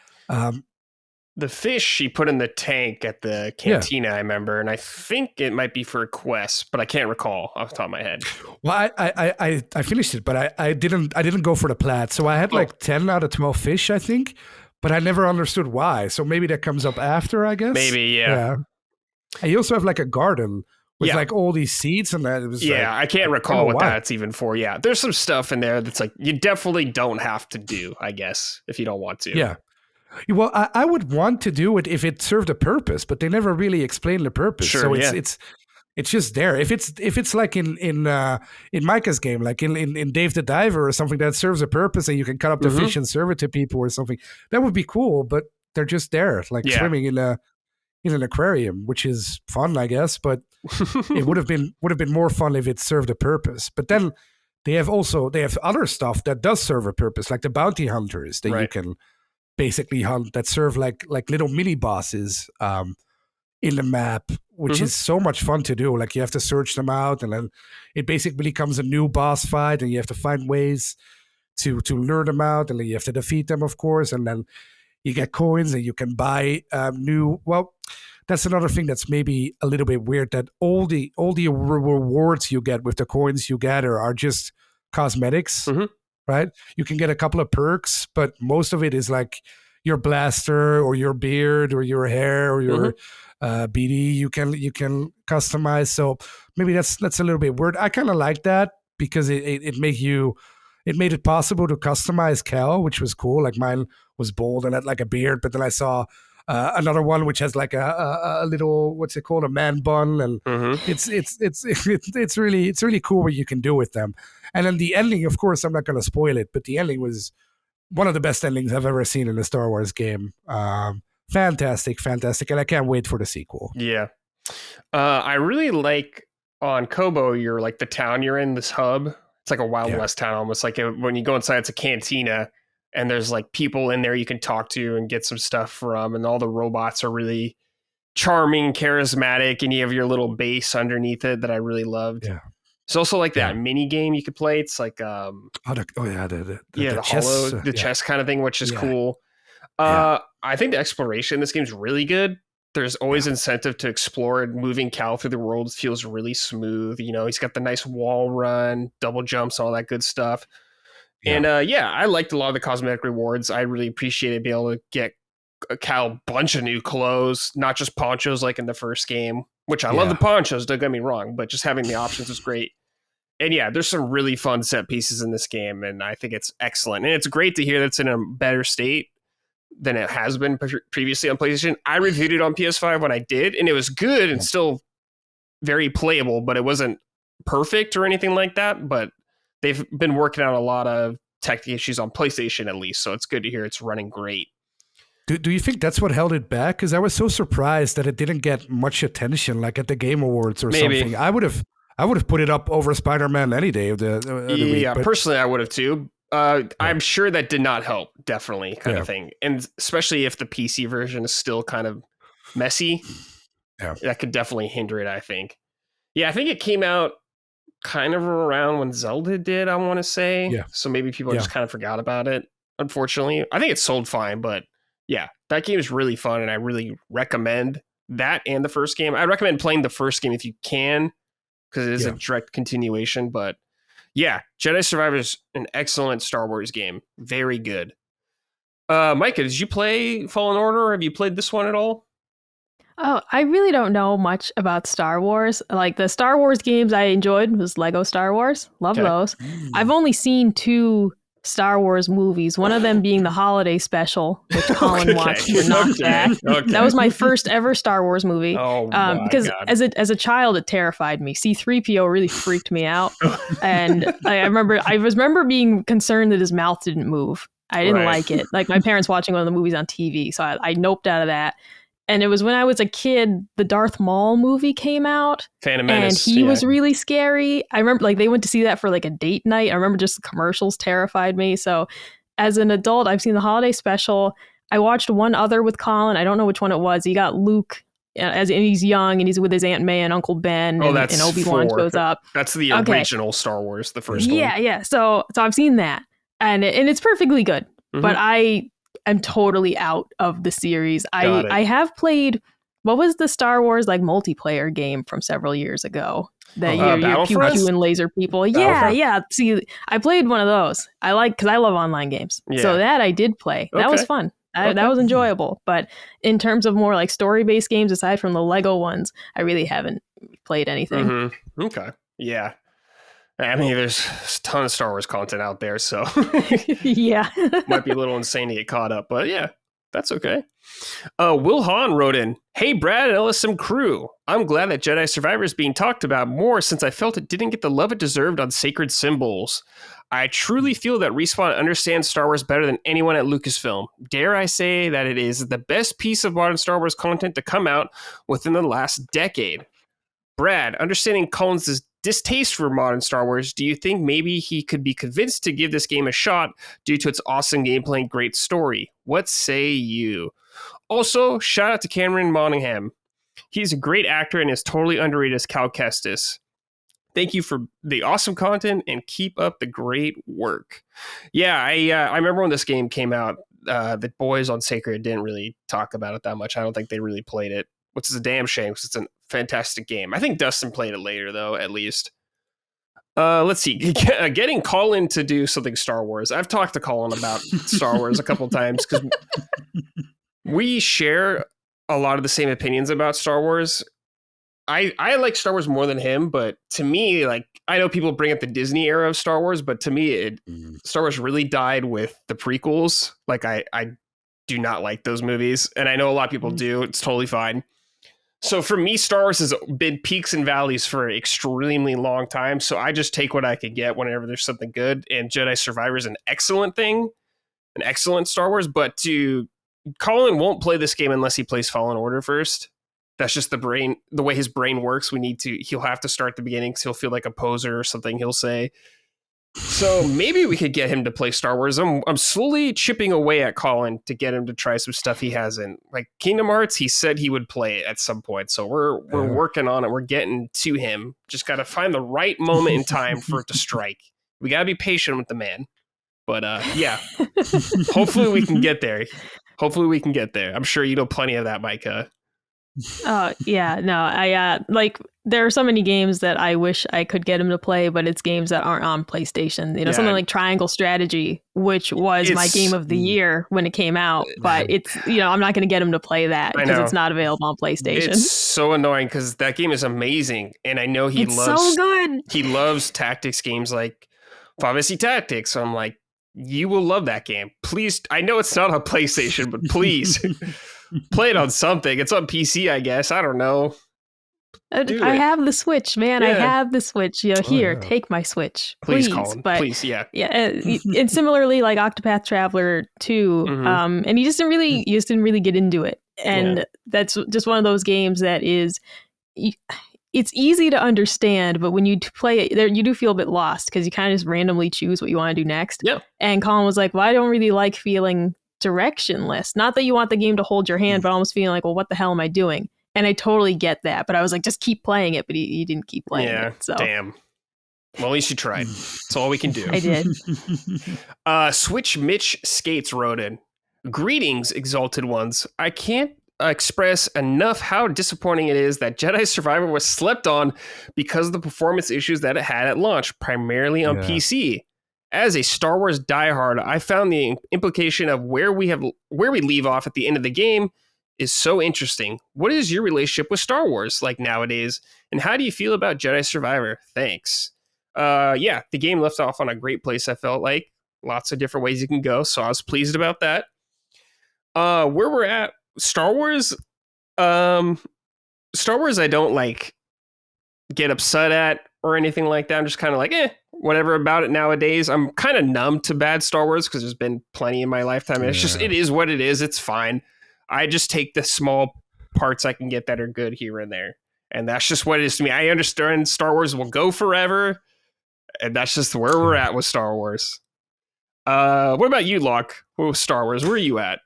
The fish she put in the tank at the cantina, I remember, and I think it might be for a quest, but I can't recall off the top of my head. Well, I finished it, but I didn't go for the plat. So I had like 10 out of 12 fish, I think, but I never understood why. So maybe that comes up after, I guess. Maybe, yeah. And you also have like a garden with like all these seeds, and that was I can't recall what that's even for. Yeah, there's some stuff in there that's like you definitely don't have to do, I guess, if you don't want to. Yeah. Well, I would want to do it if it served a purpose, but they never really explain the purpose. Sure, so it's just there. If it's like in Micah's game, like in Dave the Diver or something that serves a purpose, and you can cut up the fish and serve it to people or something, that would be cool. But they're just there, like swimming in an aquarium, which is fun, I guess. But it would have been more fun if it served a purpose. But then they have other stuff that does serve a purpose, like the bounty hunters that you can basically hunt, that serve like little mini bosses in the map, which is so much fun to do. Like you have to search them out, and then it basically becomes a new boss fight, and you have to find ways to lure them out, and then you have to defeat them, of course, and then you get coins and you can buy new. Well, that's another thing that's maybe a little bit weird, that all the rewards you get with the coins you gather are just cosmetics. Right? You can get a couple of perks, but most of it is like your blaster or your beard or your hair or your BD. You can customize. So maybe that's a little bit weird. I kind of like that because it made it possible to customize Cal, which was cool. Like mine was bold and had like a beard, but then I saw another one which has like a little, what's it called, a man bun, and it's really cool what you can do with them. And then the ending, of course, I'm not going to spoil it, but the ending was one of the best endings I've ever seen in a Star Wars game. Fantastic, and I can't wait for the sequel. Yeah, I really like on Kobo, you're like the town you're in, this hub. It's like a Wild West town, almost like when you go inside, it's a cantina. And there's like people in there you can talk to and get some stuff from. And all the robots are really charming, charismatic. And you have your little base underneath it that I really loved. Yeah. There's also like Yeah. that mini game you could play. It's like The chess, hollow, the chess kind of thing, which is cool. Yeah. I think the exploration in this game is really good. There's always incentive to explore, and moving Cal through the world feels really smooth. You know, he's got the nice wall run, double jumps, all that good stuff. Yeah. And I liked a lot of the cosmetic rewards. I really appreciated being able to get Cal a bunch of new clothes, not just ponchos like in the first game, which I love the ponchos, don't get me wrong, but just having the options was great. And yeah, there's some really fun set pieces in this game, and I think it's excellent. And it's great to hear that it's in a better state than it has been previously on PlayStation. I reviewed it on PS5 when I did, and it was good and still very playable, but it wasn't perfect or anything like that. But they've been working out a lot of tech issues on PlayStation at least, so it's good to hear it's running great. Do you think that's what held it back? Because I was so surprised that it didn't get much attention, like at the Game Awards or something. I would have put it up over Spider-Man any day of the week. Yeah, personally, I would have too. I'm sure that did not help, definitely, kind of thing. And especially if the PC version is still kind of messy, that could definitely hinder it, I think. Yeah, I think it came out kind of around when Zelda did, I want to say. Yeah. So maybe people just kind of forgot about it, unfortunately. I think it sold fine, but yeah, that game is really fun, and I really recommend that and the first game. I recommend playing the first game if you can, because it is a direct continuation, but yeah, Jedi Survivor is an excellent Star Wars game. Very good. Micah, did you play Fallen Order? Have you played this one at all? Oh, I really don't know much about Star Wars. Like the Star Wars games I enjoyed was Lego Star Wars. Love those. I've only seen 2 Star Wars movies, one of them being the holiday special, which Colin watched for Knockback. That was my first ever Star Wars movie. Because as a child, it terrified me. C-3PO really freaked me out. And I remember being concerned that his mouth didn't move. I didn't like it. Like my parents watching one of the movies on TV. So I noped out of that. And it was when I was a kid, the Darth Maul movie came out. Phantom Menace, and he was really scary. I remember like they went to see that for like a date night. I remember just the commercials terrified me. So as an adult, I've seen the holiday special. I watched one other with Colin. I don't know which one it was. He got Luke and he's young and he's with his Aunt May and Uncle Ben and Obi-Wan shows up. That's the original Star Wars, the first one. Yeah. So I've seen that. And it's perfectly good. Mm-hmm. But I'm totally out of the series. I have played, what was the Star Wars like multiplayer game from several years ago? That you're pew and laser people. Yeah. See, I played one of those. Because I love online games. Yeah. So that I did play. That was fun. That was enjoyable. But in terms of more like story-based games, aside from the Lego ones, I really haven't played anything. Mm-hmm. Okay. Yeah. I mean, there's a ton of Star Wars content out there, so yeah, might be a little insane to get caught up, but yeah, that's okay. Will Hahn wrote in, "Hey, Brad and LSM crew, I'm glad that Jedi Survivor is being talked about more since I felt it didn't get the love it deserved on Sacred Symbols. I truly feel that Respawn understands Star Wars better than anyone at Lucasfilm. Dare I say that it is the best piece of modern Star Wars content to come out within the last decade. Brad, understanding Collins' distaste for modern Star Wars, do you think maybe he could be convinced to give this game a shot due to its awesome gameplay and great story? What say you? Also, shout out to Cameron Monaghan. He's a great actor and is totally underrated as Cal Kestis. Thank you for the awesome content and keep up the great work." Yeah, I remember when this game came out, the boys on Sacred didn't really talk about it that much. I don't think they really played it, which is a damn shame because it's a fantastic game. I think Dustin played it later, though, at least. Let's see. Getting Colin to do something Star Wars. I've talked to Colin about Star Wars a couple times because we share a lot of the same opinions about Star Wars. I like Star Wars more than him, but to me, like, I know people bring up the Disney era of Star Wars, but to me, Star Wars really died with the prequels. Like, I do not like those movies, and I know a lot of people do. It's totally fine. So for me, Star Wars has been peaks and valleys for an extremely long time. So I just take what I can get whenever there's something good. And Jedi Survivor is an excellent thing, an excellent Star Wars. But Colin won't play this game unless he plays Fallen Order first. That's just the way his brain works. He'll have to start at the beginning because he'll feel like a poser or something he'll say. So maybe we could get him to play Star Wars. I'm slowly chipping away at Colin to get him to try some stuff he hasn't. Like Kingdom Hearts, he said he would play it at some point. So we're working on it. We're getting to him. Just got to find the right moment in time for it to strike. We got to be patient with the man. But yeah, hopefully we can get there. I'm sure you know plenty of that, Micah. Oh, yeah, no, I there are so many games that I wish I could get him to play, but it's games that aren't on PlayStation. You know, something like Triangle Strategy, which was my game of the year when it came out, but it's, you know, I'm not going to get him to play that because it's not available on PlayStation. It's so annoying because that game is amazing, and I know it's so good. He loves tactics games like Fantasy Tactics. So I'm like, you will love that game. Please, I know it's not on PlayStation, but please play it on something. It's on PC, I guess. I don't know. I have the Switch, man. Yeah. I have the Switch. You know, here, take my Switch, please. Colin. But please, yeah. And similarly, like Octopath Traveler 2, and you just didn't really get into it, and that's just one of those games that is. It's easy to understand, but when you play it, you do feel a bit lost because you kind of just randomly choose what you want to do next. Yeah. And Colin was like, well, I don't really like feeling directionless. Not that you want the game to hold your hand, but almost feeling like, well, what the hell am I doing? And I totally get that. But I was like, just keep playing it. But he didn't keep playing it. So. Damn. Well, at least you tried. That's all we can do. I did. Switch Mitch Skates wrote in. Greetings, exalted ones. I can't express enough how disappointing it is that Jedi Survivor was slept on because of the performance issues that it had at launch, primarily on PC. As a Star Wars diehard, I found the implication of where we leave off at the end of the game is so interesting. What is your relationship with Star Wars like nowadays, and how do you feel about Jedi Survivor? Thanks. The game left off on a great place. I felt like lots of different ways you can go, so I was pleased about that. Where we're at, Star Wars, I don't like get upset at or anything like that. I'm just kind of like, whatever about it nowadays. I'm kind of numb to bad Star Wars because there's been plenty in my lifetime. And it's just, it is what it is. It's fine. I just take the small parts I can get that are good here and there. And that's just what it is to me. I understand Star Wars will go forever. And that's just where we're at with Star Wars. What about you, Locke? With Star Wars, where are you at?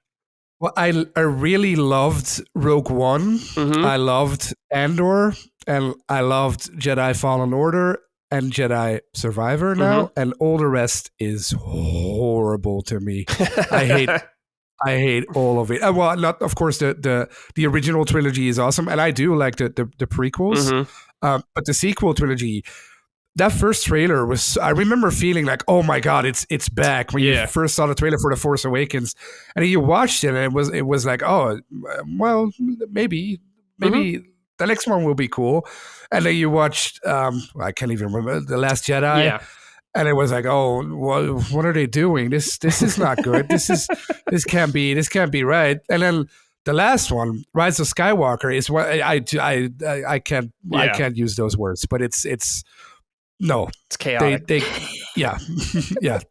Well, I really loved Rogue One. Mm-hmm. I loved Andor, and I loved Jedi Fallen Order and Jedi Survivor now, and all the rest is horrible to me. I hate all of it. Well, not of course the original trilogy is awesome, and I do like the prequels, but the sequel trilogy. That first trailer was, I remember feeling like, oh my God, it's back. When you first saw the trailer for The Force Awakens and you watched it and it was like, oh, well, maybe the next one will be cool. And then you watched, I can't even remember, The Last Jedi. Yeah. And it was like, oh, well, what are they doing? This is not good. this can't be right. And then the last one, Rise of Skywalker, is what I can't use those words, but it's no, it's chaotic. They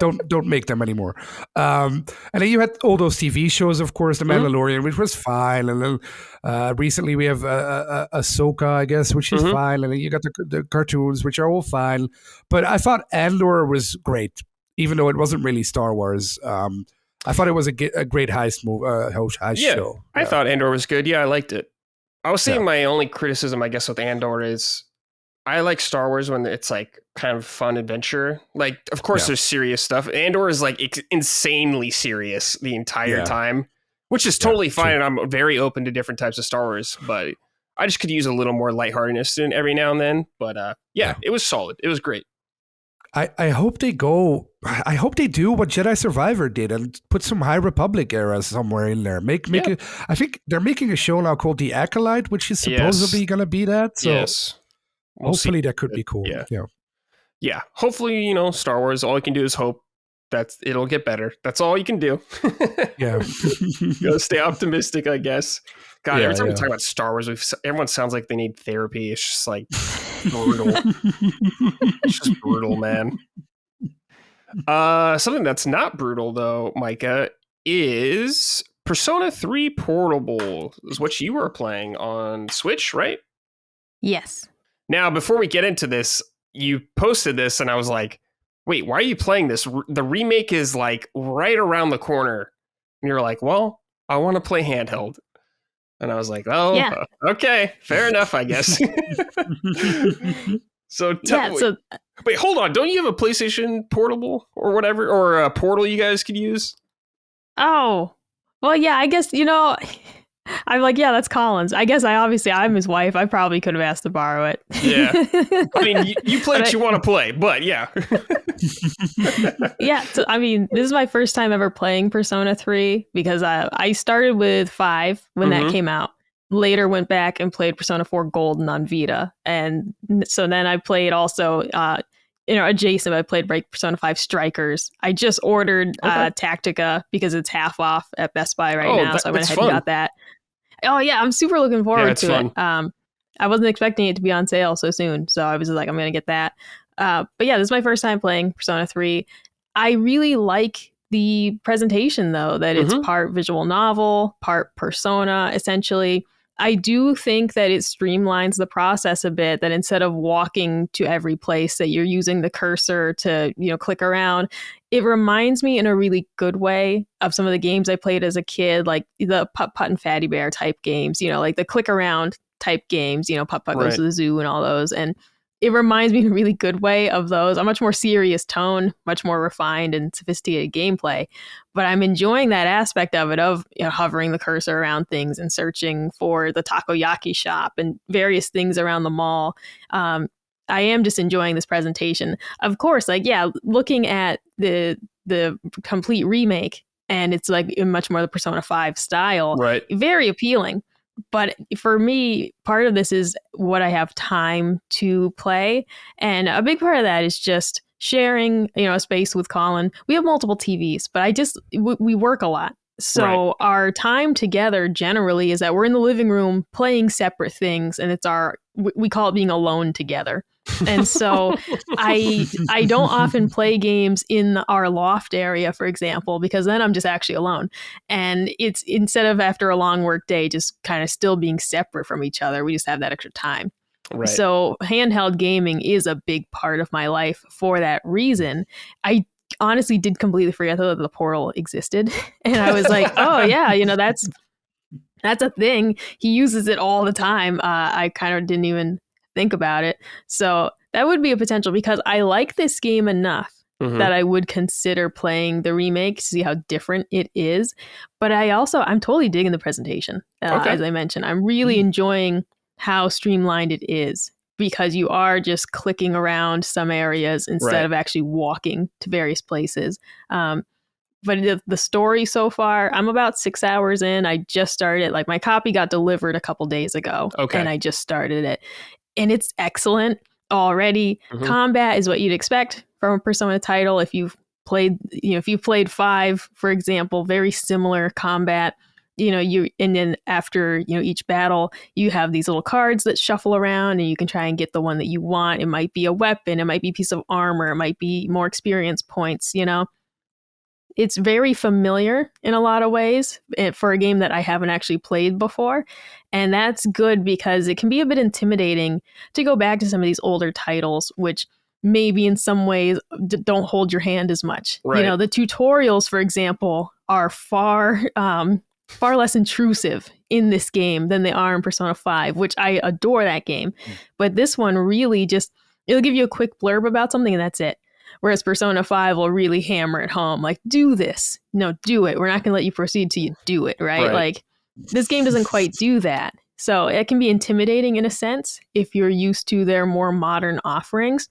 don't make them anymore. And then you had all those TV shows, of course, The Mandalorian, which was fine. And then recently we have Ahsoka, I guess, which is fine. And then you got the cartoons, which are all fine. But I thought Andor was great, even though it wasn't really Star Wars. I thought it was a great heist show. I thought Andor was good. Yeah, I liked it. I was saying my only criticism, I guess, with Andor is I like Star Wars when it's like kind of fun adventure. Like, of course, there's serious stuff. Andor is like insanely serious the entire time, which is totally fine. And I'm very open to different types of Star Wars, but I just could use a little more lightheartedness in every now and then. But it was solid. It was great. I hope they do what Jedi Survivor did and put some High Republic era somewhere in there. Make it. I think they're making a show now called The Acolyte, which is supposedly going to be that. So hopefully that could be cool. Yeah. Hopefully, Star Wars, all you can do is hope that it'll get better. That's all you can do. Yeah. Stay optimistic, I guess. God, every time we talk about Star Wars, everyone sounds like they need therapy. It's just like brutal. It's just brutal, man. Something that's not brutal, though, Micah, is Persona 3 Portable, is what you were playing on Switch, right? Yes. Now, before we get into this, you posted this, and I was like, wait, why are you playing this? The remake is like right around the corner. And you're like, well, I want to play handheld. And I was like, oh, Yeah. okay, fair enough, I guess. So, wait, hold on. Don't you have a PlayStation Portable or whatever, or a Portal you guys could use? Oh, well, yeah, I guess, I'm like, yeah, that's Colin's. I guess I'm his wife. I probably could have asked to borrow it. Yeah. I mean, you play what you want to play, but yeah. Yeah. So, I mean, this is my first time ever playing Persona 3 because I started with 5 when that came out. Later went back and played Persona 4 Golden on Vita. And so then I played also, adjacent, I played Persona 5 Strikers. I just ordered Tactica because it's half off at Best Buy right now. So I went ahead and got that. Oh, yeah, I'm super looking forward to it. I wasn't expecting it to be on sale so soon. So I was like, I'm going to get that. But yeah, this is my first time playing Persona 3. I really like the presentation, though, that it's part visual novel, part Persona, essentially. I do think that it streamlines the process a bit, that instead of walking to every place that you're using the cursor to, click around, it reminds me in a really good way of some of the games I played as a kid, like the Putt-Putt and Fatty Bear type games, like the click around type games, Putt-Putt goes to the zoo and all those. And it reminds me in a really good way of those. A much more serious tone, much more refined and sophisticated gameplay. But I'm enjoying that aspect of it, of hovering the cursor around things and searching for the takoyaki shop and various things around the mall. I am just enjoying this presentation. Of course, looking at the complete remake, and it's like in much more the Persona 5 style, very appealing. But for me, part of this is what I have time to play. And a big part of that is just sharing, a space with Colin. We have multiple TVs, but we work a lot. So our time together generally is that we're in the living room playing separate things. And we call it being alone together. And so I don't often play games in our loft area, for example, because then I'm just actually alone. And it's instead of after a long work day, just kind of still being separate from each other, we just have that extra time. Right. So handheld gaming is a big part of my life for that reason. I honestly did completely forget that the Portal existed. And I was like, oh, yeah, that's a thing. He uses it all the time. I kind of didn't even think about it. So that would be a potential, because I like this game enough that I would consider playing the remake to see how different it is. But I'm totally digging the presentation. As I mentioned, I'm really enjoying how streamlined it is, because you are just clicking around some areas instead of actually walking to various places. But the story so far, I'm about 6 hours in. I just started. Like, my copy got delivered a couple days ago, and I just started it. And it's excellent already. Combat is what you'd expect from a Persona title. If you've played 5, for example, very similar combat. And then after each battle, you have these little cards that shuffle around, and you can try and get the one that you want. It might be a weapon, it might be a piece of armor, it might be more experience points. It's very familiar in a lot of ways for a game that I haven't actually played before. And that's good, because it can be a bit intimidating to go back to some of these older titles, which maybe in some ways don't hold your hand as much. The tutorials, for example, are far less intrusive in this game than they are in Persona 5, which I adore that game. But this one really it'll give you a quick blurb about something, and that's it. Whereas Persona 5 will really hammer it home, like, do this. No, do it. We're not going to let you proceed till you do it, right? Like, this game doesn't quite do that. So it can be intimidating in a sense if you're used to their more modern offerings.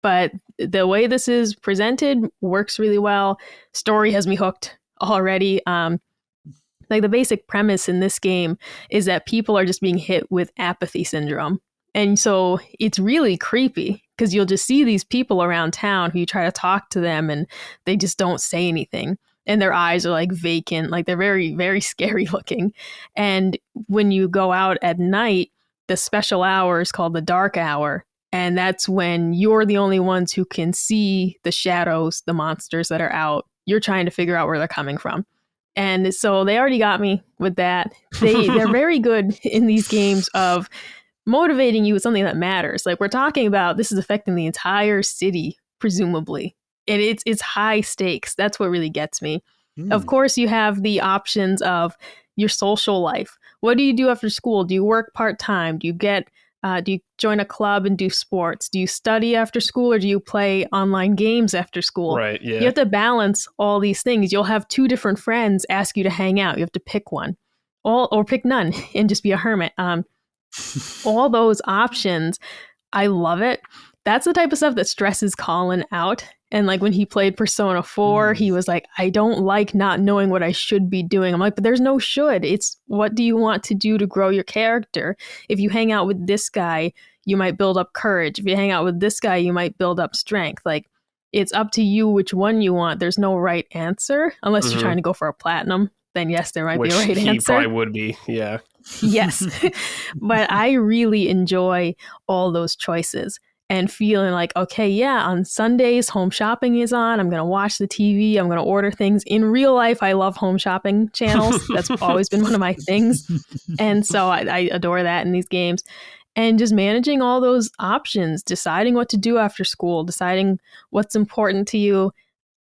But the way this is presented works really well. Story has me hooked already. Like, the basic premise in this game is that people are just being hit with apathy syndrome. And so it's really creepy, because you'll just see these people around town who you try to talk to them and they just don't say anything. And their eyes are like vacant, like they're very, very scary looking. And when you go out at night, the special hour is called the dark hour. And that's when you're the only ones who can see the shadows, the monsters that are out. You're trying to figure out where they're coming from. And so they already got me with that. They're very good in these games of motivating you with something that matters. Like, we're talking about, this is affecting the entire city, presumably. And it's high stakes. That's what really gets me. Of Hmm. course, you have the options of your social life. What do you do after school? Do you work part-time? Do you join a club and do sports? Do you study after school, or do you play online games after school? Right. You Yeah. have to balance all these things. You'll have two different friends ask you to hang out. You have to pick one, or pick none and just be a hermit. All those options, I love it. That's the type of stuff that stresses Colin out. And like when he played Persona 4, he was like, I don't like not knowing what I should be doing. I'm like, but there's no should. It's what do you want to do to grow your character? If you hang out with this guy, you might build up courage. If you hang out with this guy, you might build up strength. Like it's up to you which one you want. There's no right answer unless you're trying to go for a platinum. Then yes, there might Which be a right he answer. probably would be. Yeah. Yes. But I really enjoy all those choices and feeling like, okay, yeah, on Sundays, home shopping is on. I'm going to watch the TV. I'm going to order things. In real life, I love home shopping channels. That's always been one of my things. And so I adore that in these games. And just managing all those options, deciding what to do after school, deciding what's important to you.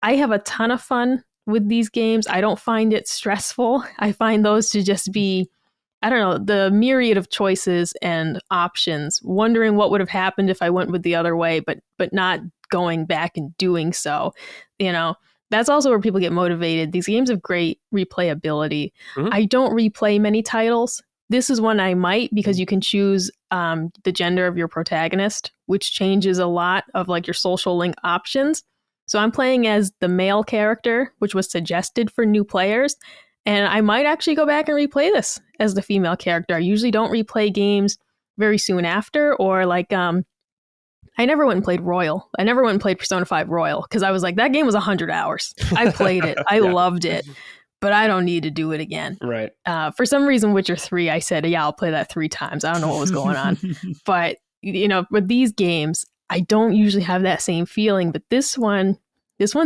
I have a ton of fun with these games. I don't find it stressful. I find those to just be, I don't know, the myriad of choices and options, wondering what would have happened if I went with the other way, but not going back and doing so. You know, that's also where people get motivated. These games have great replayability. Mhm. I don't replay many titles. This is one I might, because you can choose the gender of your protagonist, which changes a lot of like your social link options. So I'm playing as the male character, which was suggested for new players. And I might actually go back and replay this as the female character. I usually don't replay games very soon after, or like, I never went and played Royal. I never went and played Persona 5 Royal because I was like, that game was 100 hours. I played it. I Yeah. loved it, but I don't need to do it again. Right. For some reason, Witcher 3, I said, yeah, I'll play that 3 times. I don't know what was going on. But, you know, with these games, I don't usually have that same feeling. But this one's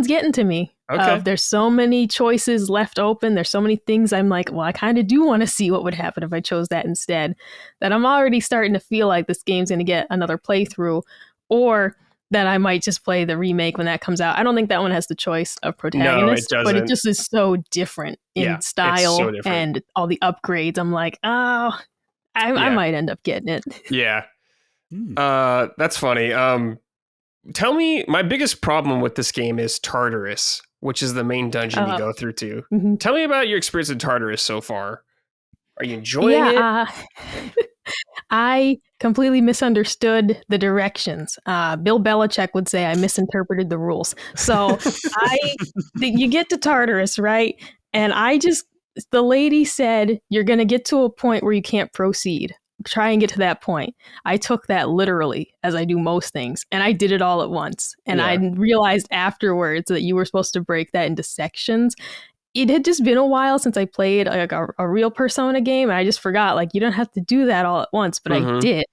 getting to me. Okay. There's so many choices left open. There's so many things I'm like, well, I kind of do want to see what would happen if I chose that instead. That I'm already starting to feel like this game's going to get another playthrough, or that I might just play the remake when that comes out. I don't think that one has the choice of protagonist, but it doesn't. just is so different in Yeah, it's style so different. and all the upgrades. I'm like, oh, I Yeah. might end up getting it. Yeah. Hmm. That's funny. Tell me, my biggest problem with this game is Tartarus, which is the main dungeon you go through to. Mhm. Tell me about your experience in Tartarus so far. Are you enjoying it? Yeah, I completely misunderstood the directions. Bill Belichick would say I misinterpreted the rules. So you get to Tartarus, right? And the lady said, you're going to get to a point where you can't proceed. Try and get to that point. I took that literally, as I do most things, and I did it all at once. And Yeah. I realized afterwards that you were supposed to break that into sections. It had just been a while since I played like a real Persona game, and I just forgot, like, you don't have to do that all at once, but I Mhm. did.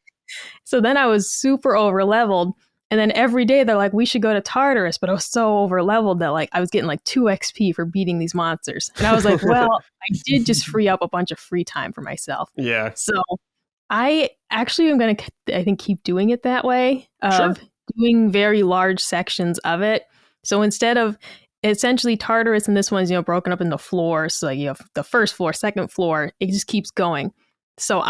So then I was super over leveled, and then every day they're like, we should go to Tartarus, but I was so over leveled that like I was getting like 2 XP for beating these monsters. And I was like, well, I did just free up a bunch of free time for myself. Yeah. So I actually am going to, I think, keep doing it that way, of doing very large sections of it. So instead of essentially Tartarus, and this one's, broken up into floors. So you have the first floor, second floor, it just keeps going. So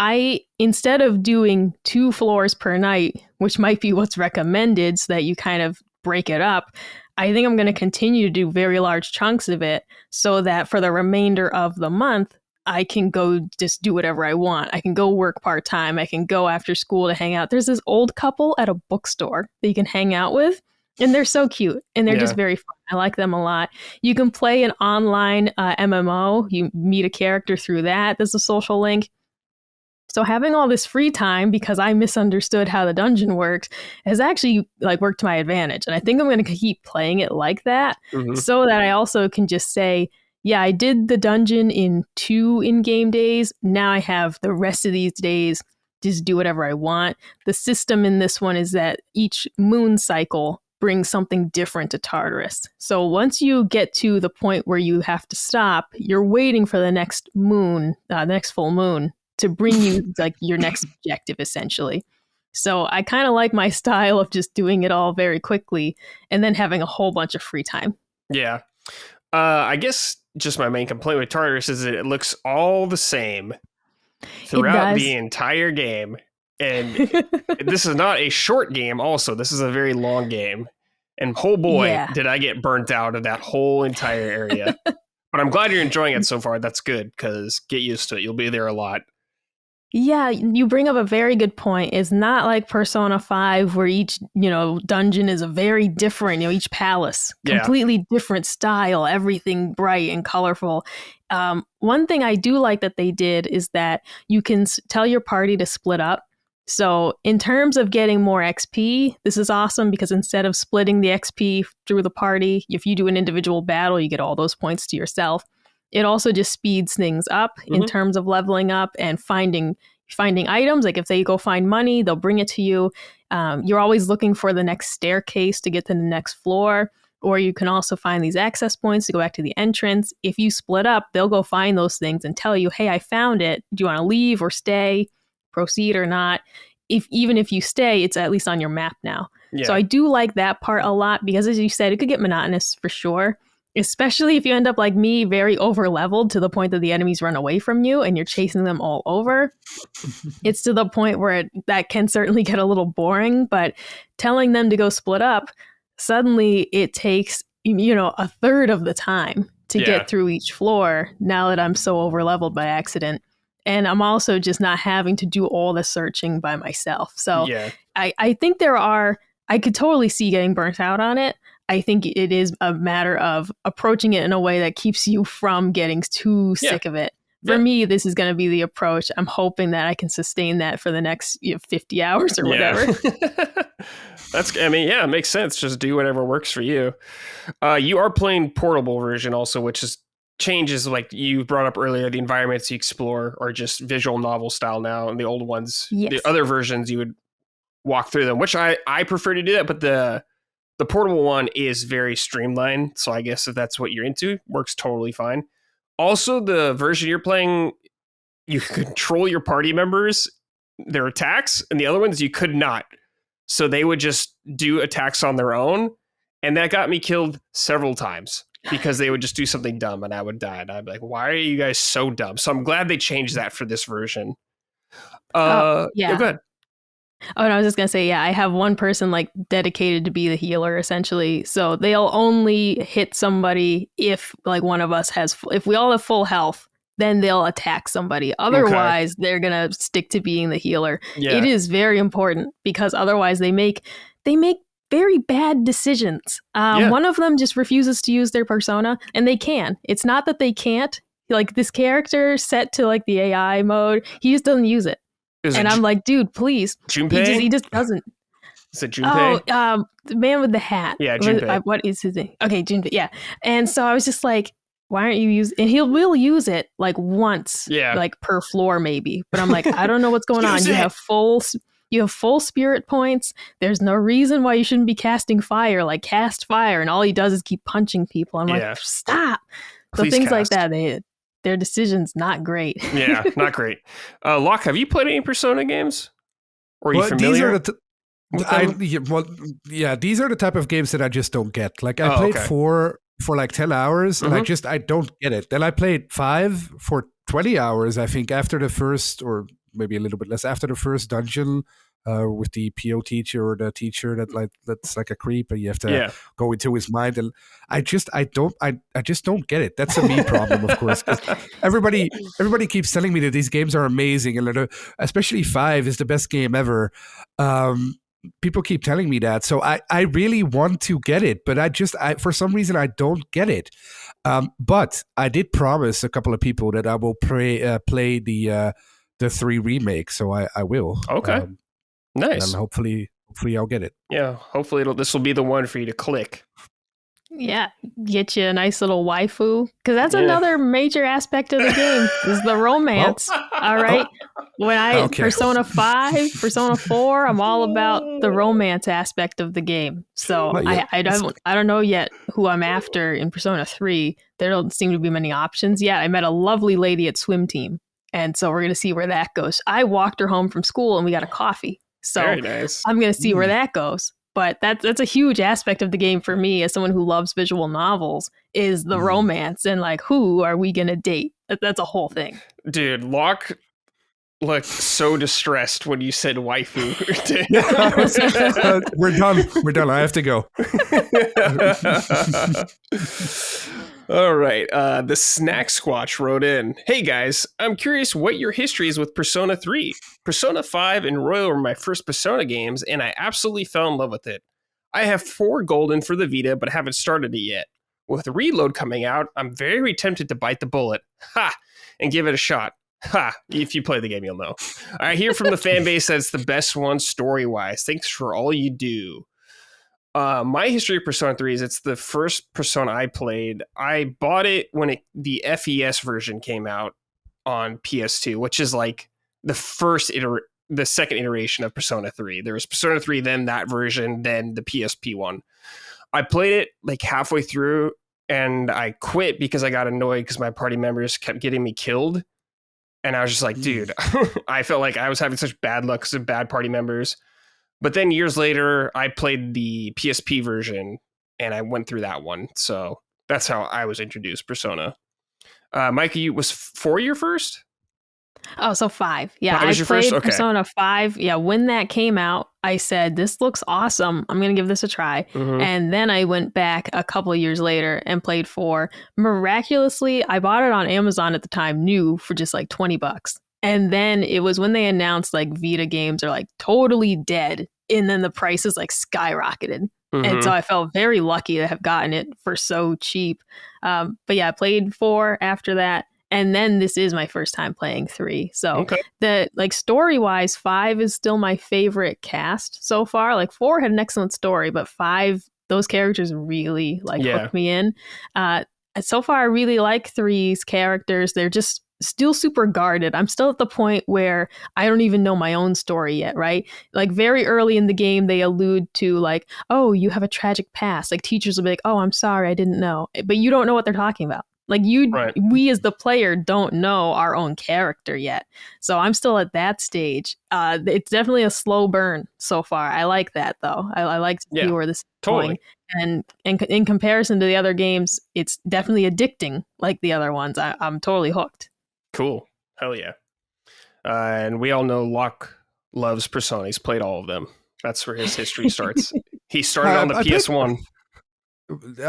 instead of doing 2 floors per night, which might be what's recommended so that you kind of break it up, I think I'm going to continue to do very large chunks of it so that for the remainder of the month, I can go just do whatever I want. I can go work part-time. I can go after school to hang out. There's this old couple at a bookstore that you can hang out with, and they're so cute, and they're just very fun. I like them a lot. You can play an online MMO. You meet a character through that. There's a social link. So having all this free time, because I misunderstood how the dungeon works, has actually like worked to my advantage. And I think I'm going to keep playing it like that, Mhm. so that I also can just say, yeah, I did the dungeon in 2 in-game days. Now I have the rest of these days, just do whatever I want. The system in this one is that each moon cycle brings something different to Tartarus. So once you get to the point where you have to stop, you're waiting for the next moon, the next full moon, to bring you like your next objective, essentially. So I kind of like my style of just doing it all very quickly and then having a whole bunch of free time. Yeah. I guess just my main complaint with Tartarus is that it looks all the same throughout the entire game. And this is not a short game also. This is a very long game. And oh boy, did I get burnt out of that whole entire area. But I'm glad you're enjoying it so far. That's good, because get used to it. You'll be there a lot. Yeah, you bring up a very good point. It's not like Persona 5 where each, dungeon is a very different, each palace, completely different style, everything bright and colorful. One thing I do like that they did is that you can tell your party to split up. So in terms of getting more XP, this is awesome because instead of splitting the XP through the party, if you do an individual battle, you get all those points to yourself. It also just speeds things up in terms of leveling up and finding items. Like if they go find money, they'll bring it to you. You're always looking for the next staircase to get to the next floor. Or you can also find these access points to go back to the entrance. If you split up, they'll go find those things and tell you, hey, I found it. Do you want to leave or stay? Proceed or not? Even if you stay, it's at least on your map now. Yeah. So I do like that part a lot because, as you said, it could get monotonous for sure. Especially if you end up like me, very over leveled to the point that the enemies run away from you and you're chasing them all over. It's to the point where that can certainly get a little boring, but telling them to go split up, suddenly it takes, a third of the time to get through each floor now that I'm so over leveled by accident. And I'm also just not having to do all the searching by myself. So I think I could totally see getting burnt out on it. I think it is a matter of approaching it in a way that keeps you from getting too sick of it. For me, this is going to be the approach. I'm hoping that I can sustain that for the next 50 hours or whatever. It makes sense. Just do whatever works for you. You are playing portable version also, which is changes like you brought up earlier. The environments you explore are just visual novel style now, and the old ones, the other versions, you would walk through them, which I prefer to do that. But the portable one is very streamlined, so I guess if that's what you're into, works totally fine. Also, the version you're playing, you control your party members, their attacks, and the other ones you could not. So they would just do attacks on their own, and that got me killed several times because they would just do something dumb and I would die. And I'd be like, why are you guys so dumb? So I'm glad they changed that for this version. Go ahead. Oh, and I was just going to say, I have one person like dedicated to be the healer, essentially. So they'll only hit somebody if like one of us if we all have full health, then they'll attack somebody. Otherwise, they're going to stick to being the healer. Yeah. It is very important because otherwise they make very bad decisions. One of them just refuses to use their persona, and they can. It's not that they can't. Like this character set to like the AI mode, he just doesn't use it. I'm like, dude, please. Junpei? He just doesn't. Is it Junpei? Oh, the man with the hat. Yeah, Junpei. What is his name? Okay, Junpei. Yeah. And so I was just like, why aren't you using? And will use it like once, like per floor maybe. But I'm like, I don't know what's going on. You have full spirit points. There's no reason why you shouldn't be casting fire. Like cast fire, and all he does is keep punching people. I'm like, stop. Please so things cast. like that. Their decision's not great. Yeah, not great. Locke, have you played any Persona games? Or are you familiar? These are the type of games that I just don't get. Like I played 4 for like 10 hours and I don't get it. Then I played 5 for 20 hours, I think, after the first, or maybe a little bit less, after the first dungeon with the PO teacher or the teacher that's like a creep and you have to go into his mind. And I just don't get it. That's a me problem, of course. Everybody keeps telling me that these games are amazing and especially 5 is the best game ever. People keep telling me that. So I really want to get it, but I for some reason I don't get it. But I did promise a couple of people that I will play the 3 remake. So I will. Okay. Nice. And hopefully I'll get it. Yeah. Hopefully this will be the one for you to click. Yeah, get you a nice little waifu, because that's another major aspect of the game is the romance. All right, when Persona 5, Persona 4, I'm all about the romance aspect of the game. So I don't know yet who I'm after in Persona 3. There don't seem to be many options yet. I met a lovely lady at swim team, and so we're gonna see where that goes. I walked her home from school, and we got a coffee. So Very nice. I'm going to see where that goes. But that's a huge aspect of the game for me as someone who loves visual novels is the romance and like, who are we going to date? That's a whole thing. Dude, Locke looked so distressed when you said waifu. We're done. We're done. I have to go. All right. The Snack Squatch wrote in, "Hey guys, I'm curious what your history is with Persona 3. Persona 5 and Royal were my first Persona games, and I absolutely fell in love with it. I have 4 Golden for the Vita, but haven't started it yet. With Reload coming out, I'm very tempted to bite the bullet. Ha! And give it a shot. Ha! If you play the game, you'll know. I hear from the fan base that it's the best one story-wise. Thanks for all you do." My history of Persona 3 is it's the first Persona I played. I bought it when the FES version came out on PS2, which is like the second iteration of Persona 3. There was Persona 3, then that version, then the PSP one. I played it like halfway through and I quit because I got annoyed because my party members kept getting me killed. And I was just like, dude, I felt like I was having such bad luck because of bad party members. But then years later, I played the PSP version and I went through that one. So that's how I was introduced Persona. Micah, was 4 your first? Oh, so 5. Yeah, 5 I was your played first? Okay. Persona 5. Yeah, when that came out, I said, this looks awesome. I'm going to give this a try. Mhm. And then I went back a couple of years later and played 4. Miraculously, I bought it on Amazon at the time, new, for just like $20. And then it was when they announced like Vita games are like totally dead. And then the prices like skyrocketed. And so I felt very lucky to have gotten it for so cheap. But yeah, I played 4 after that. And then this is my first time playing 3. So the like story wise, 5 is still my favorite cast so far. Like 4 had an excellent story, but 5, those characters really like hooked me in. So far, I really like 3's characters. They're just still super guarded. I'm still at the point where I don't even know my own story yet, right? Like very early in the game, they allude to like, oh, you have a tragic past. Like teachers will be like, oh, I'm sorry, I didn't know. But you don't know what they're talking about. Like we as the player don't know our own character yet. So I'm still at that stage. It's definitely a slow burn so far. I like that though. I like to see where this is going. And in comparison to the other games, it's definitely addicting like the other ones. I'm totally hooked. Cool. Hell yeah. And we all know Locke loves Persona. He's played all of them. That's where his history starts. He started on the PS1.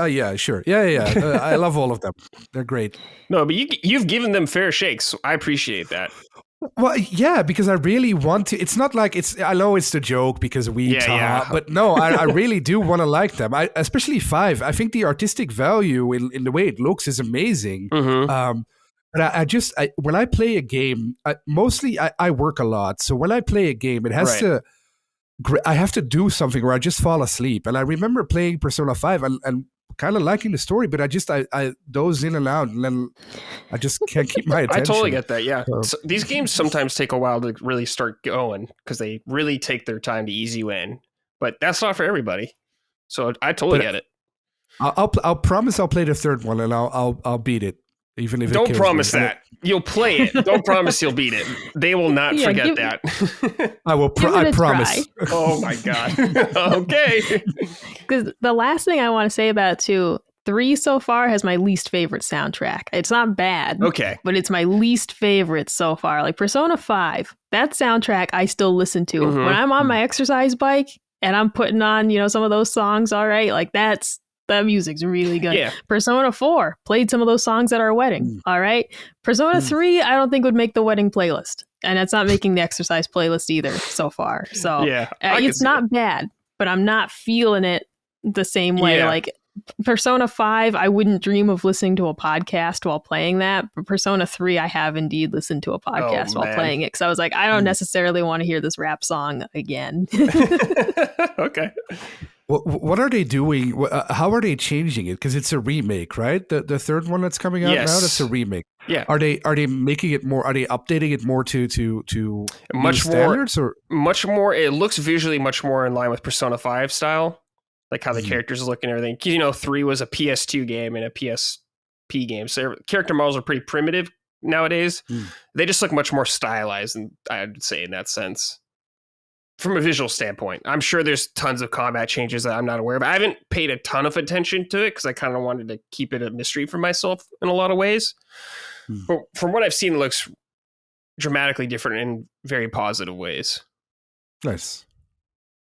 Yeah, sure. Yeah. I love all of them. They're great. No, but you've given them fair shakes. So I appreciate that. Well, yeah, because I really want to. It's not like it's. I know it's the joke because we talk, but no, I really do want to like them. Especially 5. I think the artistic value in the way it looks is amazing. But I when I play a game, mostly I work a lot. So when I play a game, it has to. I have to do something or I just fall asleep. And I remember playing Persona 5 and kind of liking the story, but I doze in and out and then I just can't keep my attention. I totally get that, yeah. So these games sometimes take a while to really start going because they really take their time to ease you in. But that's not for everybody. So I totally get it. I'll promise I'll play the third one and I'll beat it. Even if don't promise that. You'll play it. Don't promise you'll beat it. They will not forget that. I will. I promise. Oh my god. Okay. Because the last thing I want to say about it too, 3 so far has my least favorite soundtrack. It's not bad. Okay. But it's my least favorite so far. Like Persona 5, that soundtrack I still listen to when I'm on my exercise bike and I'm putting on, some of those songs. All right, like that music's really good. Yeah. Persona 4 played some of those songs at our wedding. All right. Persona 3, I don't think would make the wedding playlist. And it's not making the exercise playlist either so far. So it's not bad, but I'm not feeling it the same way. Yeah. Like Persona 5, I wouldn't dream of listening to a podcast while playing that. But Persona 3, I have indeed listened to a podcast while playing it. Because I was like, I don't necessarily want to hear this rap song again. Okay. What are they doing? How are they changing it? Because it's a remake, right? The third one that's coming out now, that's a remake. Yeah. Are they making it more? Are they updating it more to much more standards or much more? It looks visually much more in line with Persona 5 style, like how the characters look and everything. 3 was a PS2 game and a PSP game, so character models are pretty primitive nowadays. They just look much more stylized, and I'd say in that sense. from a visual standpoint. I'm sure there's tons of combat changes that I'm not aware of. I haven't paid a ton of attention to it because I kind of wanted to keep it a mystery for myself in a lot of ways. But from what I've seen, it looks dramatically different in very positive ways. Nice.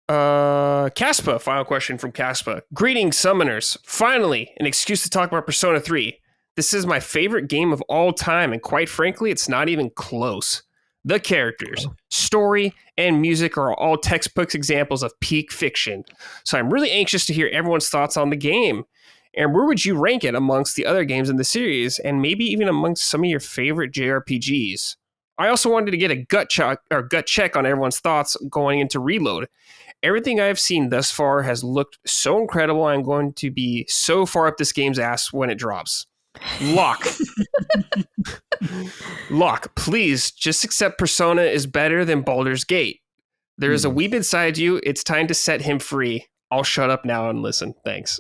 Caspa, final question from Caspa. Greetings, summoners. Finally, an excuse to talk about Persona 3. This is my favorite game of all time, and quite frankly, it's not even close. The characters, story, and music are all textbook examples of peak fiction. So I'm really anxious to hear everyone's thoughts on the game. And where would you rank it amongst the other games in the series, and maybe even amongst some of your favorite JRPGs? I also wanted to get a gut check on everyone's thoughts going into Reload. Everything I have seen thus far has looked so incredible. I'm going to be so far up this game's ass when it drops. Locke, please just accept Persona is better than Baldur's Gate. There is a weeb inside you. It's time to set him free. I'll shut up now and listen. Thanks.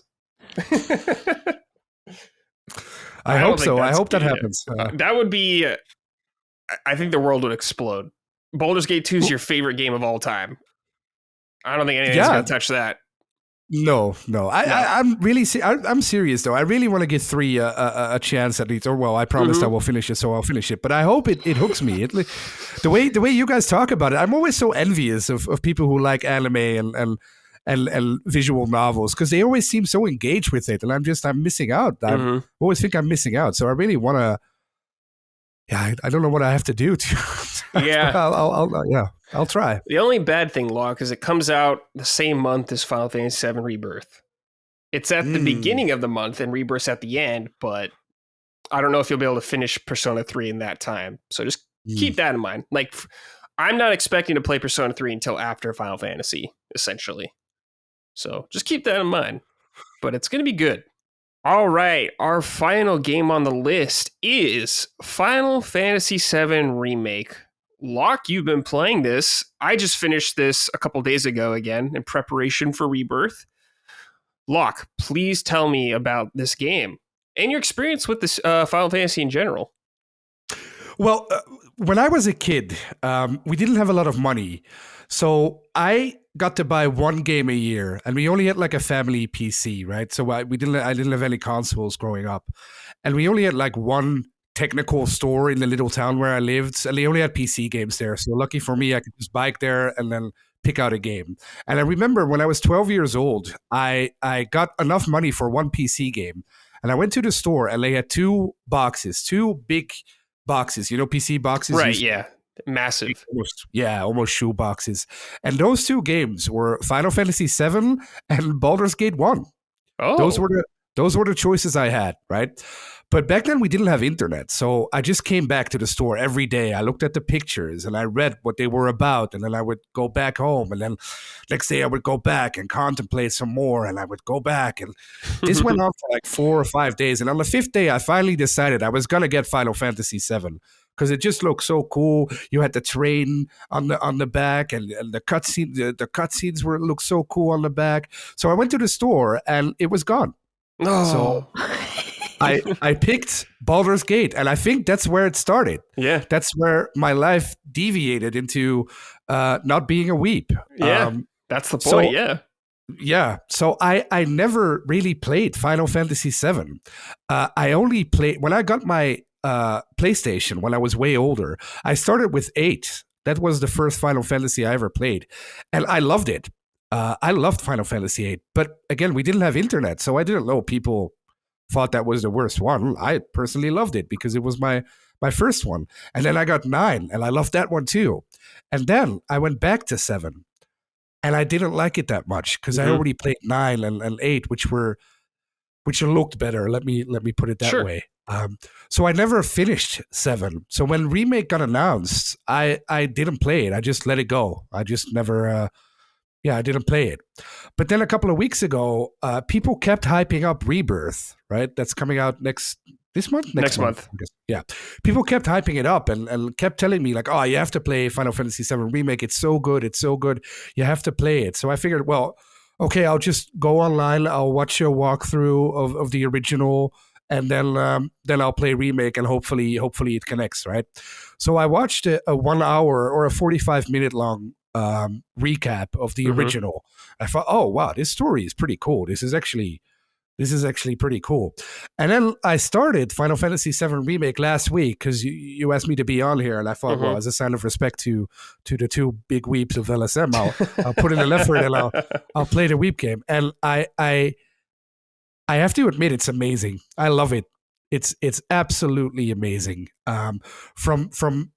I hope so. I hope that happens. That would be... I think the world would explode. Baldur's Gate 2 is your favorite game of all time. I don't think anyone's going to touch that. No. I'm really I'm serious though. I really want to give 3 a chance at least. Or well, I promised I will finish it, so I'll finish it. But I hope it hooks me. The way you guys talk about it, I'm always so envious of people who like anime and visual novels because they always seem so engaged with it, and I'm missing out. I always think I'm missing out. So I really want to. Yeah, I don't know what I have to do to. I'll try. The only bad thing, Locke, is it comes out the same month as Final Fantasy VII Rebirth. It's at the beginning of the month and Rebirth's at the end, but I don't know if you'll be able to finish Persona 3 in that time. So just keep that in mind. Like, I'm not expecting to play Persona 3 until after Final Fantasy, essentially. So just keep that in mind. But it's going to be good. All right, our final game on the list is Final Fantasy VII Remake. Locke, you've been playing this. I just finished this a couple days ago again in preparation for Rebirth. Locke, please tell me about this game and your experience with this Final Fantasy in general. Well, when I was a kid, we didn't have a lot of money. So I got to buy one game a year, and we only had like a family PC, right? So I didn't have any consoles growing up, and we only had like one technical store in the little town where I lived, and they only had PC games there. So lucky for me, I could just bike there and then pick out a game. And I remember when I was 12 years old, I got enough money for one PC game, and I went to the store, and they had 2 big boxes, PC boxes, right? Yeah. Massive. Almost shoe boxes. And those 2 games were Final Fantasy VII and Baldur's Gate 1. Oh. Those were the choices I had, right? But back then we didn't have internet. So I just came back to the store every day. I looked at the pictures and I read what they were about. And then I would go back home. And then next day I would go back and contemplate some more. And I would go back. And this went on for like 4 or 5 days. And on the 5th day, I finally decided I was going to get Final Fantasy VII. Because it just looked so cool. You had the train on the back, and the cutscene. The cutscenes looked so cool on the back. So I went to the store, and it was gone. Oh. So I picked Baldur's Gate, and I think that's where it started. Yeah, that's where my life deviated into not being a weep. Yeah, that's the point. Yeah. So I never really played Final Fantasy VII. I only played when I got my PlayStation when I was way older. I started with 8. That was the first Final Fantasy I ever played, and I loved it. I loved Final Fantasy 8, but again, we didn't have internet, so I didn't know people thought that was the worst one. I personally loved it because it was my first one, and then I got 9, and I loved that one too. And then I went back to 7, and I didn't like it that much because I already played 9 and 8, which looked better. Let me put it that way. So I never finished 7. So when Remake got announced, I didn't play it. I just let it go. I just never, I didn't play it. But then a couple of weeks ago, people kept hyping up Rebirth, right? That's coming out this month? Next month. Yeah. People kept hyping it up and kept telling me like, oh, you have to play Final Fantasy VII Remake. It's so good. It's so good. You have to play it. So I figured, well, okay, I'll just go online. I'll watch a walkthrough of the original, and then I'll play Remake, and hopefully it connects, right? So I watched a 1 hour or a 45-minute long recap of the Mhm. original. I thought, oh wow, this story is pretty cool. This is actually pretty cool. And then I started Final Fantasy VII Remake last week because you asked me to be on here, and I thought, well, as a sign of respect to the two big weeps of LSM, I'll put in an effort and I'll play the weep game. And I have to admit, it's amazing. I love it. It's absolutely amazing. From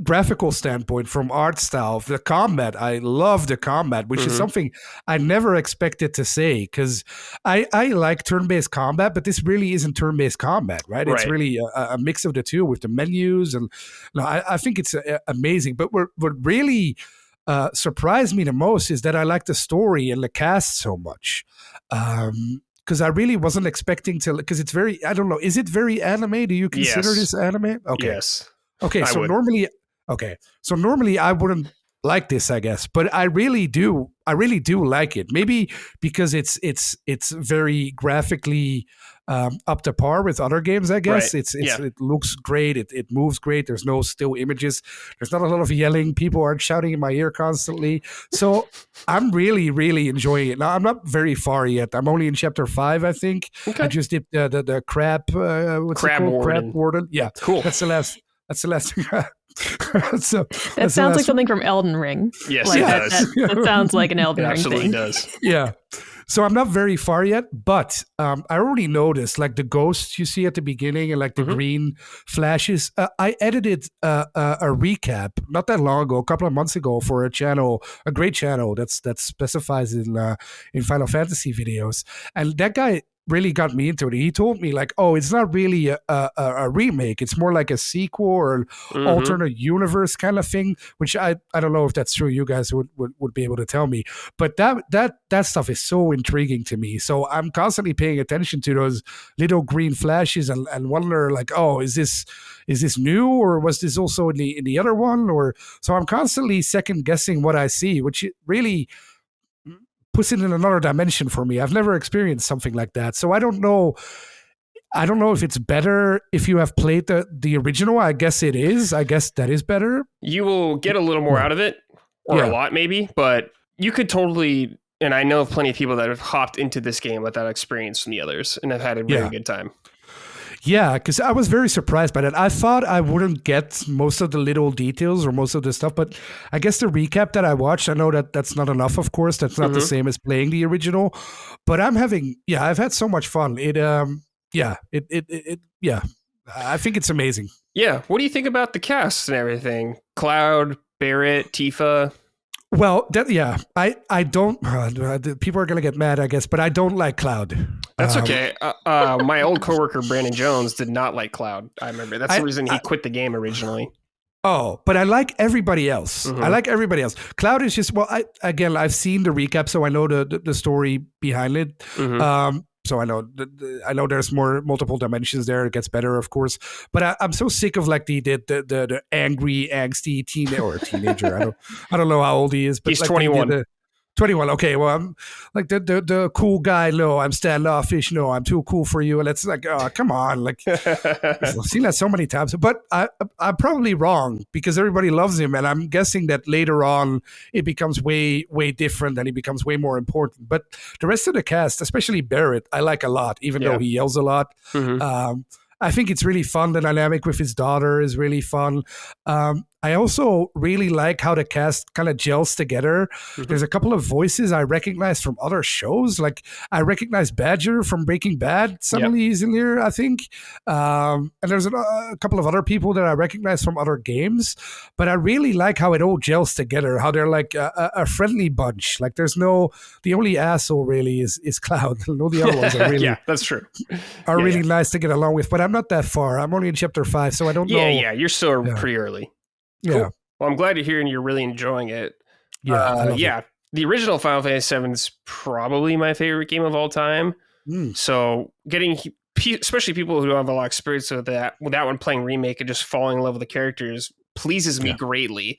graphical standpoint, from art style, the combat, I love the combat, which is something I never expected to say, because I like turn-based combat, but this really isn't turn-based combat, right? It's really a mix of the two with the menus, and no, I think it's amazing. But what really surprised me the most is that I like the story and the cast so much. Because I really wasn't expecting to, because it's very, I don't know, is it very anime? Do you consider this anime? Okay. Yes. Okay, so normally I wouldn't like this, I guess, but I really do like it. Maybe because it's very graphically up to par with other games, I guess. Right. It looks great, it moves great. There's no still images. There's not a lot of yelling. People aren't shouting in my ear constantly. So I'm really, really enjoying it. Now I'm not very far yet. I'm only in chapter 5, I think. Okay. I just did the crab. What's Crab it called? Warden. Crab Warden. Yeah, Cool. That's the last thing. That sounds like something from Elden Ring. Yes, like it does. That sounds like an Elden It Ring absolutely thing. does. Yeah. So I'm not very far yet, but I already noticed like the ghosts you see at the beginning and like the green flashes. I edited a recap not that long ago, a couple of months ago, for a great channel that specifies in Final Fantasy videos, and that guy really got me into it. He told me like, oh, it's not really a remake. It's more like a sequel or an alternate universe kind of thing, which I don't know if that's true. You guys would be able to tell me. But that stuff is so intriguing to me. So I'm constantly paying attention to those little green flashes and wonder like, oh, is this new, or was this also in the other one? Or so I'm constantly second guessing what I see, which really puts it in another dimension for me. I've never experienced something like that. So I don't know if it's better if you have played the original. I guess it is. I guess that is better. You will get a little more out of it, or a lot maybe, but you could totally, and I know of plenty of people that have hopped into this game without experience from the others and have had a very good time. Yeah, because I was very surprised by that. I thought I wouldn't get most of the little details or most of the stuff, but I guess the recap that I watched, I know that that's not enough, of course. That's not the same as playing the original, but I've had so much fun. I think it's amazing. Yeah. What do you think about the cast and everything? Cloud, Barrett, Tifa? Well, I don't. People are going to get mad, I guess, but I don't like Cloud. That's okay. My old coworker Brandon Jones did not like Cloud. I remember that's the reason he quit the game originally. Oh, but I like everybody else. I like everybody else. Cloud is just I've seen the recap, so I know the story behind it. So I know there's multiple dimensions there. It gets better, of course. But I'm so sick of like the angry, angsty teenager. I don't know how old he is, but he's like 21. 21. Okay, well, I'm like the cool guy. No, I'm standoffish. No, I'm too cool for you. And it's like, oh, come on. Like, I've seen that so many times. But I'm probably wrong because everybody loves him. And I'm guessing that later on it becomes way, way different and he becomes way more important. But the rest of the cast, especially Barrett, I like a lot, even though he yells a lot. I think it's really fun. The dynamic with his daughter is really fun. I also really like how the cast kind of gels together. There's a couple of voices I recognize from other shows. Like I recognize Badger from Breaking Bad. Suddenly he's in here, I think. And there's a couple of other people that I recognize from other games. But I really like how it all gels together, how they're like a friendly bunch. Like there's the only asshole really is Cloud. No, the other ones are really, that's true. Really nice to get along with. But I'm not that far. I'm only in chapter 5, so I don't know. Yeah, you're still pretty early. Yeah. Cool. Well, I'm glad to hear and you're really enjoying it. Yeah. The original Final Fantasy VII is probably my favorite game of all time. So getting, especially people who don't have a lot of experience with that one, playing Remake and just falling in love with the characters pleases me greatly.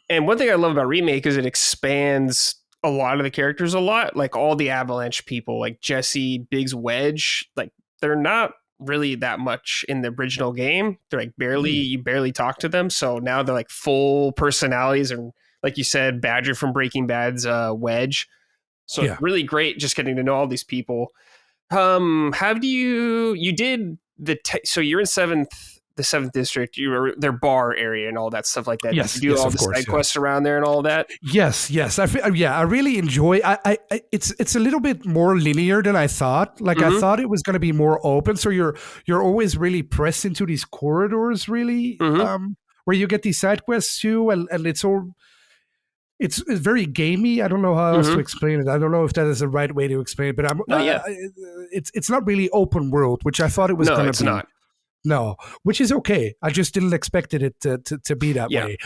And one thing I love about Remake is it expands a lot of the characters a lot. Like all the Avalanche people, like Jesse, Biggs, Wedge, like they're not really that much in the original game. They're like you barely talk to them. So now they're like full personalities and like you said, Badger from Breaking Bad's Wedge. So Yeah. really great just getting to know all these people. How do you did so you're in the 7th district, you were their bar area and all that stuff like that. Yes, Did you do yes, all of the course, side yeah. quests around there and all that? Yes. I really enjoy. It's a little bit more linear than I thought. Like I Mhm. thought it was going to be more open. So you're always really pressed into these corridors, really, Mhm. where you get these side quests too, and it's very gamey. I don't know how else to Mhm. explain it. I don't know if that is the right way to explain it, but No, yeah. it's not really open world, which I thought it was No, going to it's be. not. No, which is okay. I just didn't expect it to be that Yeah. way.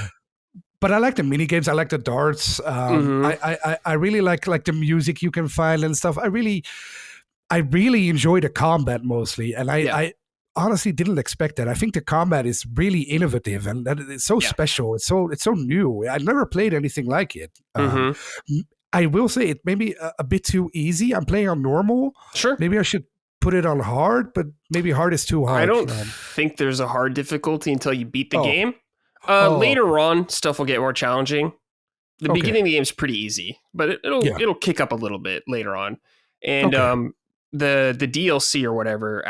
But I like the mini games. I like the darts. Mhm. I really like the music you can find and stuff. I really enjoy the combat mostly, and Yeah. I honestly didn't expect that. I think the combat is really innovative and that it's so Yeah. special. It's so new. I've never played anything like it. Mhm. I will say it may be a bit too easy. I'm playing on normal. Sure. Maybe I should put it on hard, but maybe hard is too hard. I don't think there's a hard difficulty until you beat the Oh. game. Oh. Later on, stuff will get more challenging. The Okay. beginning of the game is pretty easy, but it'll kick up a little bit later on. And Okay. the DLC or whatever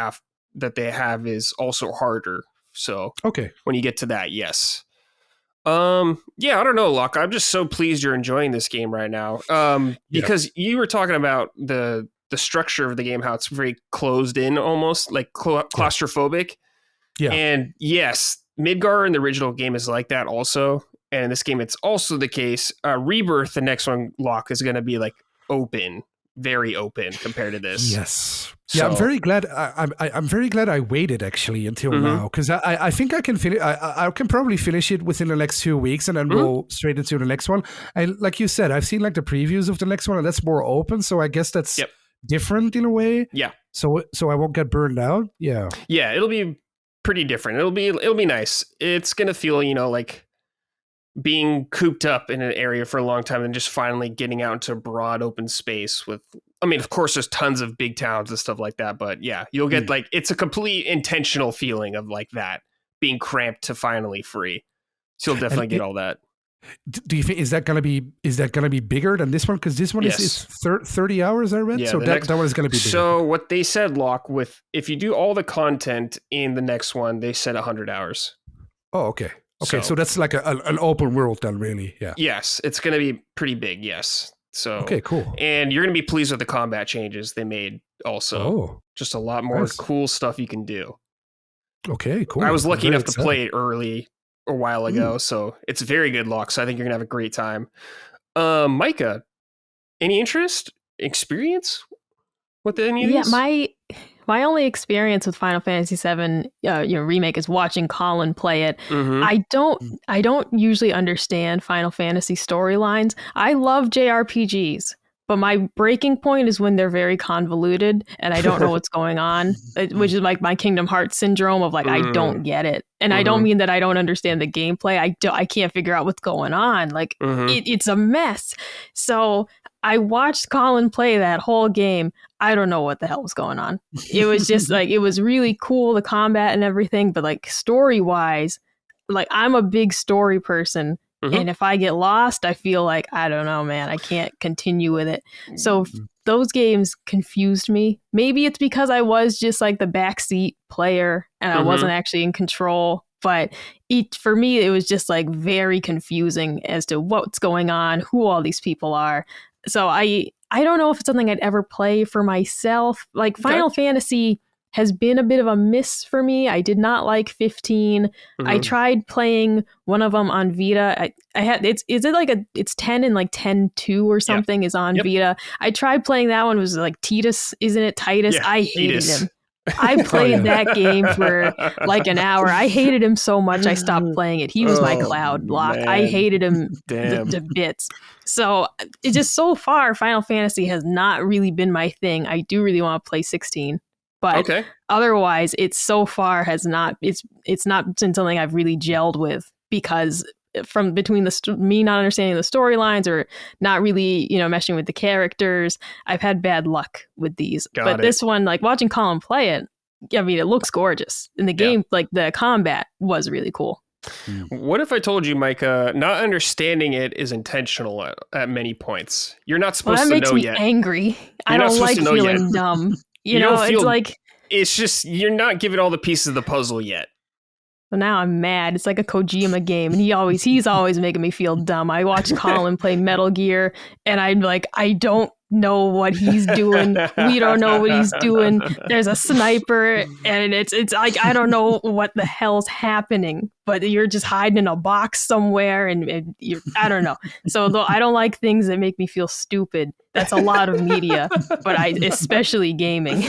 that they have is also harder. So Okay. when you get to that, yes. Yeah, I don't know, Locke. I'm just so pleased you're enjoying this game right now. Because you were talking about the structure of the game, how it's very closed in, almost like claustrophobic. Yeah. And yes, Midgar in the original game is like that also. And in this game, it's also the case. Rebirth, the next one, Locke, is going to be like open, very open compared to this. Yes. So, I'm very glad. I'm very glad I waited actually until now, because I think I can finish. I can probably finish it within the next 2 weeks and then go straight into the next one. And like you said, I've seen like the previews of the next one, and that's more open. So I guess that's different in a way. Yeah. So I won't get burned out. Yeah. Yeah, it'll be pretty different. It'll be nice. It's gonna feel, like being cooped up in an area for a long time and just finally getting out into a broad open space with, I mean, of course there's tons of big towns and stuff like that, but yeah, you'll get like, it's a complete intentional feeling of like that being cramped to finally free. So you'll definitely get all that. Do you think is that gonna be bigger than this one? Because this one is 30 hours I read. Yeah, so that one is gonna be bigger. So what they said, Locke, if you do all the content in the next one, they said 100 hours. Oh, okay. Okay, so that's like an open world then, really. Yeah. Yes, it's going to be pretty big. Yes. So okay, cool. And you're going to be pleased with the combat changes they made. Also, just a lot more cool stuff you can do. Okay, cool. I was lucky enough to play it early a while ago, so it's very good, Locke. So I think you're going to have a great time. Micah, any interest, experience with any of these? Yeah, my only experience with Final Fantasy VII Remake is watching Colin play it. I don't usually understand Final Fantasy storylines. I love JRPGs, but my breaking point is when they're very convoluted and I don't know what's going on, which is like my Kingdom Hearts syndrome of like, I don't get it. And I don't mean that I don't understand the gameplay. I can't figure out what's going on. Like it's a mess. So I watched Colin play that whole game. I don't know what the hell was going on. It was just like, it was really cool, the combat and everything, but like story wise, like I'm a big story person. And if I get lost, I feel like, I don't know, man, I can't continue with it. So those games confused me. Maybe it's because I was just like the backseat player and I wasn't actually in control. But for me, it was just like very confusing as to what's going on, who all these people are. So I don't know if it's something I'd ever play for myself. Like Final Fantasy has been a bit of a miss for me. I did not like 15. I tried playing one of them on Vita. I had it's 10 and like 10-2 or something is on Vita. I tried playing that one. It was like Titus, isn't it? Titus. Yeah, I hated him. I played that game for like an hour. I hated him so much I stopped playing it. He was my cloud block. Man. I hated him to bits. So it just so far, Final Fantasy has not really been my thing. I do really want to play 16. But otherwise, it so far has not. It's not been something I've really gelled with because from between me not understanding the storylines or not really meshing with the characters, I've had bad luck with these. This one, like watching Colin play it, I mean, it looks gorgeous, and the game, like the combat, was really cool. What if I told you, Micah, not understanding it is intentional at many points? You're not Well, supposed that to makes know me yet. angry. I You're not don't supposed like to know yet. feeling dumb. You don't It's feel- like, It's just you're not given all the pieces of the puzzle yet. well, now I'm mad. It's like a Kojima game, and he's always making me feel dumb. I watch Colin play Metal Gear, and I'm like, I don't know what he's doing. We don't know what he's doing. There's a sniper, and it's like I don't know what the hell's happening. But you're just hiding in a box somewhere, and I don't know. So though I don't like things that make me feel stupid. That's a lot of media, but especially gaming.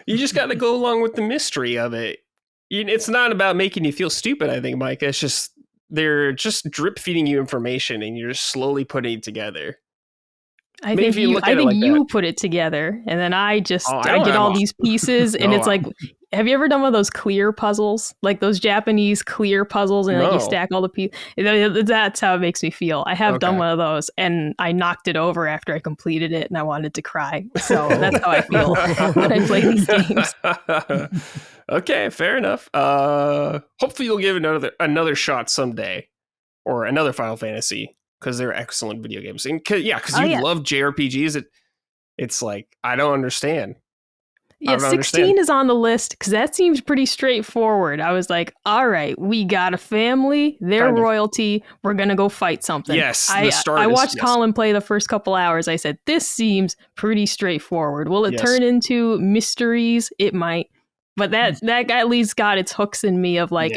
You just got to go along with the mystery of it. It's not about making you feel stupid, I think, Mike. It's just they're just drip feeding you information and you're just slowly putting it together. I think you put it together, and then I get all these pieces, and it's like, have you ever done one of those clear puzzles, like those Japanese clear puzzles, and like you stack all the pieces? That's how it makes me feel. I have done one of those, and I knocked it over after I completed it, and I wanted to cry. So that's how I feel when I play these games. Okay, fair enough. Hopefully you'll give another shot someday, or another Final Fantasy, because they're excellent video games. And because you love JRPGs, it's like I don't understand. Yeah, 16 is on the list because that seems pretty straightforward. I was like, all right, we got a family, they're royalty, we're going to go fight something. Yes, I watched Colin play the first couple hours. I said, this seems pretty straightforward. Will it turn into mysteries? It might. But that at least got its hooks in me of like,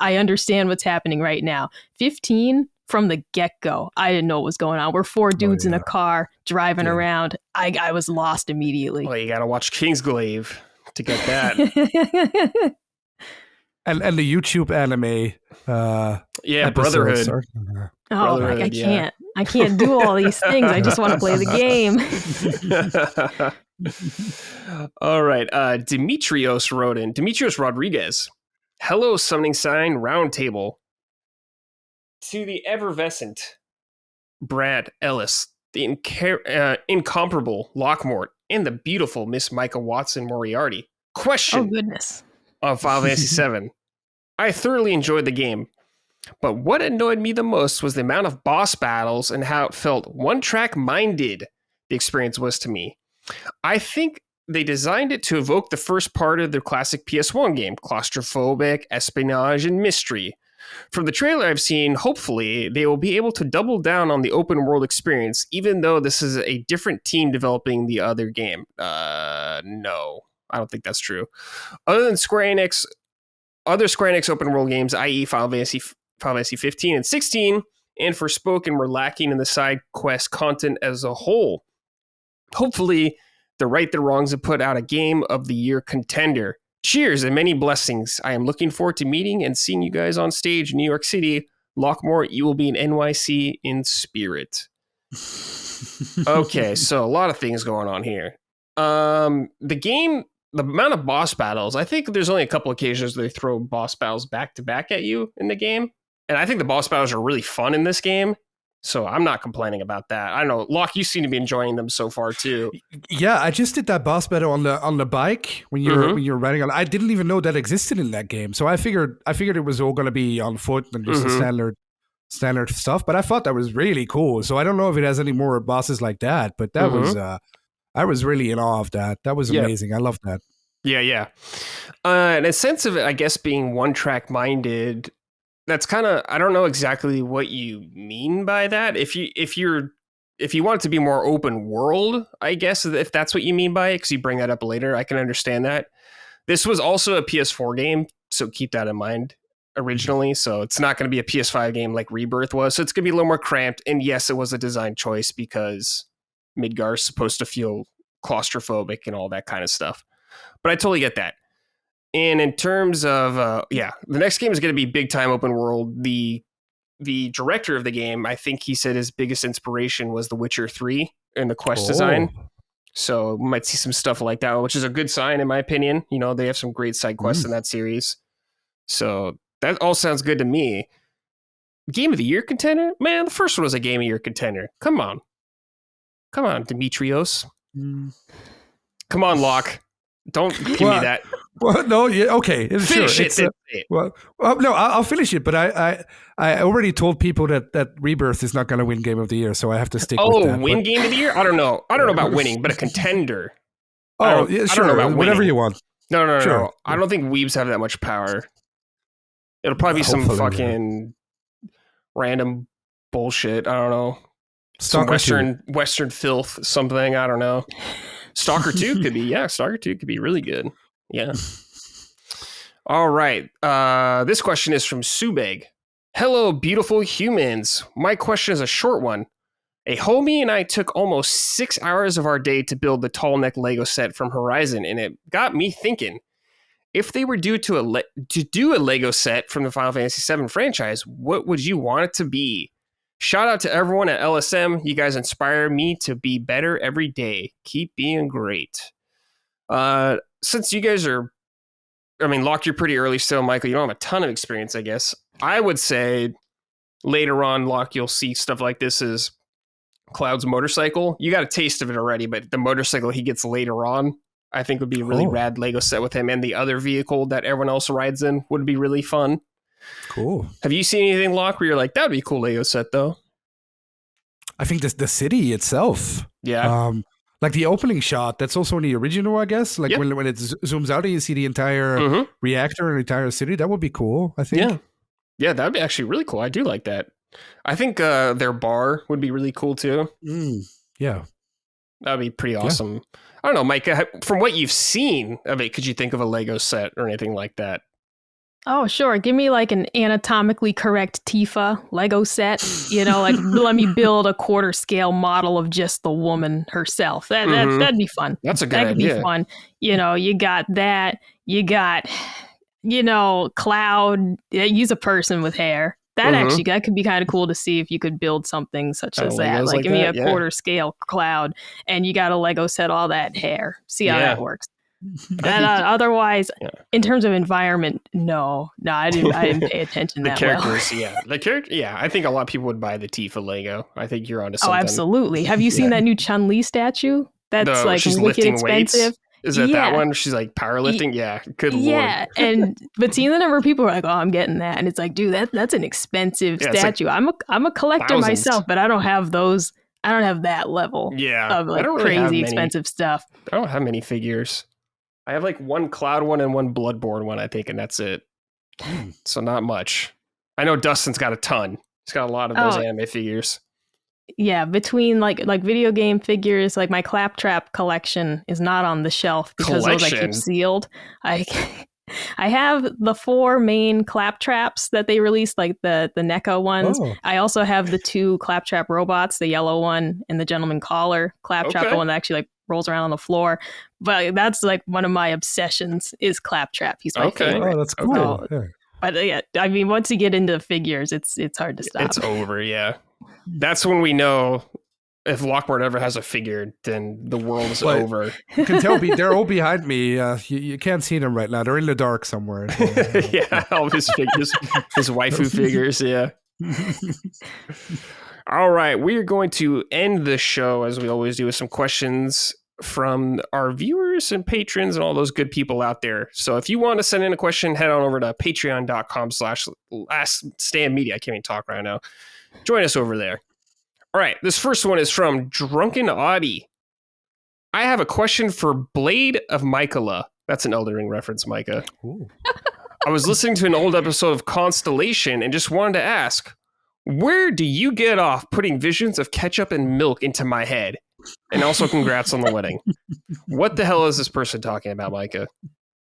I understand what's happening right now. 15, from the get-go, I didn't know what was going on. We're 4 dudes in a car driving around. I was lost immediately. Well, you got to watch Kingsglaive to get that. and the YouTube anime. Brotherhood. Brotherhood, I can't do all these things. I just want to play the game. All right. Demetrios Rodriguez. Hello, Summoning Sign Roundtable. To the effervescent Brad Ellis, the incomparable Lockmort, and the beautiful Miss Micah Watson Moriarty. Question. Oh, goodness. On Final Fantasy VII. I thoroughly enjoyed the game, but what annoyed me the most was the amount of boss battles and how it felt one-track minded the experience was to me. I think they designed it to evoke the first part of their classic PS1 game, claustrophobic, espionage, and mystery. From the trailer I've seen, hopefully, they will be able to double down on the open world experience, even though this is a different team developing the other game. No, I don't think that's true. Other than other Square Enix open world games, i.e. Final Fantasy 15 and 16, and Forspoken were lacking in the side quest content as a whole. Hopefully, they'll right their wrongs and put out a Game of the Year contender. Cheers and many blessings. I am looking forward to meeting and seeing you guys on stage in New York City. Lockmort, you will be in NYC in spirit. Okay, so a lot of things going on here. The amount of boss battles, I think there's only a couple occasions they throw boss battles back to back at you in the game. And I think the boss battles are really fun in this game. So I'm not complaining about that. I don't know, Locke, you seem to be enjoying them so far too. Yeah, I just did that boss battle on the bike when you're riding on. I didn't even know that existed in that game, so I figured it was all going to be on foot and just the standard stuff. But I thought that was really cool. So I don't know if it has any more bosses like that. But that was I was really in awe of that. That was amazing. I love that. Yeah. And a sense of it, I guess, being one-track minded. That's kind of, I don't know exactly what you mean by that. If you want it to be more open world, I guess, if that's what you mean by it, because you bring that up later, I can understand that. This was also a PS4 game, so keep that in mind originally. So it's not going to be a PS5 game like Rebirth was. So it's going to be a little more cramped. And yes, it was a design choice because Midgar's supposed to feel claustrophobic and all that kind of stuff. But I totally get that. And in terms of, the next game is going to be big time open world. The director of the game, I think he said his biggest inspiration was The Witcher 3 and the quest design. So we might see some stuff like that, which is a good sign in my opinion. You know, they have some great side quests in that series. So that all sounds good to me. Game of the Year contender? Man, the first one was a Game of the Year contender. Come on, Demetrios. Come on, Locke. Don't give me that. Well, no, yeah, okay, Finish sure. it. It's Then say it. well, no, I'll finish it. But I already told people that Rebirth is not going to win Game of the Year, so I have to stick with Oh, that. win But, game of the year? I don't know. I don't know about winning, but a contender. yeah, I sure, don't know about whatever winning. you want. No. Sure. I don't think Weebs have that much power. It'll probably be some Hopefully, fucking random bullshit. I don't know. Stalker Some Western filth, something. I don't know. Stalker 2 could be, yeah. Stalker 2 could be really good. Yeah. All right. This question is from Subeg. Hello, beautiful humans. My question is a short one. A homie and I took almost 6 hours of our day to build the tall neck Lego set from Horizon, and it got me thinking. If they were due to do a Lego set from the Final Fantasy VII franchise, what would you want it to be? Shout out to everyone at LSM. You guys inspire me to be better every day. Keep being great. Since you guys are, Locke, you're pretty early still, Michael. You don't have a ton of experience, I guess. I would say later on, Locke, you'll see stuff like this as Cloud's motorcycle. You got a taste of it already, but the motorcycle he gets later on, I think would be a really rad Lego set with him, and the other vehicle that everyone else rides in would be really fun. Cool. Have you seen anything, Locke, where you're like, that would be a cool Lego set, though? I think the city itself. Yeah. Like the opening shot, that's also in the original, I guess. Like when it zooms out and you see the entire reactor and the entire city, that would be cool, I think. Yeah, that would be actually really cool. I do like that. I think their bar would be really cool, too. Yeah. That would be pretty awesome. Yeah. I don't know, Micah, from what you've seen of it, could you think of a Lego set or anything like that? Oh, sure. Give me like an anatomically correct Tifa Lego set. Like let me build a quarter scale model of just the woman herself. That'd be fun. That's a good idea. That could be fun. You got that. You got, Cloud. Use a person with hair. That could be kind of cool to see if you could build something such as that. Like give me a quarter scale Cloud, and you got a Lego set all that hair. See how that works. Otherwise, in terms of environment, no, I didn't pay attention the that characters, well. The character, I think a lot of people would buy the Tifa Lego. I think you're onto something. Oh, absolutely. Have you seen that new Chun-Li statue? That's like she's wicked expensive. Weights? Is that one? She's like powerlifting? Yeah, good lord. Yeah, but seeing the number of people are like, oh, I'm getting that, and it's like, dude, that's an expensive statue. Like I'm a collector myself, but I don't have those. I don't have that level. Of like crazy expensive stuff. I don't have many figures. I have like one Cloud one and one Bloodborne one, I think, and that's it. So not much. I know Dustin's got a ton. He's got a lot of those anime figures. Yeah, between like video game figures, like my Claptrap collection is not on the shelf because those I keep sealed. I have the 4 main Claptraps that they released, like the NECA ones. I also have the 2 Claptrap robots, the yellow one and the Gentleman Caller Claptrap, the one that actually like rolls around on the floor. But that's like one of my obsessions is Claptrap. He's my favorite. Oh, that's cool. But once you get into figures, it's hard to stop. It's over, yeah. That's when we know if Lockmort ever has a figure, then the world is over. You can tell they're all behind me. You can't see them right now. They're in the dark somewhere. Yeah, all of his figures, his waifu figures, yeah. All right, we are going to end the show, as we always do, with some questions from our viewers and patrons and all those good people out there. So if you want to send in a question, head on over to patreon.com/laststandmedia. I can't even talk right now. Join us over there. All right, this first one is from Drunken Audie. I have a question for Blade of Micah. That's an Elden Ring reference, Micah. I was listening to an old episode of Constellation and just wanted to ask, where do you get off putting visions of ketchup and milk into my head? And also congrats on the wedding. What the hell is this person talking about, Micah?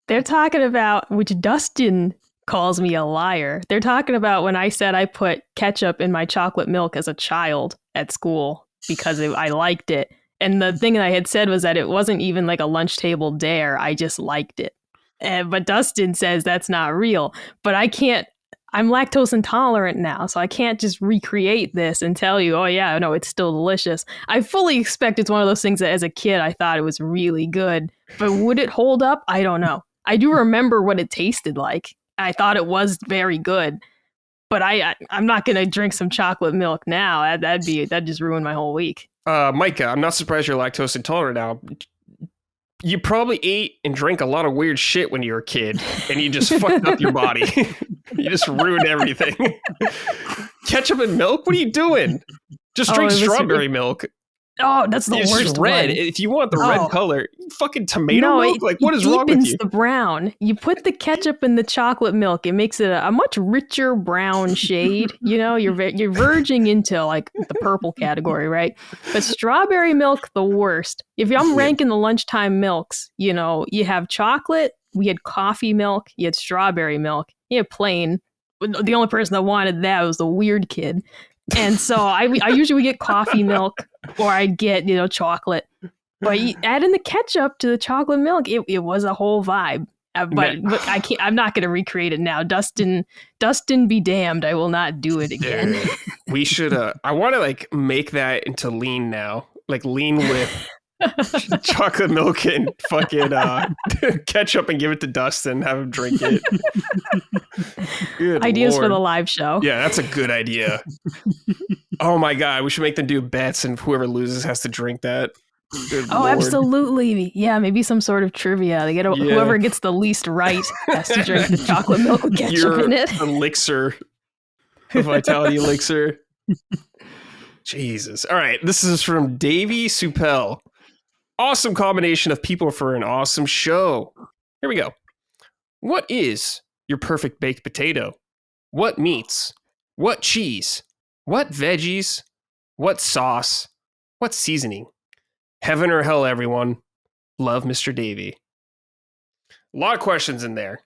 They're talking about, which Dustin calls me a liar. They're talking about when I said I put ketchup in my chocolate milk as a child at school because I liked it. And the thing that I had said was that it wasn't even like a lunch table dare. I just liked it. But Dustin says that's not real. But I can't. I'm lactose intolerant now, so I can't just recreate this and tell you, oh yeah, no, it's still delicious. I fully expect it's one of those things that as a kid, I thought it was really good. But would it hold up? I don't know. I do remember what it tasted like. I thought it was very good. But I'm not going to drink some chocolate milk now. That'd just ruin my whole week. Micah, I'm not surprised you're lactose intolerant now. You probably ate and drank a lot of weird shit when you were a kid, and you just fucked up your body. You just ruined everything. Ketchup and milk? What are you doing? Just drink strawberry milk. Oh, that's the it's worst just red. one. If you want the red color, fucking tomato milk? Like, what is wrong with you? It deepens the brown. You put the ketchup in the chocolate milk. It makes it a much richer brown shade. You know, you're verging into like the purple category, right? But strawberry milk, the worst. If I'm ranking the lunchtime milks, you know, you have chocolate, we had coffee milk, you had strawberry milk, you had plain. The only person that wanted that was the weird kid. And so I usually would get coffee milk or I'd get, you know, chocolate. But you add in the ketchup to the chocolate milk, it was a whole vibe. But I can't. I'm not going to recreate it now. Dustin, be damned! I will not do it again. We should. I want to like make that into lean now. Like lean with chocolate milk and fucking ketchup and give it to Dustin. Have him drink it. Good Ideas Lord. for the live show. Yeah, that's a good idea. Oh my God, we should make them do bets, and whoever loses has to drink that. Good Lord. Absolutely. Yeah, maybe some sort of trivia. They get whoever gets the least right has to drink the chocolate milk with ketchup in it. Elixir, the vitality elixir. Jesus. All right, this is from Davey Supel. Awesome combination of people for an awesome show. Here we go. What is your perfect baked potato? What meats? What cheese? What veggies? What sauce? What seasoning? Heaven or hell, everyone. Love, Mr. Davey. A lot of questions in there.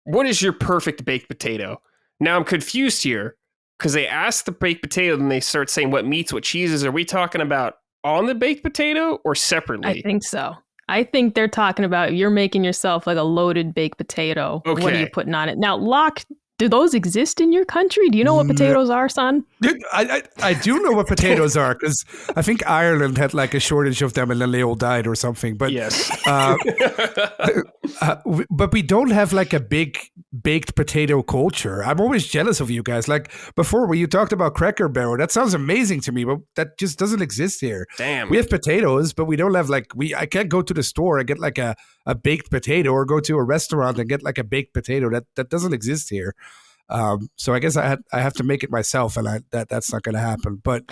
What is your perfect baked potato? Now I'm confused here because they ask the baked potato and they start saying what meats, what cheeses. Are we talking about on the baked potato or separately? I think so. I think they're talking about you're making yourself like a loaded baked potato. Okay. What are you putting on it? Now, Locke, do those exist in your country? Do you know what potatoes are, son? I do know what potatoes are because I think Ireland had like a shortage of them and then they all died or something. But yes. But we don't have like a big baked potato culture. I'm always jealous of you guys. Like before when you talked about Cracker Barrel, that sounds amazing to me, but that just doesn't exist here. Damn. We have potatoes, but we don't have like I can't go to the store and get like a baked potato or go to a restaurant and get like a baked potato. That doesn't exist here. So I guess I have to make it myself, and that's not going to happen. But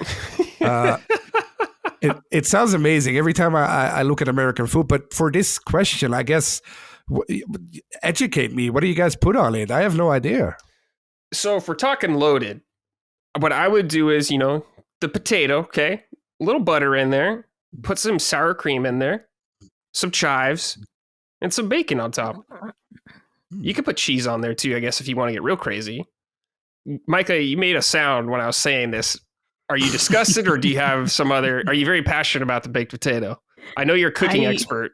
it sounds amazing every time I look at American food. But for this question, I guess educate me. What do you guys put on it? I have no idea. So if we're talking loaded, what I would do is, you know, the potato, okay, a little butter in there, put some sour cream in there, some chives, and some bacon on top. You could put cheese on there too, I guess, if you want to get real crazy. Micah, you made a sound when I was saying this. Are you disgusted or do you have some other... Are you very passionate about the baked potato? I know you're a cooking expert.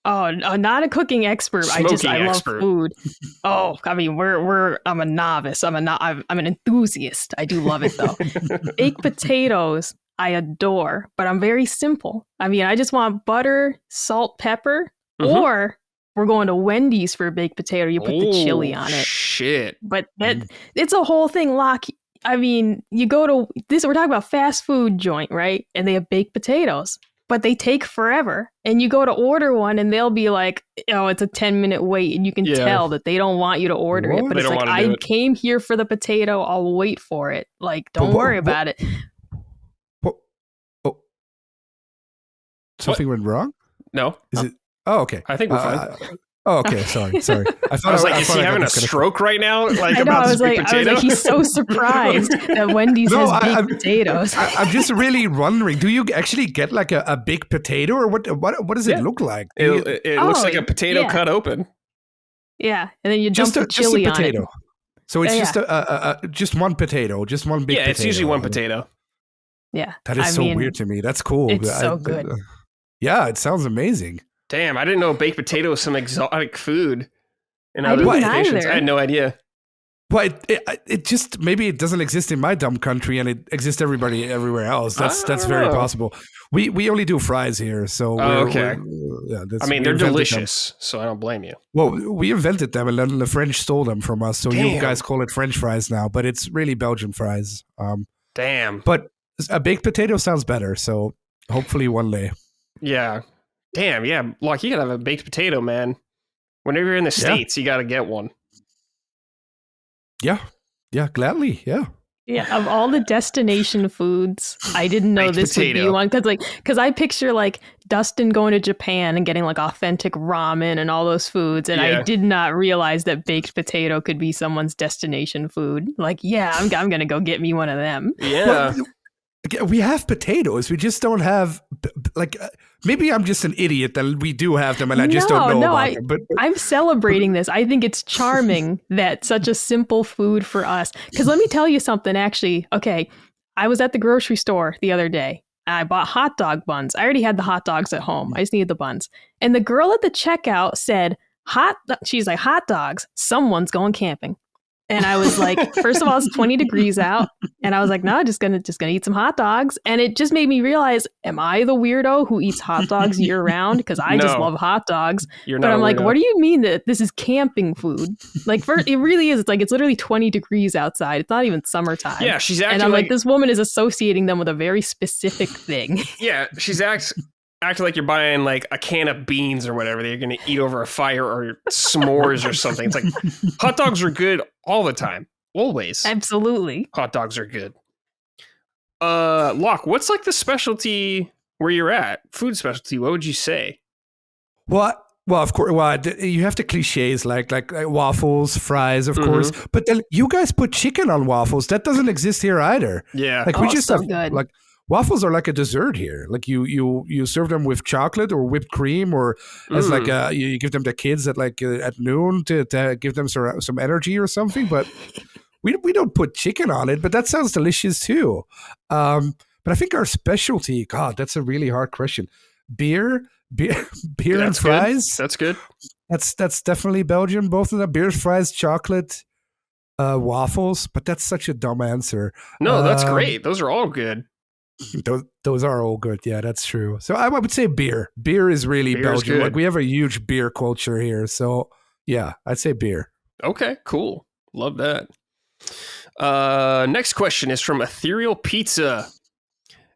Oh, not a cooking expert. I love food. Oh, I mean, I'm a novice. I'm an enthusiast. I do love it though. Baked potatoes, I adore, but I'm very simple. I mean, I just want butter, salt, pepper, or we're going to Wendy's for a baked potato. You put the chili on it. Shit. But it's a whole thing, Locke. I mean, you go to this, we're talking about fast food joint, right? And they have baked potatoes, but they take forever. And you go to order one and they'll be like, oh, it's a 10-minute wait. And you can tell that they don't want you to order it. But it's like, I came here for the potato. I'll wait for it. Like, don't worry about it. Something went wrong? No. Is it? Oh, okay. I think we're fine. Okay. Sorry. I was like, is he having a stroke right now? Like, I know, about I was like, he's so surprised that Wendy's has baked potatoes. I'm just really wondering, do you actually get like a big potato or what does it look like? It looks like a potato cut open. Yeah. And then you dump the chili just a potato. on it. So it's just one potato, just one big potato. Yeah, it's usually one potato. Yeah. That is weird to me. That's cool. It's so good. Yeah, it sounds amazing. Damn, I didn't know baked potato was some exotic food in other nations. I had no idea. But it just, maybe it doesn't exist in my dumb country and it exists everywhere else. That's very possible. We only do fries here, so okay. They're delicious, so I don't blame you. Well, we invented them and then the French stole them from us, so you guys call it French fries now, but it's really Belgian fries. Damn. But a baked potato sounds better, so hopefully one day. Yeah. Damn, yeah, Locke, you gotta have a baked potato, man. Whenever you're in the Yeah. States, you gotta get one. Yeah. Yeah, gladly. Yeah. Yeah, of all the destination foods, I didn't know Baked this would be potato. one because I picture like Dustin going to Japan and getting like authentic ramen and all those foods, and I Yeah. did not realize that baked potato could be someone's destination food. Like, yeah, I'm gonna go get me one of them. Yeah. Well, we have potatoes. We just don't have maybe I'm just an idiot that we do have them and I just don't know about them. But I'm celebrating this. I think it's charming that such a simple food for us. Because let me tell you something, actually. Okay, I was at the grocery store the other day. I bought hot dog buns. I already had the hot dogs at home. I just needed the buns. And the girl at the checkout said, she's like, hot dogs, someone's going camping. And I was like, first of all, it's 20 degrees out. And I was like, no, just gonna eat some hot dogs. And it just made me realize, am I the weirdo who eats hot dogs year round? Because I just No. love hot dogs. You're But not I'm a like, weirdo. what do you mean that this is camping food? Like, it really is. It's like, it's literally 20 degrees outside. It's not even summertime. Yeah, she's acting And I'm like, like this woman is associating them with a very specific thing. yeah, she's acting like you're buying like a can of beans or whatever that you're gonna eat over a fire or s'mores or something. It's like hot dogs are good all the time. Always. Absolutely. Hot dogs are good. Locke, what's like the specialty where you're at? Food specialty, what would you say? well, of course, you have the cliches like waffles, fries, of course. But then you guys put chicken on waffles. That doesn't exist here either. Yeah. Like we just so have good. like waffles are like a dessert here. Like you serve them with chocolate or whipped cream, or as like you give them to kids at at noon to give them some energy or something. But we don't put chicken on it. But that sounds delicious too. But I think our specialty, God, that's a really hard question. Beer and That's fries. Good. That's good. That's definitely Belgian. Both of them, beer, fries, chocolate, waffles. But that's such a dumb answer. No, that's great. Those are all good. Those are all good. Yeah, that's true. So I would say beer. Beer is really Beer is Belgian. good. Like we have a huge beer culture here. So yeah, I'd say beer. Okay, cool. Love that. Next question is from Ethereal Pizza.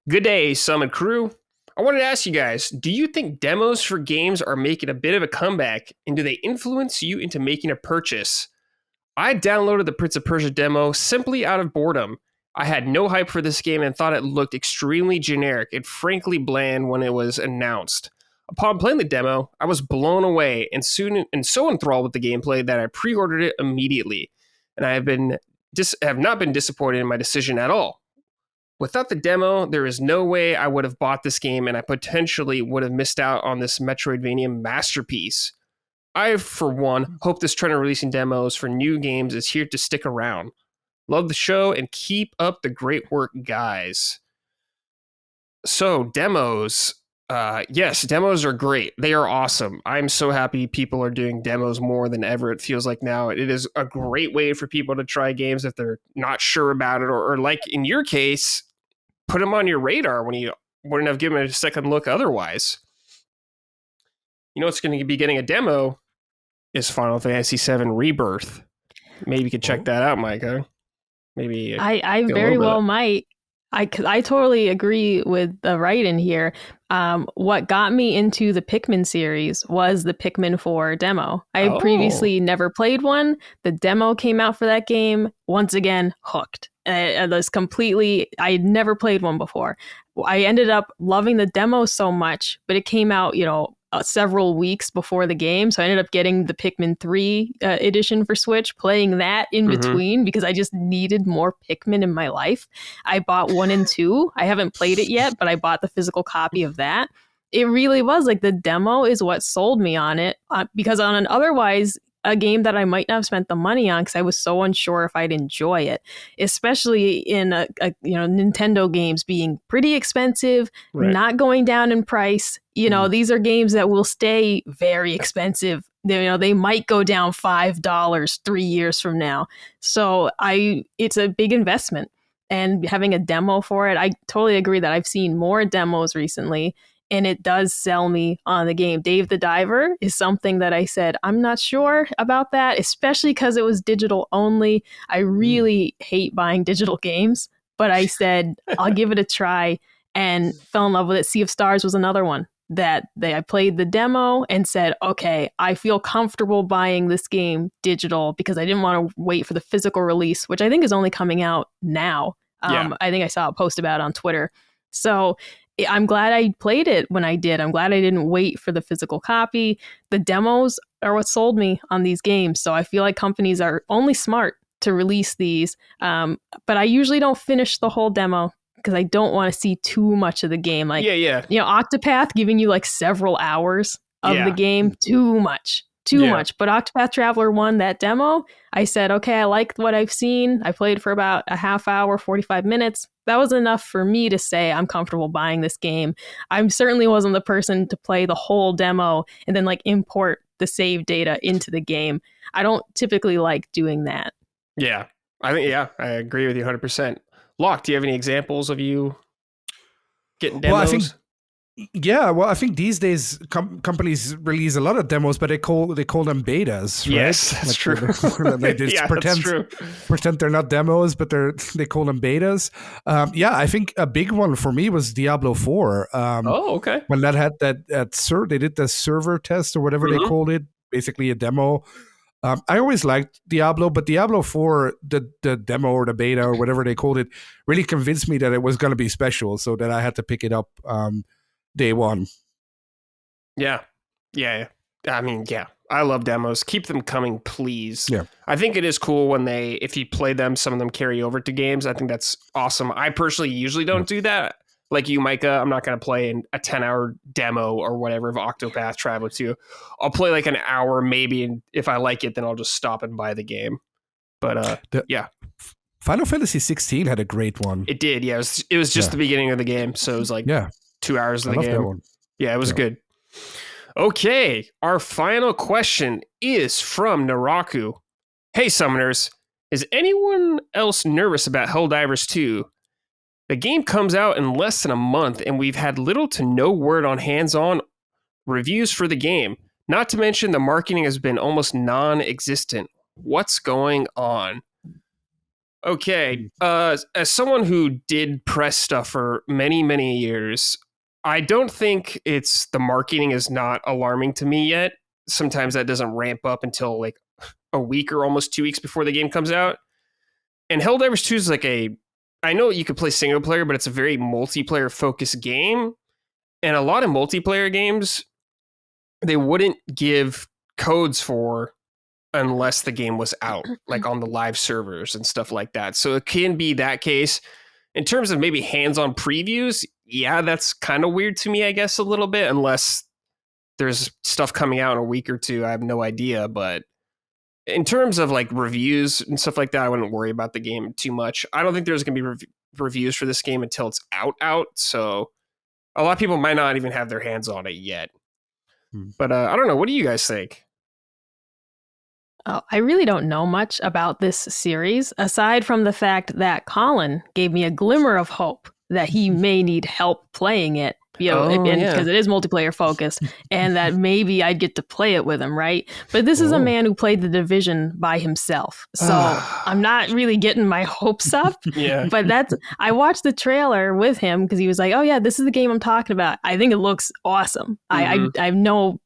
Good day, Summit crew. I wanted to ask you guys, do you think demos for games are making a bit of a comeback, and do they influence you into making a purchase? I downloaded the Prince of Persia demo simply out of boredom. I had no hype for this game and thought it looked extremely generic and frankly bland when it was announced. Upon playing the demo, I was blown away and so enthralled with the gameplay that I pre-ordered it immediately, and I have not been disappointed in my decision at all. Without the demo, there is no way I would have bought this game, and I potentially would have missed out on this Metroidvania masterpiece. I, for one, hope this trend of releasing demos for new games is here to stick around. Love the show and keep up the great work, guys. So, demos. Yes, demos are great. They are awesome. I'm so happy people are doing demos more than ever. It feels like now it is a great way for people to try games if they're not sure about it, or like in your case, put them on your radar when you wouldn't have given it a second look otherwise. You know what's going to be getting a demo is Final Fantasy VII Rebirth. Maybe you could check that out, Micah. Maybe I very well might. I totally agree with the write-in here. What got me into the Pikmin series was the Pikmin 4 demo. I had previously never played one. The demo came out for that game. Once again, hooked. I had never played one before. I ended up loving the demo so much, but it came out, several weeks before the game. So I ended up getting the Pikmin 3 edition for Switch, playing that in between because I just needed more Pikmin in my life. I bought 1 and 2. I haven't played it yet, but I bought the physical copy of that. It really was like the demo is what sold me on it because on an otherwise a game that I might not have spent the money on because I was so unsure if I'd enjoy it, especially in Nintendo games being pretty expensive, not going down in price. These are games that will stay very expensive. They might go down $5 3 years from now. So it's a big investment, and having a demo for it, I totally agree that I've seen more demos recently. And it does sell me on the game. Dave the Diver is something that I said, I'm not sure about that, especially because it was digital only. I really hate buying digital games, but I said, I'll give it a try and fell in love with it. Sea of Stars was another one that I played the demo and said, okay, I feel comfortable buying this game digital because I didn't want to wait for the physical release, which I think is only coming out now. I think I saw a post about it on Twitter. So I'm glad I played it when I did. I'm glad I didn't wait for the physical copy. The demos are what sold me on these games. So I feel like companies are only smart to release these. But I usually don't finish the whole demo because I don't want to see too much of the game. Like, Octopath giving you like several hours of the game, too much. But Octopath Traveler 1, that demo, I said, okay, I like what I've seen. I played for about a half hour, 45 minutes. That was enough for me to say I'm comfortable buying this game. I certainly wasn't the person to play the whole demo and then like import the save data into the game. I don't typically like doing that. Yeah, I agree with you 100%. Locke, do you have any examples of you getting demos? I think these days companies release a lot of demos, but they call them betas. Right? Yes, that's true. They just pretend they're not demos, but they call them betas. I think a big one for me was Diablo 4. Okay. When that had they did the server test or whatever they called it, basically a demo. I always liked Diablo, but Diablo 4, the demo or the beta or whatever they called it, really convinced me that it was going to be special, so that I had to pick it up day one. Yeah. I mean, I love demos. Keep them coming, please. Yeah. I think it is cool when if you play them, some of them carry over to games. I think that's awesome. I personally usually don't do that. Like you, Micah, I'm not going to play a 10-hour demo or whatever of Octopath Traveler 2. I'll play like an hour maybe, and if I like it, then I'll just stop and buy the game. But Final Fantasy 16 had a great one. It did, yeah. It was just the beginning of the game, so it was like 2 hours of the game. That one. Yeah, it was good. Okay, our final question is from Naraku. Hey, Summoners, is anyone else nervous about Helldivers 2? The game comes out in less than a month, and we've had little to no word on hands-on reviews for the game. Not to mention the marketing has been almost non-existent. What's going on? Okay, as someone who did press stuff for many, many years, I don't think the marketing is not alarming to me yet. Sometimes that doesn't ramp up until like a week or almost 2 weeks before the game comes out. And Helldivers 2 is like I know you could play single player, but it's a very multiplayer focused game. And a lot of multiplayer games, they wouldn't give codes for unless the game was out, like on the live servers and stuff like that. So it can be that case. In terms of maybe hands-on previews, that's kind of weird to me, I guess, a little bit, unless there's stuff coming out in a week or two. I have no idea, but in terms of like reviews and stuff like that, I wouldn't worry about the game too much. I don't think there's going to be reviews for this game until it's out. So a lot of people might not even have their hands on it yet. But I don't know. What do you guys think? Oh, I really don't know much about this series, aside from the fact that Colin gave me a glimmer of hope that he may need help playing it. Because it is multiplayer focused, and that maybe I'd get to play it with him, right? But this is a man who played The Division by himself, so I'm not really getting my hopes up. But I watched the trailer with him because he was like, "Oh yeah, this is the game I'm talking about." I think it looks awesome. I have no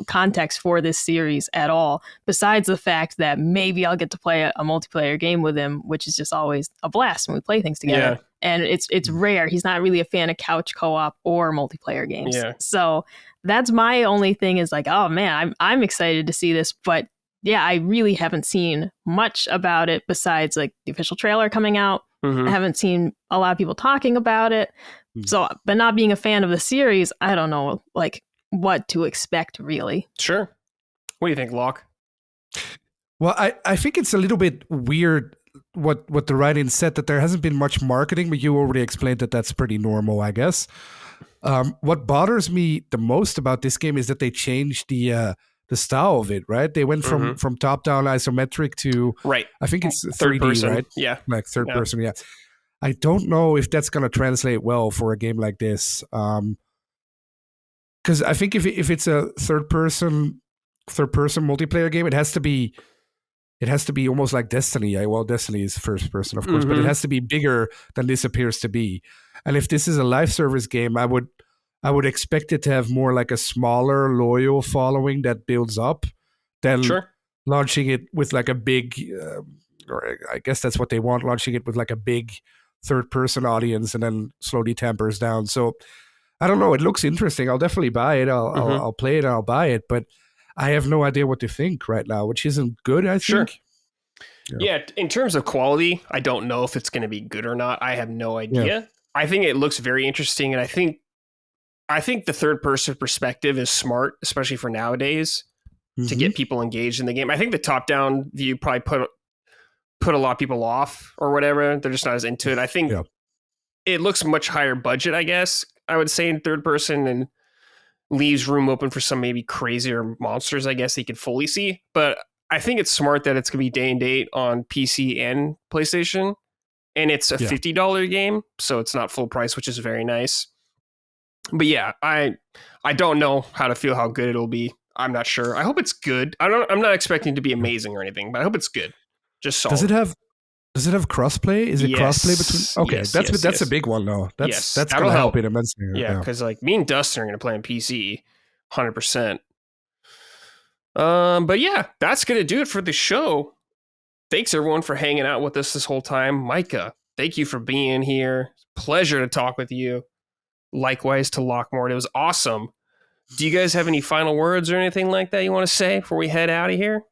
context for this series at all, besides the fact that maybe I'll get to play a multiplayer game with him, which is just always a blast when we play things together. Yeah. And it's rare. He's not really a fan of couch co-op or multiplayer games. Yeah. So that's my only thing is like, oh man, I'm excited to see this. But yeah, I really haven't seen much about it besides like the official trailer coming out. I haven't seen a lot of people talking about it. So, but not being a fan of the series, I don't know like what to expect really. Sure. What do you think, Locke? Well, I think it's a little bit weird what the writing said, that there hasn't been much marketing, but you already explained that that's pretty normal, I guess. What bothers me the most about this game is that they changed the style of it, right? They went from top-down isometric to, I think it's 3D, person. Right? Yeah. Like third person, yeah. I don't know if that's going to translate well for a game like this. Because I think if it's a third-person multiplayer game, it has to be almost like Destiny. Well, Destiny is first person, of course, but it has to be bigger than this appears to be. And if this is a live service game, I would I would expect it to have more like a smaller, loyal following that builds up than Sure. launching it with like a big, or I guess that's what they want, launching it with like a big third-person audience and then slowly tampers down. So I don't know. It looks interesting. I'll definitely buy it. I'll play it and I'll buy it. But I have no idea what to think right now, which isn't good, I Sure. think. Yeah, in terms of quality, I don't know if it's going to be good or not. I have no idea. Yeah. I think it looks very interesting, and I think the third person perspective is smart, especially for nowadays, to get people engaged in the game. I think the top down view probably put a lot of people off or whatever. They're just not as into it. I think it looks much higher budget, I guess, I would say, in third person, and leaves room open for some maybe crazier monsters, I guess, that you could fully see. But I think it's smart that it's going to be day and date on PC and PlayStation. And it's a $50 game, so it's not full price, which is very nice. But yeah, I don't know how to feel how good it'll be. I'm not sure. I hope it's good. I'm not expecting it to be amazing or anything, but I hope it's good. Just solid. Does it have crossplay? Is it crossplay between? Okay, that's a big one though. That's going to help it immensely. Yeah, because like me and Dustin are going to play on PC, 100%. But yeah, that's going to do it for the show. Thanks everyone for hanging out with us this whole time. Micah, thank you for being here. Pleasure to talk with you. Likewise to Lockmort. It was awesome. Do you guys have any final words or anything like that you want to say before we head out of here?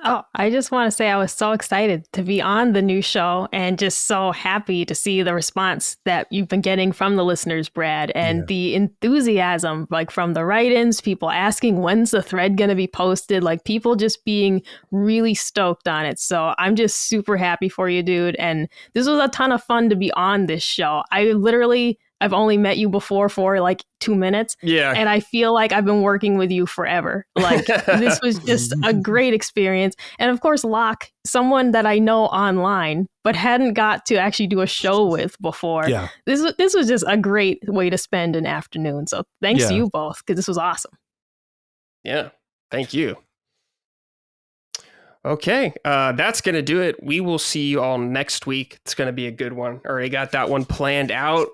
Oh, I just want to say I was so excited to be on the new show and just so happy to see the response that you've been getting from the listeners, Brad, and the enthusiasm, like from the write-ins, people asking when's the thread going to be posted, like people just being really stoked on it. So I'm just super happy for you, dude. And this was a ton of fun to be on this show. I've only met you before for like 2 minutes. Yeah. And I feel like I've been working with you forever. Like this was just a great experience. And of course, Locke, someone that I know online, but hadn't got to actually do a show with before. Yeah. This was just a great way to spend an afternoon. So thanks to you both, because this was awesome. Yeah. Thank you. Okay, that's going to do it. We will see you all next week. It's going to be a good one. Already got that one planned out.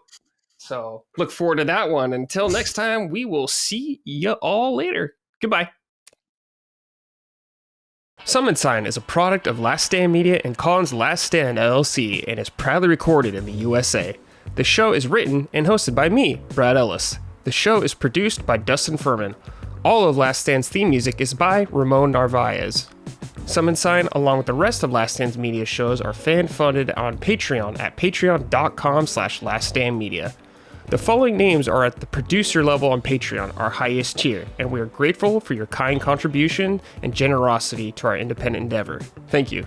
So look forward to that one. Until next time, we will see you all later. Goodbye. Summon Sign is a product of Last Stand Media and Colin's Last Stand LLC and is proudly recorded in the USA. The show is written and hosted by me, Brad Ellis. The show is produced by Dustin Furman. All of Last Stand's theme music is by Ramon Narvaez. Summon Sign, along with the rest of Last Stand's media shows, are fan-funded on Patreon at patreon.com/laststandmedia. The following names are at the producer level on Patreon, our highest tier, and we are grateful for your kind contribution and generosity to our independent endeavor. Thank you.